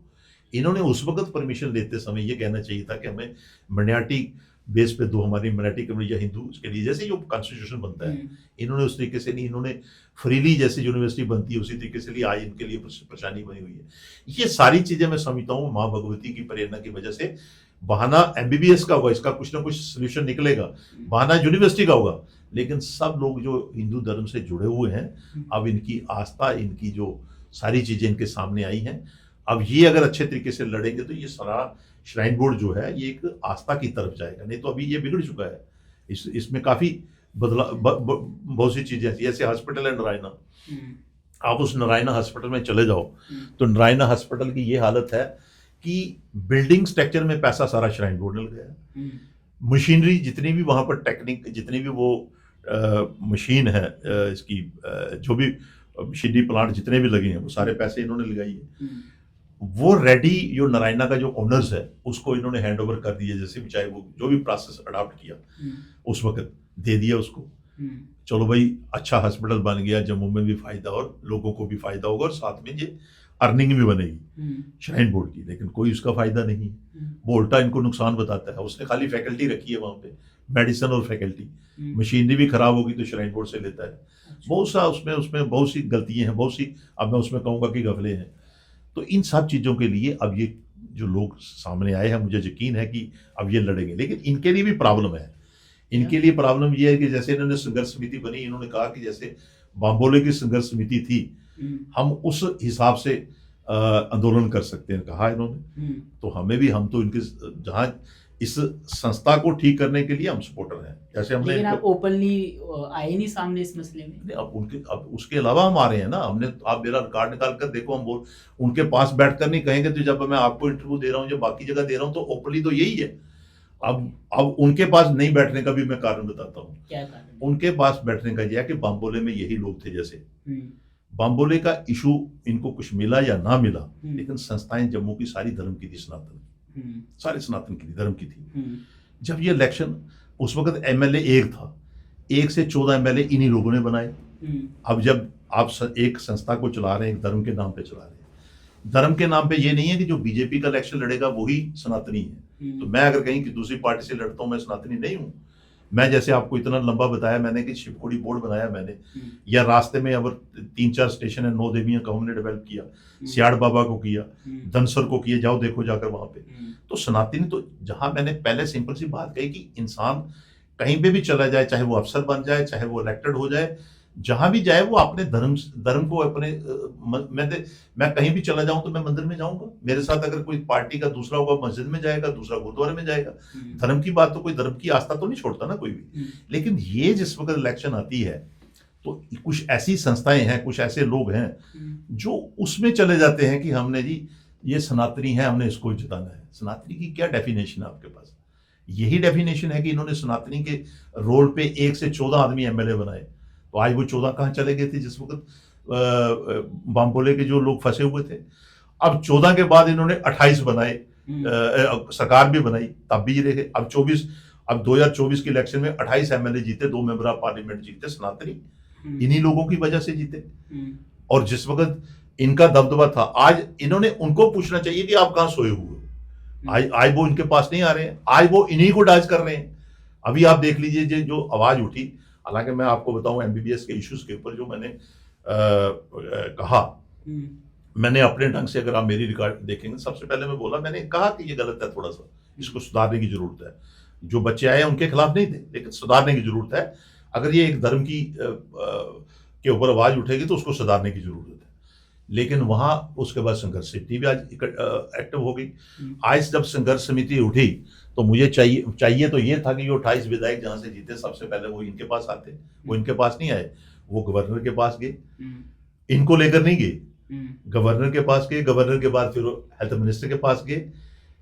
F: इन्होंने उस वक्त परमिशन लेते समय ये कहना चाहिए था कि हमें माइनॉरिटी बेस पे दो, हमारी माइनॉरिटी कम्युनिटी या हिंदू के लिए, जैसे जो कॉन्स्टिट्यूशन बनता है, इन्होंने उस तरीके से नहीं, इन्होंने फ्रीली जैसे यूनिवर्सिटी बनती है उसी तरीके से लिया। आज इनके लिए परेशानी बनी हुई है। ये सारी चीजें मैं समझता हूँ माँ भगवती की प्रेरणा की वजह से। बहाना MBBS का होगा, इसका कुछ ना कुछ सोल्यूशन निकलेगा, बहाना यूनिवर्सिटी का होगा, लेकिन सब लोग जो हिंदू धर्म से जुड़े हुए हैं, अब इनकी आस्था, इनकी जो सारी चीजें इनके सामने आई हैं, अब ये अगर अच्छे तरीके से लड़ेंगे तो ये सारा श्राइन बोर्ड जो है ये एक आस्था की तरफ जाएगा। नहीं तो अभी ये बिगड़ चुका है, इसमें काफी बहुत सी चीजें ऐसी, जैसे हॉस्पिटल है नारायणा, आप उस नारायणा हॉस्पिटल में चले जाओ तो नारायणा हॉस्पिटल की ये हालत है कि बिल्डिंग स्ट्रक्चर में पैसा सारा श्राइन बोर्ड ने लगाया। मशीनरी जितनी भी वहां पर टेक्निक, जितनी भी वो मशीन है, इसकी जो भी मशीनरी प्लांट जितने भी लगे हैं, वो सारे पैसे इन्होंने लगाई है। वो रेडी जो नारायणा का जो ओनर्स है उसको इन्होंने हैंड ओवर कर दिया, जैसे भी चाहे वो जो भी प्रोसेस अडॉप्ट किया उस वक्त दे दिया उसको। चलो भाई अच्छा हॉस्पिटल बन गया, जम्मू में भी फायदा और लोगों को भी फायदा होगा और साथ में ये अर्निंग भी बनेगी श्राइन बोर्ड की, लेकिन कोई उसका फायदा नहीं है। वो उल्टा इनको नुकसान बताता है। उसने खाली फैकल्टी रखी है वहां पे, मेडिसिन और फैकल्टी, मशीनरी भी खराब होगी तो श्राइन बोर्ड से लेता है। बहुत सा उसमें बहुत सी गलतियां हैं, बहुत सी, अब मैं उसमें कहूंगा कि गफले हैं। तो इन सब चीजों के लिए अब ये जो लोग सामने आए हैं, मुझे यकीन है कि अब ये लड़ेंगे, लेकिन इनके लिए भी प्रॉब्लम है। इनके लिए प्रॉब्लम ये है कि जैसे इन्होंने संघर्ष समिति बनी, इन्होंने कहा कि जैसे बाम्बोले की संघर्ष समिति थी, हम उस हिसाब से आंदोलन कर सकते हैं, कहा इन्होंने। तो हमें भी, हम तो इनके जहां इस संस्था को ठीक करने के लिए हम सपोर्टर हैं। जैसे हमने,
A: लेकिन आप ओपनली आए नहीं सामने इस मसले में।
F: अब उसके अलावा हम आ रहे हैं ना, हमने, आप मेरा रिकॉर्ड निकाल कर देखो, हम बोल उनके पास बैठकर नहीं कहेंगे। तो जब मैं आपको इंटरव्यू दे रहा हूँ, जब बाकी जगह दे रहा हूँ, तो ओपनली तो यही है। अब उनके पास नहीं बैठने का भी मैं कारण बताता हूँ।
A: क्या कारण?
F: उनके पास बैठने का यह है कि बाम्बोले में यही लोग थे। जैसे बाम्बोले का इशू इनको कुछ मिला या ना मिला, लेकिन संस्थाएं जम्मू की सारी धर्म की थी, सनातन, सारे सनातन की थी, धर्म की थी। जब ये इलेक्शन, उस वक्त एमएलए एक था, 1 से 14 एमएलए इन्हीं लोगों ने बनाए। अब जब आप एक संस्था को चला रहे हैं, एक धर्म के नाम पे चला रहे हैं, धर्म के नाम पे ये नहीं है कि जो बीजेपी का इलेक्शन लड़ेगा वही सनातनी है। तो मैं अगर कहीं कि दूसरी पार्टी से लड़ता हूं, मैं सनातनी नहीं हूं। मैं जैसे आपको इतना लंबा बताया मैंने कि शिवखोड़ी बोर्ड बनाया मैंने, या रास्ते में अगर 3-4 स्टेशन है, 9 देवियां का हमने डेवलप किया, सियाड़ बाबा को किया, धनसर को किया, जाओ देखो जाकर वहां पे। तो सनातनी, तो जहां मैंने पहले सिंपल सी बात कही कि इंसान कहीं पे भी चला जाए, चाहे वो अफसर बन जाए, चाहे वो इलेक्टेड हो जाए, जहां भी जाए वो अपने धर्म को अपने, मैं कहीं भी चला जाऊं तो मैं मंदिर में जाऊंगा, मेरे साथ अगर कोई पार्टी का दूसरा होगा मस्जिद में जाएगा, दूसरा गुरुद्वारे में जाएगा। धर्म की बात तो, कोई धर्म की आस्था तो नहीं छोड़ता ना कोई भी। लेकिन ये जिस वक्त इलेक्शन आती है, तो कुछ ऐसी संस्थाएं हैं, कुछ ऐसे लोग हैं जो उसमें चले जाते हैं कि हमने जी ये सनातनी है, हमने इसको जिताना है। सनातनी की क्या डेफिनेशन है आपके पास? यही डेफिनेशन है कि इन्होंने सनातनी के रोल पे 1 से 14 आदमी एमएलए बनाए। तो आज वो 14 कहां चले गए थे जिस वक्त बाम्बोले के जो लोग फंसे हुए थे? अब 14 के बाद इन्होंने 28 बनाए, सरकार भी बनाई, तब भी ये रहे। अब 2024 के इलेक्शन में 28 एमएलए जीते, 2 मेंबर ऑफ पार्लियामेंट जीते, सनातनी इन्हीं लोगों की वजह से जीते। और जिस वक्त इनका दबदबा था, आज इन्होंने, उनको पूछना चाहिए कि आप कहां सोए हुए हो। आज वो इनके पास नहीं आ रहे हैं, आज वो इन्हीं को डांस कर रहे हैं। अभी आप देख लीजिए जो आवाज उठी, हालांकि मैं आपको बताऊं एमबीबीएस के इश्यूज के ऊपर जो मैंने कहा, मैंने अपने ढंग से, अगर आप मेरी रिकॉर्ड देखेंगे, सबसे पहले मैं बोला, मैंने कहा कि ये गलत है, थोड़ा सा इसको सुधारने की जरूरत है। जो बच्चे आए उनके खिलाफ नहीं थे, लेकिन सुधारने की जरूरत है। अगर ये एक धर्म की के ऊपर आवाज उठेगी तो उसको सुधारने की जरूरत है। लेकिन वहां उसके बाद संघर्ष समिति भी आज एक्टिव हो गई। आज जब संघर्ष समिति उठी तो मुझे चाहिए तो ये था कि जो 28 विधायक जहां से जीते, सबसे पहले वो इनके पास आते। वो इनके पास नहीं आए, वो गवर्नर के पास गए, इनको लेकर नहीं गए, गवर्नर के पास गए। गवर्नर के बाद फिर हेल्थ मिनिस्टर के पास गए।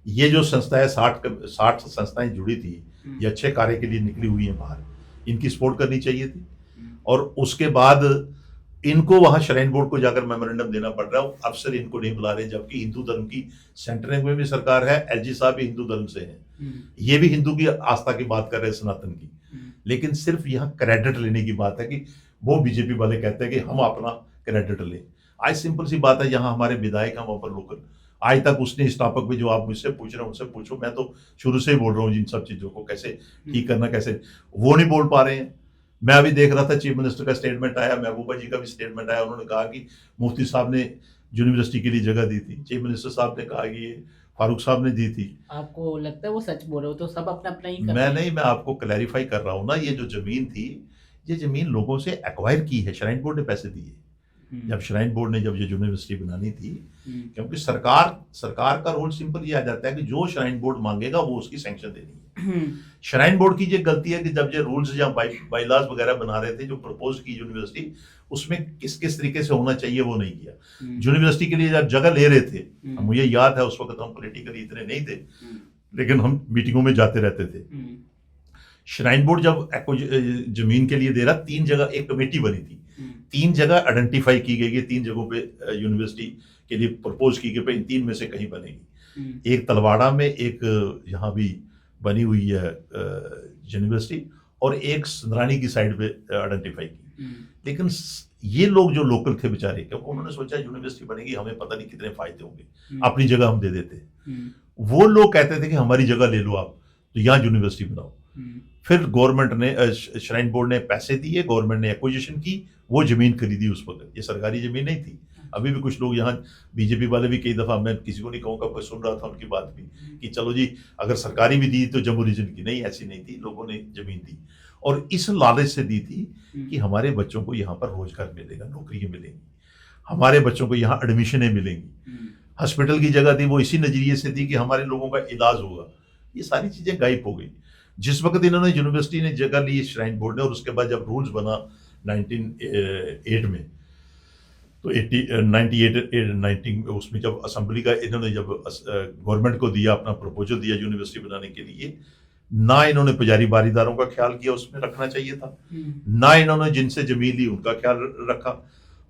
F: ये जो संस्थाएं 60 संस्थाएं जुड़ी थी, ये अच्छे कार्य के लिए निकली हुई हैं बाहर, इनकी सपोर्ट करनी चाहिए थी। और उसके बाद इनको वहां श्राइन बोर्ड को जाकर मेमोरेंडम देना पड़ रहा है, अफसर इनको नहीं बुला रहे, जबकि हिंदू धर्म की सेंटर में भी सरकार है, एलजी साहब भी हिंदू धर्म से हैं, ये भी हिंदू की आस्था की बात कर रहे हैं, सनातन की। लेकिन सिर्फ यहाँ क्रेडिट लेने की बात है कि वो बीजेपी वाले कहते हैं कि हम अपना क्रेडिट लें। आज सिंपल सी बात है, यहाँ हमारे विधायक हम ऊपर लोकल, आज तक उसने इस टॉपिक पे जो आप मुझसे पूछ रहे हैं उनसे पूछो। मैं तो शुरू से ही बोल रहा हूँ जिन सब चीजों को कैसे ठीक करना, कैसे, वो नहीं बोल पा रहे हैं। मैं अभी देख रहा था, चीफ मिनिस्टर का स्टेटमेंट आया, महबूबा जी का भी स्टेटमेंट आया। उन्होंने कहा कि मुफ्ती साहब ने यूनिवर्सिटी के लिए जगह दी थी, चीफ मिनिस्टर साहब ने कहा कि ये फारूक साहब ने दी थी।
A: आपको लगता है वो सच बोल रहे हो? तो सब अपना अपना ही
F: मैं नहीं, मैं आपको क्लैरिफाई कर रहा हूँ ना। ये जो जमीन थी, ये जमीन लोगों से एक्वायर की है, श्राइन बोर्ड ने पैसे दिए। जब श्राइन बोर्ड ने जब ये यूनिवर्सिटी बनानी थी, क्योंकि सरकार का रोल सिंपल ये आ जाता है कि जो श्राइन बोर्ड मांगेगा वो उसकी सैंक्शन देनी है। श्राइन बोर्ड की ये गलती है कि जब ये रूल्स या बाईलॉज वगैरह बना रहे थे, जो प्रपोज की यूनिवर्सिटी, उसमें किस किस तरीके से होना चाहिए वो नहीं किया। यूनिवर्सिटी के लिए जब जगह ले रहे थे, मुझे याद है उस वक्त हम पॉलिटिकली इतने नहीं थे, लेकिन हम मीटिंगों में जाते रहते थे। श्राइन बोर्ड जब जमीन के लिए दे रहा, 3 जगह एक कमेटी बनी थी, 3 जगह आइडेंटिफाई की गई है, 3 जगहों पे यूनिवर्सिटी के लिए प्रपोज की गई, इन 3 में से कहीं बनेगी। एक तलवाड़ा में, एक यहाँ भी बनी हुई है यूनिवर्सिटी, और एक संद्राणी की साइड पे आइडेंटिफाई की। लेकिन ये लोग जो लोकल थे बेचारे, क्योंकि उन्होंने सोचा यूनिवर्सिटी बनेगी, हमें पता नहीं कितने फायदे होंगे, अपनी जगह हम दे देते। वो लोग कहते थे कि हमारी जगह ले लो आप, तो यहाँ यूनिवर्सिटी बनाओ। फिर गवर्नमेंट ने, श्राइन बोर्ड ने पैसे दिए, गवर्नमेंट ने एक्विजिशन की, वो जमीन खरीदी उस वक्त। ये सरकारी जमीन नहीं थी। अभी भी कुछ लोग यहाँ बीजेपी वाले भी कई दफा, मैं किसी को नहीं कहूँगा, कोई सुन रहा था उनकी बात भी, कि चलो जी अगर सरकारी भी दी तो जम्मू रीजन की, नहीं ऐसी नहीं थी, लोगों ने जमीन दी और इस लालच से दी थी कि हमारे बच्चों को यहाँ पर रोजगार मिलेगा, नौकरियां मिलेंगी, हमारे बच्चों को यहाँ एडमिशनें मिलेंगी, हॉस्पिटल की जगह दी वो इसी नजरिए से दी कि हमारे लोगों का इलाज होगा। ये सारी चीजें गायब हो गई जिस वक्त इन्होंने यूनिवर्सिटी ने जगह ली श्राइन बोर्ड ने, और उसके बाद जब रूल्स बना 1908 में, तो 19 उसमें जब असेंबली का इन्होंने जब गवर्नमेंट को दिया, अपना प्रपोजल दिया यूनिवर्सिटी बनाने के लिए, ना इन्होंने पुजारी बारीदारों का ख्याल किया, उसमें रखना चाहिए था, ना इन्होंने जिनसे जमीन ली उनका ख्याल रखा,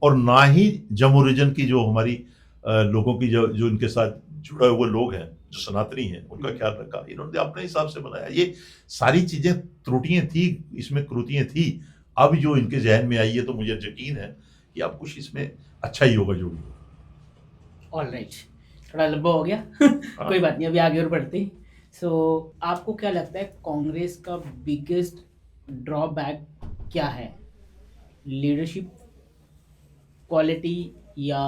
F: और ना ही जम्मू रीजन की जो हमारी लोगों की जो इनके साथ जुड़े हुए लोग हैं, जो सनातनी हैं, उनका ख्याल रखा। इन्होंने अपने हिसाब से बनाया। ये सारी चीजें त्रुटियां थी, इसमें त्रुटियां थी। अब जो इनके जहन में आई है, तो मुझे यकीन है कि अब कुछ इसमें अच्छा ही होगा जो भी।
A: ऑलराइट, थोड़ा लंबा हो गया कोई बात नहीं, अभी आगे और बढ़ते हैं। सो आपको क्या लगता है कांग्रेस का बिगेस्ट ड्रॉबैक क्या है? लीडरशिप क्वालिटी या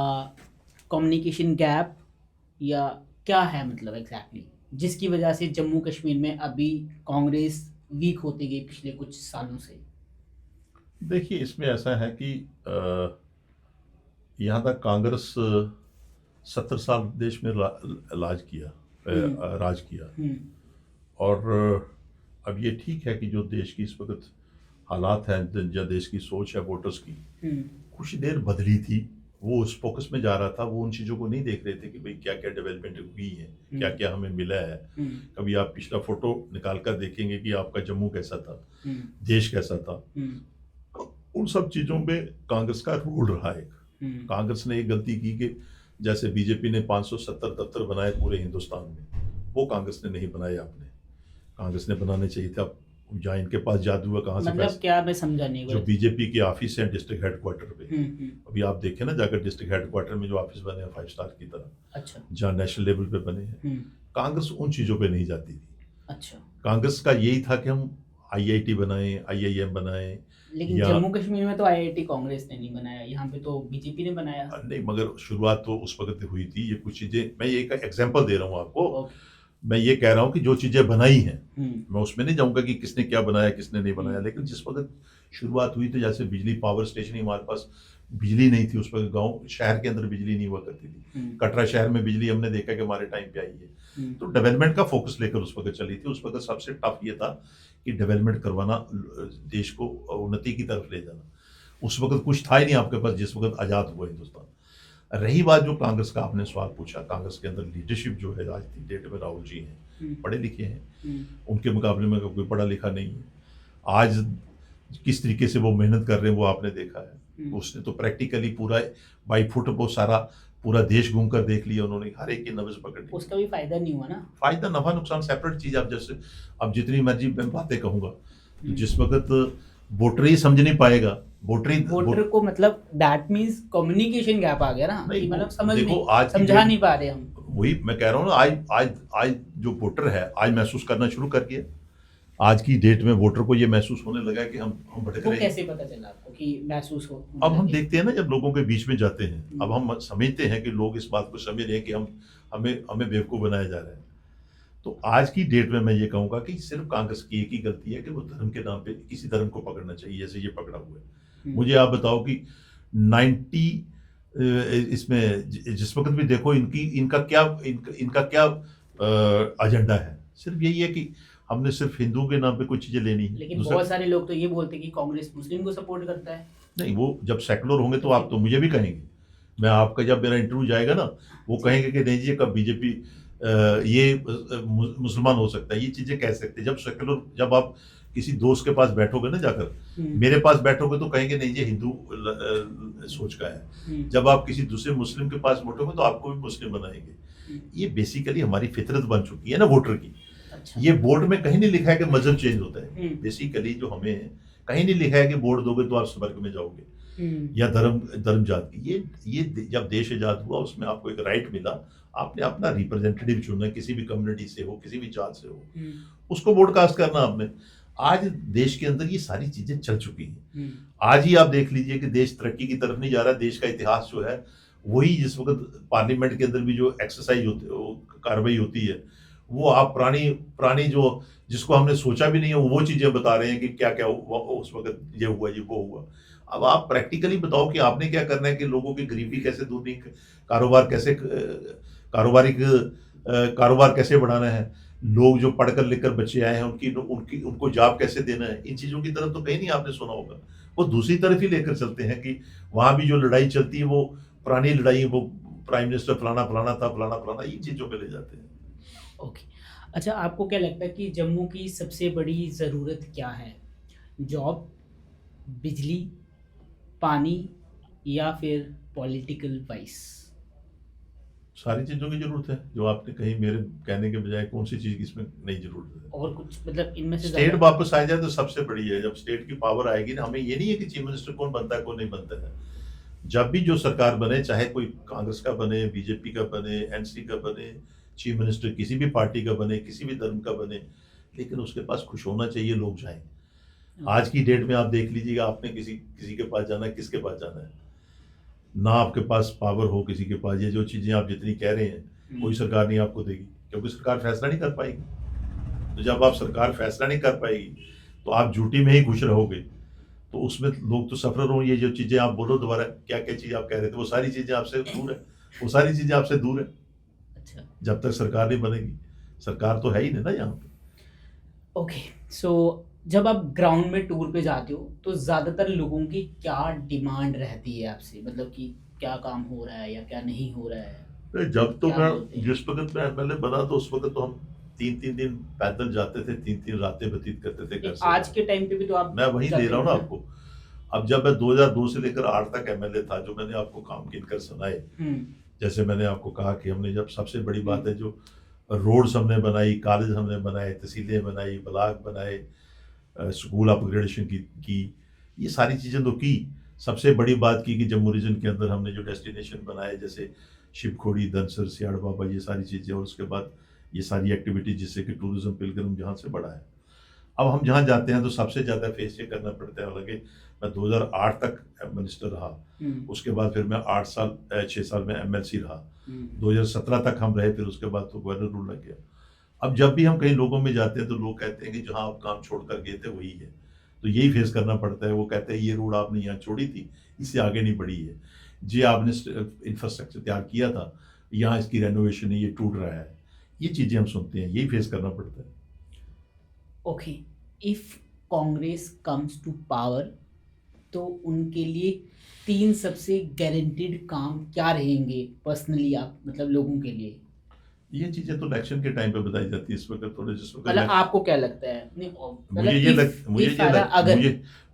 A: कम्युनिकेशन गैप या क्या है, मतलब एग्जैक्टली जिसकी वजह से जम्मू कश्मीर में अभी कांग्रेस वीक होती गई पिछले कुछ सालों से?
F: देखिए, इसमें ऐसा है कि यहाँ तक कांग्रेस 70 साल देश में राज किया, और अब ये ठीक है कि जो देश की इस वक्त हालात हैं, जो देश की सोच है वोटर्स की, कुछ देर बदली थी। वो उस फोकस में जा रहा था, वो उन चीज़ों को नहीं देख रहे थे कि भाई क्या क्या डेवलपमेंट हुई है, क्या क्या हमें मिला है। कभी आप पिछला फोटो निकाल कर देखेंगे कि आपका जम्मू कैसा था, देश कैसा था। उन सब चीज़ों पे कांग्रेस का रोल रहा है। कांग्रेस ने एक गलती की कि जैसे बीजेपी ने 570 दफ्तर बनाए पूरे हिंदुस्तान में, वो कांग्रेस ने नहीं बनाए। आपने कांग्रेस ने बनाने चाहिए था। जहाँ इनके पास जादू है, कहाँ से
A: मतलब क्या, मैं समझा नहीं।
F: जो बीजेपी के ऑफिस हैं डिस्ट्रिक्ट हेडक्वार्टर पे, अभी आप देखें ना जाकर डिस्ट्रिक्ट हेडक्वार्टर में जो ऑफिस बने हैं 5 स्टार की तरह,
A: अच्छा,
F: जहाँ नेशनल लेवल पे बने हैं, कांग्रेस उन चीजों पे नहीं जाती थी।
A: अच्छा,
F: कांग्रेस का यही था कि हम IIT बनाएं, IIM बनाएं।
A: लेकिन जम्मू कश्मीर में तो IIT कांग्रेस ने नहीं बनाया, यहाँ पे तो बीजेपी ने बनाया।
F: नहीं, मगर शुरुआत तो उस वक्त हुई थी। ये कुछ चीजें, मैं ये एक एग्जाम्पल दे रहा हूँ आपको। मैं ये कह रहा हूँ कि जो चीजें बनाई हैं, मैं उसमें नहीं जाऊंगा कि किसने क्या बनाया किसने नहीं बनाया, लेकिन जिस वक्त शुरुआत हुई थी, जैसे बिजली पावर स्टेशन ही, हमारे पास बिजली नहीं थी उस वक्त, गांव शहर के अंदर बिजली नहीं हुआ करती थी। कटरा शहर में बिजली हमने देखा कि हमारे टाइम पे आई है। तो डेवलपमेंट का फोकस लेकर उस वक्त चली थी। उस वक्त सबसे टफ ये था कि डेवलपमेंट करवाना, देश को उन्नति की तरफ ले जाना। उस वक्त कुछ था ही नहीं आपके पास जिस वक्त आज़ाद हुआ हिंदुस्तान। रही बात जो कांग्रेस का आपने सवाल पूछा, कांग्रेस के अंदर लीडरशिप जो है आज की डेट में, राहुल जी हैं, पढ़े लिखे हैं, उनके मुकाबले में कोई पढ़ा लिखा नहीं है। आज किस तरीके से वो मेहनत कर रहे हैं वो आपने देखा है। उसने तो प्रैक्टिकली पूरा बाई फुट वो सारा पूरा देश घूम कर देख लिया उन्होंने, हर एक की नब्ज पकड़ ली।
A: उसका भी फायदा नहीं हुआ ना।
F: फायदा, नफा नुकसान सेपरेट चीज। आप जैसे अब जितनी मर्जी मैं बातें कहूंगा, जिस वक्त वोटर ही समझ नहीं पाएगा, वोटर
A: को मतलब दैट मींस कम्युनिकेशन गैप आ गया ना, कि मतलब समझा नहीं पा रहे हम।
F: वही मैं कह रहा हूँ ना, आज जो वोटर है आज महसूस करना शुरू कर दिया। आज की डेट में वोटर को ये महसूस होने लगा है कि हम भटक रहे हैं।
A: कैसे पता चला आपको कि महसूस हो?
F: अब हम देखते हैं ना, जब लोगों के बीच में जाते हैं, अब हम समझते हैं कि लोग इस बात को समझ रहे हैं कि हमें बेवकूफ़ बनाया जा रहा है। तो आज की डेट में मैं ये कहूँगा कि सिर्फ कांग्रेस की एक ही गलती है कि वो धर्म के नाम पे किसी धर्म को पकड़ना चाहिए, जैसे ये पकड़ा हुआ है। मुझे आप बताओ कि 90 इसमें जिस वक्त भी देखो इनका क्या एजेंडा है। सिर्फ यही है कि हमने सिर्फ हिंदुओं के नाम पे कुछ चीजें लेनी है।
A: लेकिन बहुत सारे लोग तो ये बोलते हैं कि कांग्रेस मुस्लिम को सपोर्ट करता है।
F: नहीं, वो जब सेकुलर होंगे तो आप तो मुझे भी कहेंगे। मैं आपका जब मेरा इंटरव्यू जाएगा ना, वो कहेंगे कि नहीं जी कब बीजेपी ये मुसलमान हो सकता है, ये चीजें कह सकते हैं। जब सेकुलर, जब आप किसी दोस्त के पास बैठोगे ना जाकर, मेरे पास बैठोगे तो कहेंगे नहीं ये हिंदू सोच का है। जब आप किसी दूसरे मुस्लिम के पास बैठोगे तो आपको भी मुस्लिम बनाएंगे। ये बेसिकली हमारी फितरत बन चुकी है ना वोटर की।
A: अच्छा।
F: ये बोर्ड में कहीं नहीं लिखा है कि मजहब चेंज होता है।
A: हम्म।
F: बेसिकली जो हमें कहीं नहीं लिखा है कि वोट दोगे तो आप स्वर्ग में जाओगे
A: हम्म।
F: या धर्म जात की। ये जब देश आजाद हुआ उसमें आपको एक राइट मिला, आपने अपना रिप्रेजेंटेटिव चुना, किसी भी कम्युनिटी से हो, किसी भी जात से हो, उसको वोट कास्ट करना आपने। आज देश के अंदर ये सारी चीजें चल चुकी हैं। आज ही आप देख लीजिए कि देश तरक्की की तरफ नहीं जा रहा। देश का इतिहास जो है वही, जिस वक्त पार्लियामेंट के अंदर भी जो एक्सरसाइज होती, कार्रवाई होती है, वो आप पुरानी जो जिसको हमने सोचा भी नहीं है वो चीजें बता रहे हैं कि क्या क्या उस वक्त ये हुआ, ये वो हुआ। अब आप प्रैक्टिकली बताओ कि आपने क्या करना है कि लोगों की गरीबी कैसे दूर नहीं, कारोबार कैसे बढ़ाना है, लोग जो पढ़कर लिखकर बच्चे आए हैं उनको जॉब कैसे देना है। इन चीजों की तरफ तो कहीं नहीं आपने सुना होगा। वो दूसरी तरफ ही लेकर चलते हैं कि वहां भी जो लड़ाई चलती है वो पुरानी लड़ाई, वो प्राइम मिनिस्टर फलाना फलाना था, फलाना फलाना, इन चीजों पे ले जाते हैं।
A: ओके। अच्छा, आपको क्या लगता है कि जम्मू की सबसे बड़ी ज़रूरत क्या है? जॉब, बिजली, पानी या फिर पॉलिटिकल वाइस?
F: सारी चीजों की जरूरत है। जो आपने कही, मेरे कहने के बजाय कौन सी चीज की इसमें नहीं जरूरत है?
A: और कुछ मतलब इनमें से
F: स्टेट वापस आ जाए तो सबसे बड़ी है। जब स्टेट की पावर आएगी ना, हमें ये नहीं है कि चीफ मिनिस्टर कौन बनता है कौन नहीं बनता है। जब भी जो सरकार बने, चाहे कोई कांग्रेस का बने, बीजेपी का बने, एनसी का बने, चीफ मिनिस्टर किसी भी पार्टी का बने, किसी भी धर्म का बने, लेकिन उसके पास खुश होना चाहिए, लोग जाएं। आज की डेट में आप देख लीजिएगा, आपने किसी के पास जाना है, किसके पास जाना है, ना आपके पास पावर हो किसी के पास, ये जो चीजें आप जितनी कह रहे हैं कोई सरकार नहीं आपको देगी, क्योंकि सरकार फैसला नहीं कर पाएगी। तो जब आप सरकार फैसला नहीं कर पाएगी तो आप ड्यूटी में ही खुश रहोगे, तो उसमें लोग तो सफर हो। ये जो चीजें आप बोलो दोबारा, क्या क्या चीज आप कह रहे थे, वो सारी चीजें आपसे दूर है, वो सारी चीजें आपसे दूर है।
A: अच्छा।
F: जब तक सरकार नहीं बनेगी, सरकार तो है ही नहीं ना यहाँ पे।
A: ओके। सो जब आप ग्राउंड में टूर पे जाते हो तो ज़्यादातर लोगों की क्या डिमांड रहती है आपसे, मतलब कि क्या काम हो रहा है या क्या नहीं हो रहा है?
F: जब तो
A: क्या बोलते
F: मैं
A: हैं?
F: जिस वक्त मैं एमएलए बना तो उस वक्त तो हम 3-3 दिन पैदल जाते थे, 3-3 रातें व्यतीत करते थे घर से।
A: आज के टाइम पे भी तो आप
F: मैं वही
A: जाते
F: दे रहा हूँ ना
A: हो
F: आपको। अब जब मैं 2002 से लेकर 8 तक एमएलए था, जो मैंने आपको काम गिनकर सुनाए, जैसे मैंने आपको कहा कि हमने जब सबसे बड़ी बात है जो रोड्स हमने बनाई, कॉलेज हमने बनाए, तहसीलें बनाई, ब्लॉक बनाए, स्कूल अपग्रेडेशन की, ये सारी चीज़ें तो की। सबसे बड़ी बात की कि जम्मू रीजन के अंदर हमने जो डेस्टिनेशन बनाए, जैसे शिवखोड़ी, दनसर, सियाड़ बाबा, ये सारी चीज़ें, और उसके बाद ये सारी एक्टिविटी जिससे कि टूरिज्म पिलग्रिम जहाँ से बढ़ा है। अब हम जहाँ जाते हैं तो सबसे ज़्यादा फेस ये करना पड़ता है। हालांकि मैं 2008 तक मिनिस्टर रहा, उसके बाद फिर मैं 6 साल में एमएलसी रहा, 2017 तक हम रहे, फिर उसके बाद तो गवर्नर रूल लग गया। अब जब भी हम कई लोगों में जाते हैं तो लोग कहते हैं कि जहाँ आप काम छोड़ कर गए थे वही है, तो यही फेस करना पड़ता है। वो कहते हैं ये रोड आपने यहाँ छोड़ी थी, इससे आगे नहीं बढ़ी है, जी आपने इंफ्रास्ट्रक्चर तैयार किया था, यहाँ इसकी रेनोवेशन है, ये टूट रहा है। ये चीज़ें हम सुनते हैं, यही फेस करना पड़ता है।
A: Okay. If Congress comes to power तो उनके लिए 3 सबसे गारंटीड काम क्या रहेंगे पर्सनली, आप मतलब लोगों के लिए?
F: ये चीजें तो इलेक्शन के टाइम पे बताई जाती है। इस वक्त थोड़े जिस वक्त
A: मतलब आपको क्या लगता है? नहीं,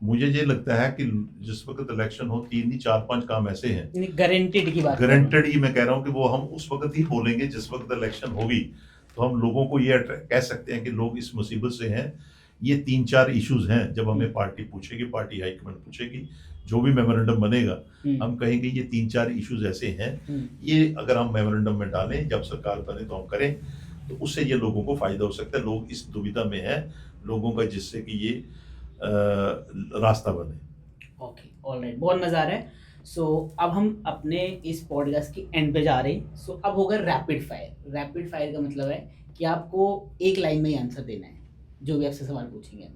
F: मुझे ये लगता है कि जिस वक्त इलेक्शन हो 3 नहीं 4-5 काम ऐसे हैं,
A: गारंटीड की बात
F: गारंटेड ही मैं कह रहा हूँ कि वो हम उस वक्त ही बोलेंगे जिस वक्त इलेक्शन होगी। तो हम लोगों को ये कह सकते हैं कि लोग इस मुसीबत से हैं। ये 3-4 इश्यूज हैं, जब हमें पार्टी पूछेगी, पार्टी हाईकमांड पूछेगी, जो भी मेमोरेंडम बनेगा, हम कहेंगे ये 3-4 इश्यूज ऐसे हैं, ये अगर हम मेमोरेंडम में डालें, जब सरकार बने तो हम करें, तो उससे ये लोगों को फायदा हो सकता है। लोग इस दुविधा में हैं लोगों का, जिससे कि ये रास्ता बने।
A: ओके, ऑलराइट, बहुत मजा आ रहा है। सो अब हम अपने इस पॉडकास्ट की एंड पे जा रहे हैं। सो अब होगा रैपिड फायर। रैपिड फायर का मतलब है कि आपको एक लाइन में ही आंसर देना है जो भी आपसे सवाल पूछेंगे।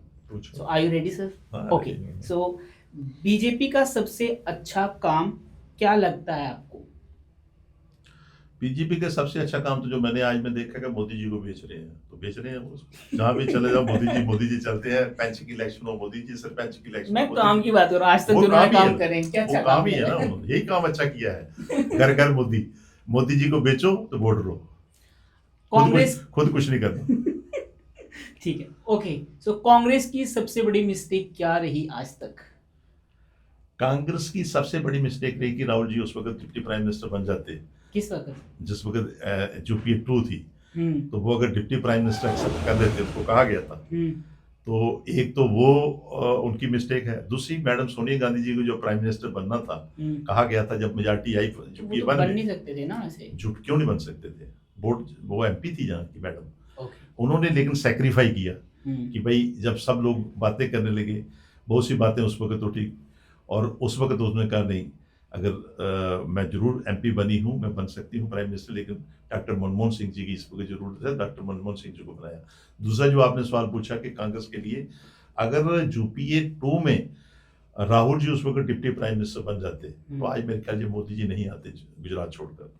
A: So are you ready sir? Okay. So BJP का सबसे अच्छा काम क्या लगता है आपको?
F: बीजेपी का सबसे अच्छा काम तो जो मैंने आज में देखा कि मोदी जी को बेच रहे हैं, तो बेच रहे हैं वो, जहाँ भी चले जाओ मोदी जी चलते हैं। पंच की इलेक्शन हो मोदी जी, सरपंच की इलेक्शन,
A: मैं काम की बात कर रहा हूँ। आज तक जो काम करें, क्या अच्छा
F: काम ही है ना, उन्होंने यही काम अच्छा किया है। घर घर मोदी जी को बेचो तो वोट रो, कांग्रेस खुद कुछ नहीं करना।
A: ठीक है, ओके। सो कांग्रेस की सबसे बड़ी मिस्टेक क्या रही आज तक?
F: कांग्रेस की सबसे बड़ी मिस्टेक रही कि राहुल जी उस वक्त डिप्टी प्राइम मिनिस्टर बन जाते।
A: किस वक्त?
F: जिस वक्त जो P2 थी, तो वो अगर डिप्टी प्राइम मिनिस्टर एक्सेप्ट कर लेते, उनको कहा गया था, तो एक तो वो उनकी मिस्टेक है। दूसरी, मैडम सोनिया गांधी जी को जो प्राइम मिनिस्टर बनना था, कहा गया था जब मेजॉरिटी आई
A: वो
F: यूपीए
A: तो
F: बन
A: बन
F: गई।
A: नहीं सकते थे ना ऐसे।
F: झूठ क्यों नहीं बन सकते थे? बोर्ड, वो एमपी थी जहाँ की मैडम,
A: ओके।
F: उन्होंने लेकिन सेक्रीफाई किया कि भाई जब सब लोग बातें करने लगे, बहुत सी बातें उस वक्त उठी, और उस वक्त उसने कहा नहीं, अगर मैं जरूर एमपी बनी हूँ, मैं बन सकती हूँ प्राइम मिनिस्टर, लेकिन डॉक्टर मनमोहन सिंह जी की इस वक्त जरूरत है, डॉक्टर मनमोहन सिंह जी को बनाया। दूसरा जो आपने सवाल पूछा कि कांग्रेस के लिए अगर यूपीए 2 में राहुल जी उस वक्त डिप्टी प्राइम मिनिस्टर बन जाते, तो आज मेरे ख्याल से मोदी जी नहीं आते गुजरात छोड़कर।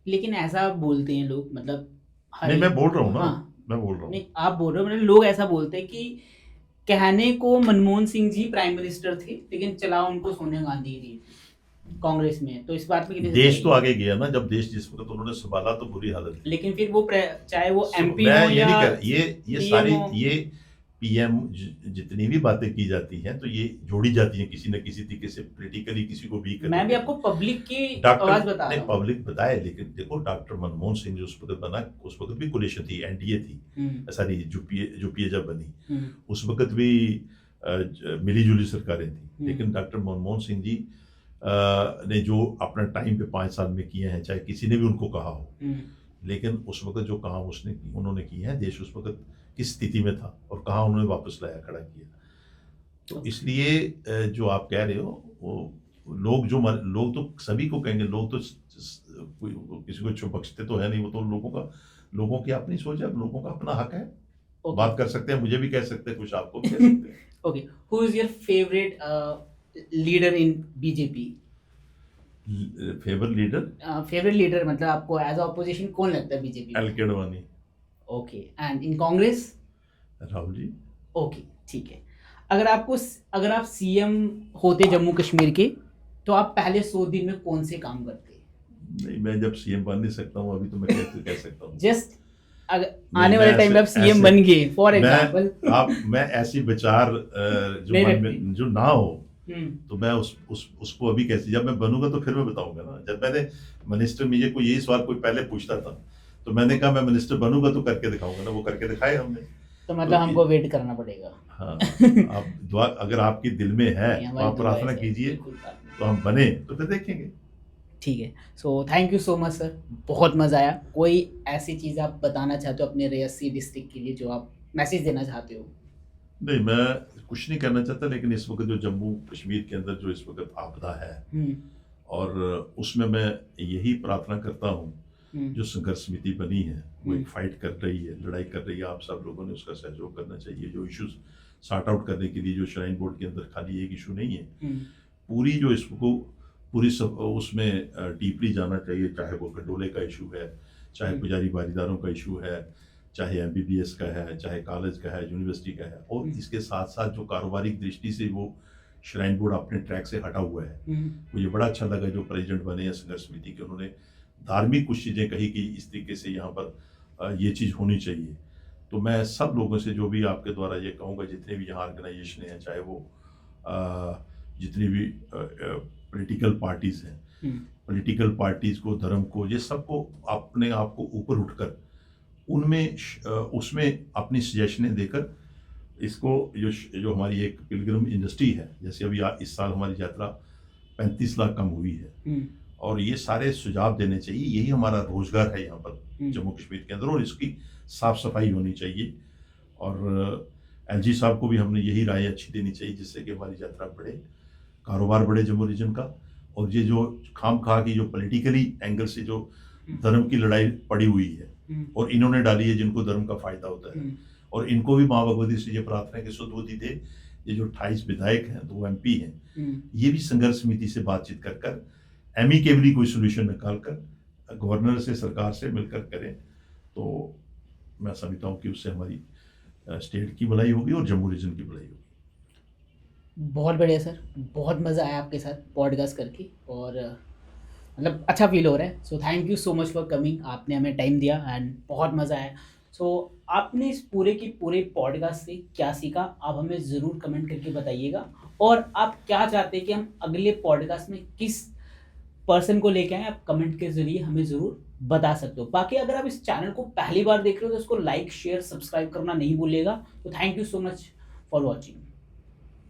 A: लेकिन ऐसा बोलते हैं लोग, मतलब
F: नहीं, मैं बोल रहा हूँ ना,
A: हाँ,
F: मैं बोल रहा हूँ।
A: नहीं आप बोल रहे हो, मतलब लोग ऐसा बोलते हैं कि कहने को मनमोहन सिंह जी प्राइम मिनिस्टर थे, लेकिन चला उनको सोनिया गांधी दी थी कांग्रेस में, तो इस बात में कितनी
F: देश
A: सच्चाई
F: तो
A: है?
F: आगे गया ना, जब देश जिस वक्त उन्होंने संभाला तो बुरी हालत थी।
A: लेकिन फिर वो चाहे वो एमपी
F: मैं
A: हो
F: ये
A: या
F: नहीं कर, ये
A: PM
F: सारी
A: हो।
F: ये पीएम जितनी भी बातें की जाती हैं, तो ये जोड़ी जाती हैं किसी न किसी तरीके से, पॉलिटिकली किसी को भी
A: मैं भी आपको पब्लिक की
F: डॉक्टर
A: आवाज बता
F: ने
A: रहा हूँ।
F: पब्लिक बताए, लेकिन देखो डॉक्टर मनमोहन सिंह जो उस वक्त बना, उस वक्त भी कोलिशन थी, एनडीए थी, सारी यूपीए जब बनी, उस वक्त भी मिली जुली सरकारें थी, लेकिन डॉक्टर मनमोहन सिंह जी ने जो अपना टाइम पे 5 साल में किए हैं, चाहे किसी ने भी उनको कहा हो, लेकिन उस वक्त जो काम उन्होंने किए हैं, देश उस वक्त किस स्थिति में था और कहाँ उन्होंने वापस लाया, खड़ा किया। तो इसलिए जो आप कह रहे हो, वो लोग तो सभी को कहेंगे, लोग तो किसी को बख्शते तो है नहीं, वो तो लोगों की अपनी सोच है, लोगों का अपना हक है, बात कर सकते हैं, मुझे भी कह सकते हैं, कुछ आपको भी कह सकते हैं।
A: Okay, who is your favourite leader in BJP?
F: Favourite leader?
A: Favourite leader मतलब आपको एज ऑपोजिशन कौन लगता है BJP?
F: L K Advani.
A: Okay, and in Congress?
F: Rahul ji.
A: Okay, ठीक है। अगर आप सीएम होते जम्मू कश्मीर के, तो आप पहले 100 दिन में कौन से काम करते?
F: नहीं, मैं जब सीएम बन नहीं सकता हूँ अभी, तो मैं कैसे कह सकता हूँ?
A: जस्ट आने वाले टाइम में आप सीएम बन गए फॉर एग्जांपल,
F: मैं ऐसी विचार जो मन में जो ना हो, तो मैं उसको अभी कैसे, जब मैं बनूंगा तो फिर मैं बताऊंगा ना। जब मैंने मिनिस्टर, मुझे कोई यही सवाल कोई पहले पूछता था, तो मैंने कहा मैं मिनिस्टर बनूंगा तो करके दिखाऊंगा ना, वो करके दिखाए हमने।
A: तो मतलब हमको वेट करना पड़ेगा।
F: हाँ, आप दुआ अगर आपके दिल में है तो आप प्रार्थना कीजिए, तो हम बने तो फिर देखेंगे।
A: ठीक है, so thank you so much sir, बहुत मज़ा आया। कोई ऐसी चीज़ आप बताना चाहते हो अपने रियासी डिस्ट्रिक्ट के लिए, जो आप मैसेज देना चाहते हो?
F: नहीं, मैं कुछ नहीं कहना चाहता, लेकिन इस वक्त जो जम्मू कश्मीर के अंदर जो इस वक्त आपदा है, और उसमें मैं यही प्रार्थना करता हूँ, जो संघर्ष समिति बनी है वो एक फाइट कर रही है, लड़ाई कर रही है, आप सब लोगों ने उसका सहयोग करना चाहिए। जो इश्यूज सॉर्ट आउट करने के लिए, जो श्राइन बोर्ड के अंदर खाली एक इशू नहीं है, पूरी जो इसको पूरी सब उसमें डीपली जाना चाहिए, चाहे वो गंडोले का इशू है, चाहे पुजारी बारीदारों का इशू है, चाहे एमबीबीएस का है, चाहे कॉलेज का है, यूनिवर्सिटी का है, और इसके साथ साथ जो कारोबारिक दृष्टि से वो श्राइन बोर्ड अपने ट्रैक से हटा हुआ है। मुझे बड़ा अच्छा लगा जो प्रेसिडेंट बने हैं संघर्ष समिति के, उन्होंने धार्मिक कुछ चीज़ें कही कि इस तरीके से यहाँ पर ये चीज़ होनी चाहिए। तो मैं सब लोगों से जो भी आपके द्वारा ये कहूँगा, जितने भी यहाँ ऑर्गेनाइजेशन हैं, चाहे वो जितनी भी पॉलिटिकल पार्टीज़ हैं, पॉलिटिकल पार्टीज़ को, धर्म को, ये सबको अपने आप को ऊपर उठकर उनमें उसमें अपनी सजेशनें देकर इसको जो हमारी एक पिलग्रिम इंडस्ट्री है, जैसे अभी इस साल हमारी यात्रा 35 लाख कम हुई है, और ये सारे सुझाव देने चाहिए। यही हमारा रोजगार है यहाँ पर जम्मू कश्मीर के अंदर, और इसकी साफ सफाई होनी चाहिए। और एलजी साहब को भी हमने यही राय अच्छी देनी चाहिए, जिससे कि हमारी यात्रा बढ़े, कारोबार बढ़े जम्मू रीजन का। और ये जो खाम खा की जो पॉलिटिकली एंगल से जो धर्म की लड़ाई पड़ी हुई है, और इन्होंने डाली है जिनको धर्म का फायदा होता है, और इनको भी माँ भगवती से ये प्रार्थना है कि सद्बुद्धि दे। ये जो 28 विधायक हैं, 2 MP हैं, ये भी संघर्ष समिति से बातचीत कर एमिकेबली कोई सोल्यूशन निकाल कर गवर्नर से, सरकार से मिलकर करें, तो मैं समझता हूँ कि उससे हमारी स्टेट की भलाई होगी और जम्मू रीजन की भलाई होगी।
A: बहुत बढ़िया सर, बहुत मज़ा आया आपके साथ पॉडकास्ट करके, और मतलब अच्छा फील हो रहा है। So thank you so much for coming, आपने हमें टाइम दिया एंड बहुत मज़ा आया। सो आपने इस पूरे पॉडकास्ट से क्या सीखा, आप हमें ज़रूर कमेंट करके बताइएगा, और आप क्या चाहते हैं कि हम अगले पॉडकास्ट में किस पर्सन को लेके आए, आप कमेंट के ज़रिए हमें ज़रूर बता सकते हो। बाकी अगर आप इस चैनल को पहली बार देख रहे हो तो इसको लाइक शेयर सब्सक्राइब करना नहीं भूलिएगा। तो thank you so much for watching.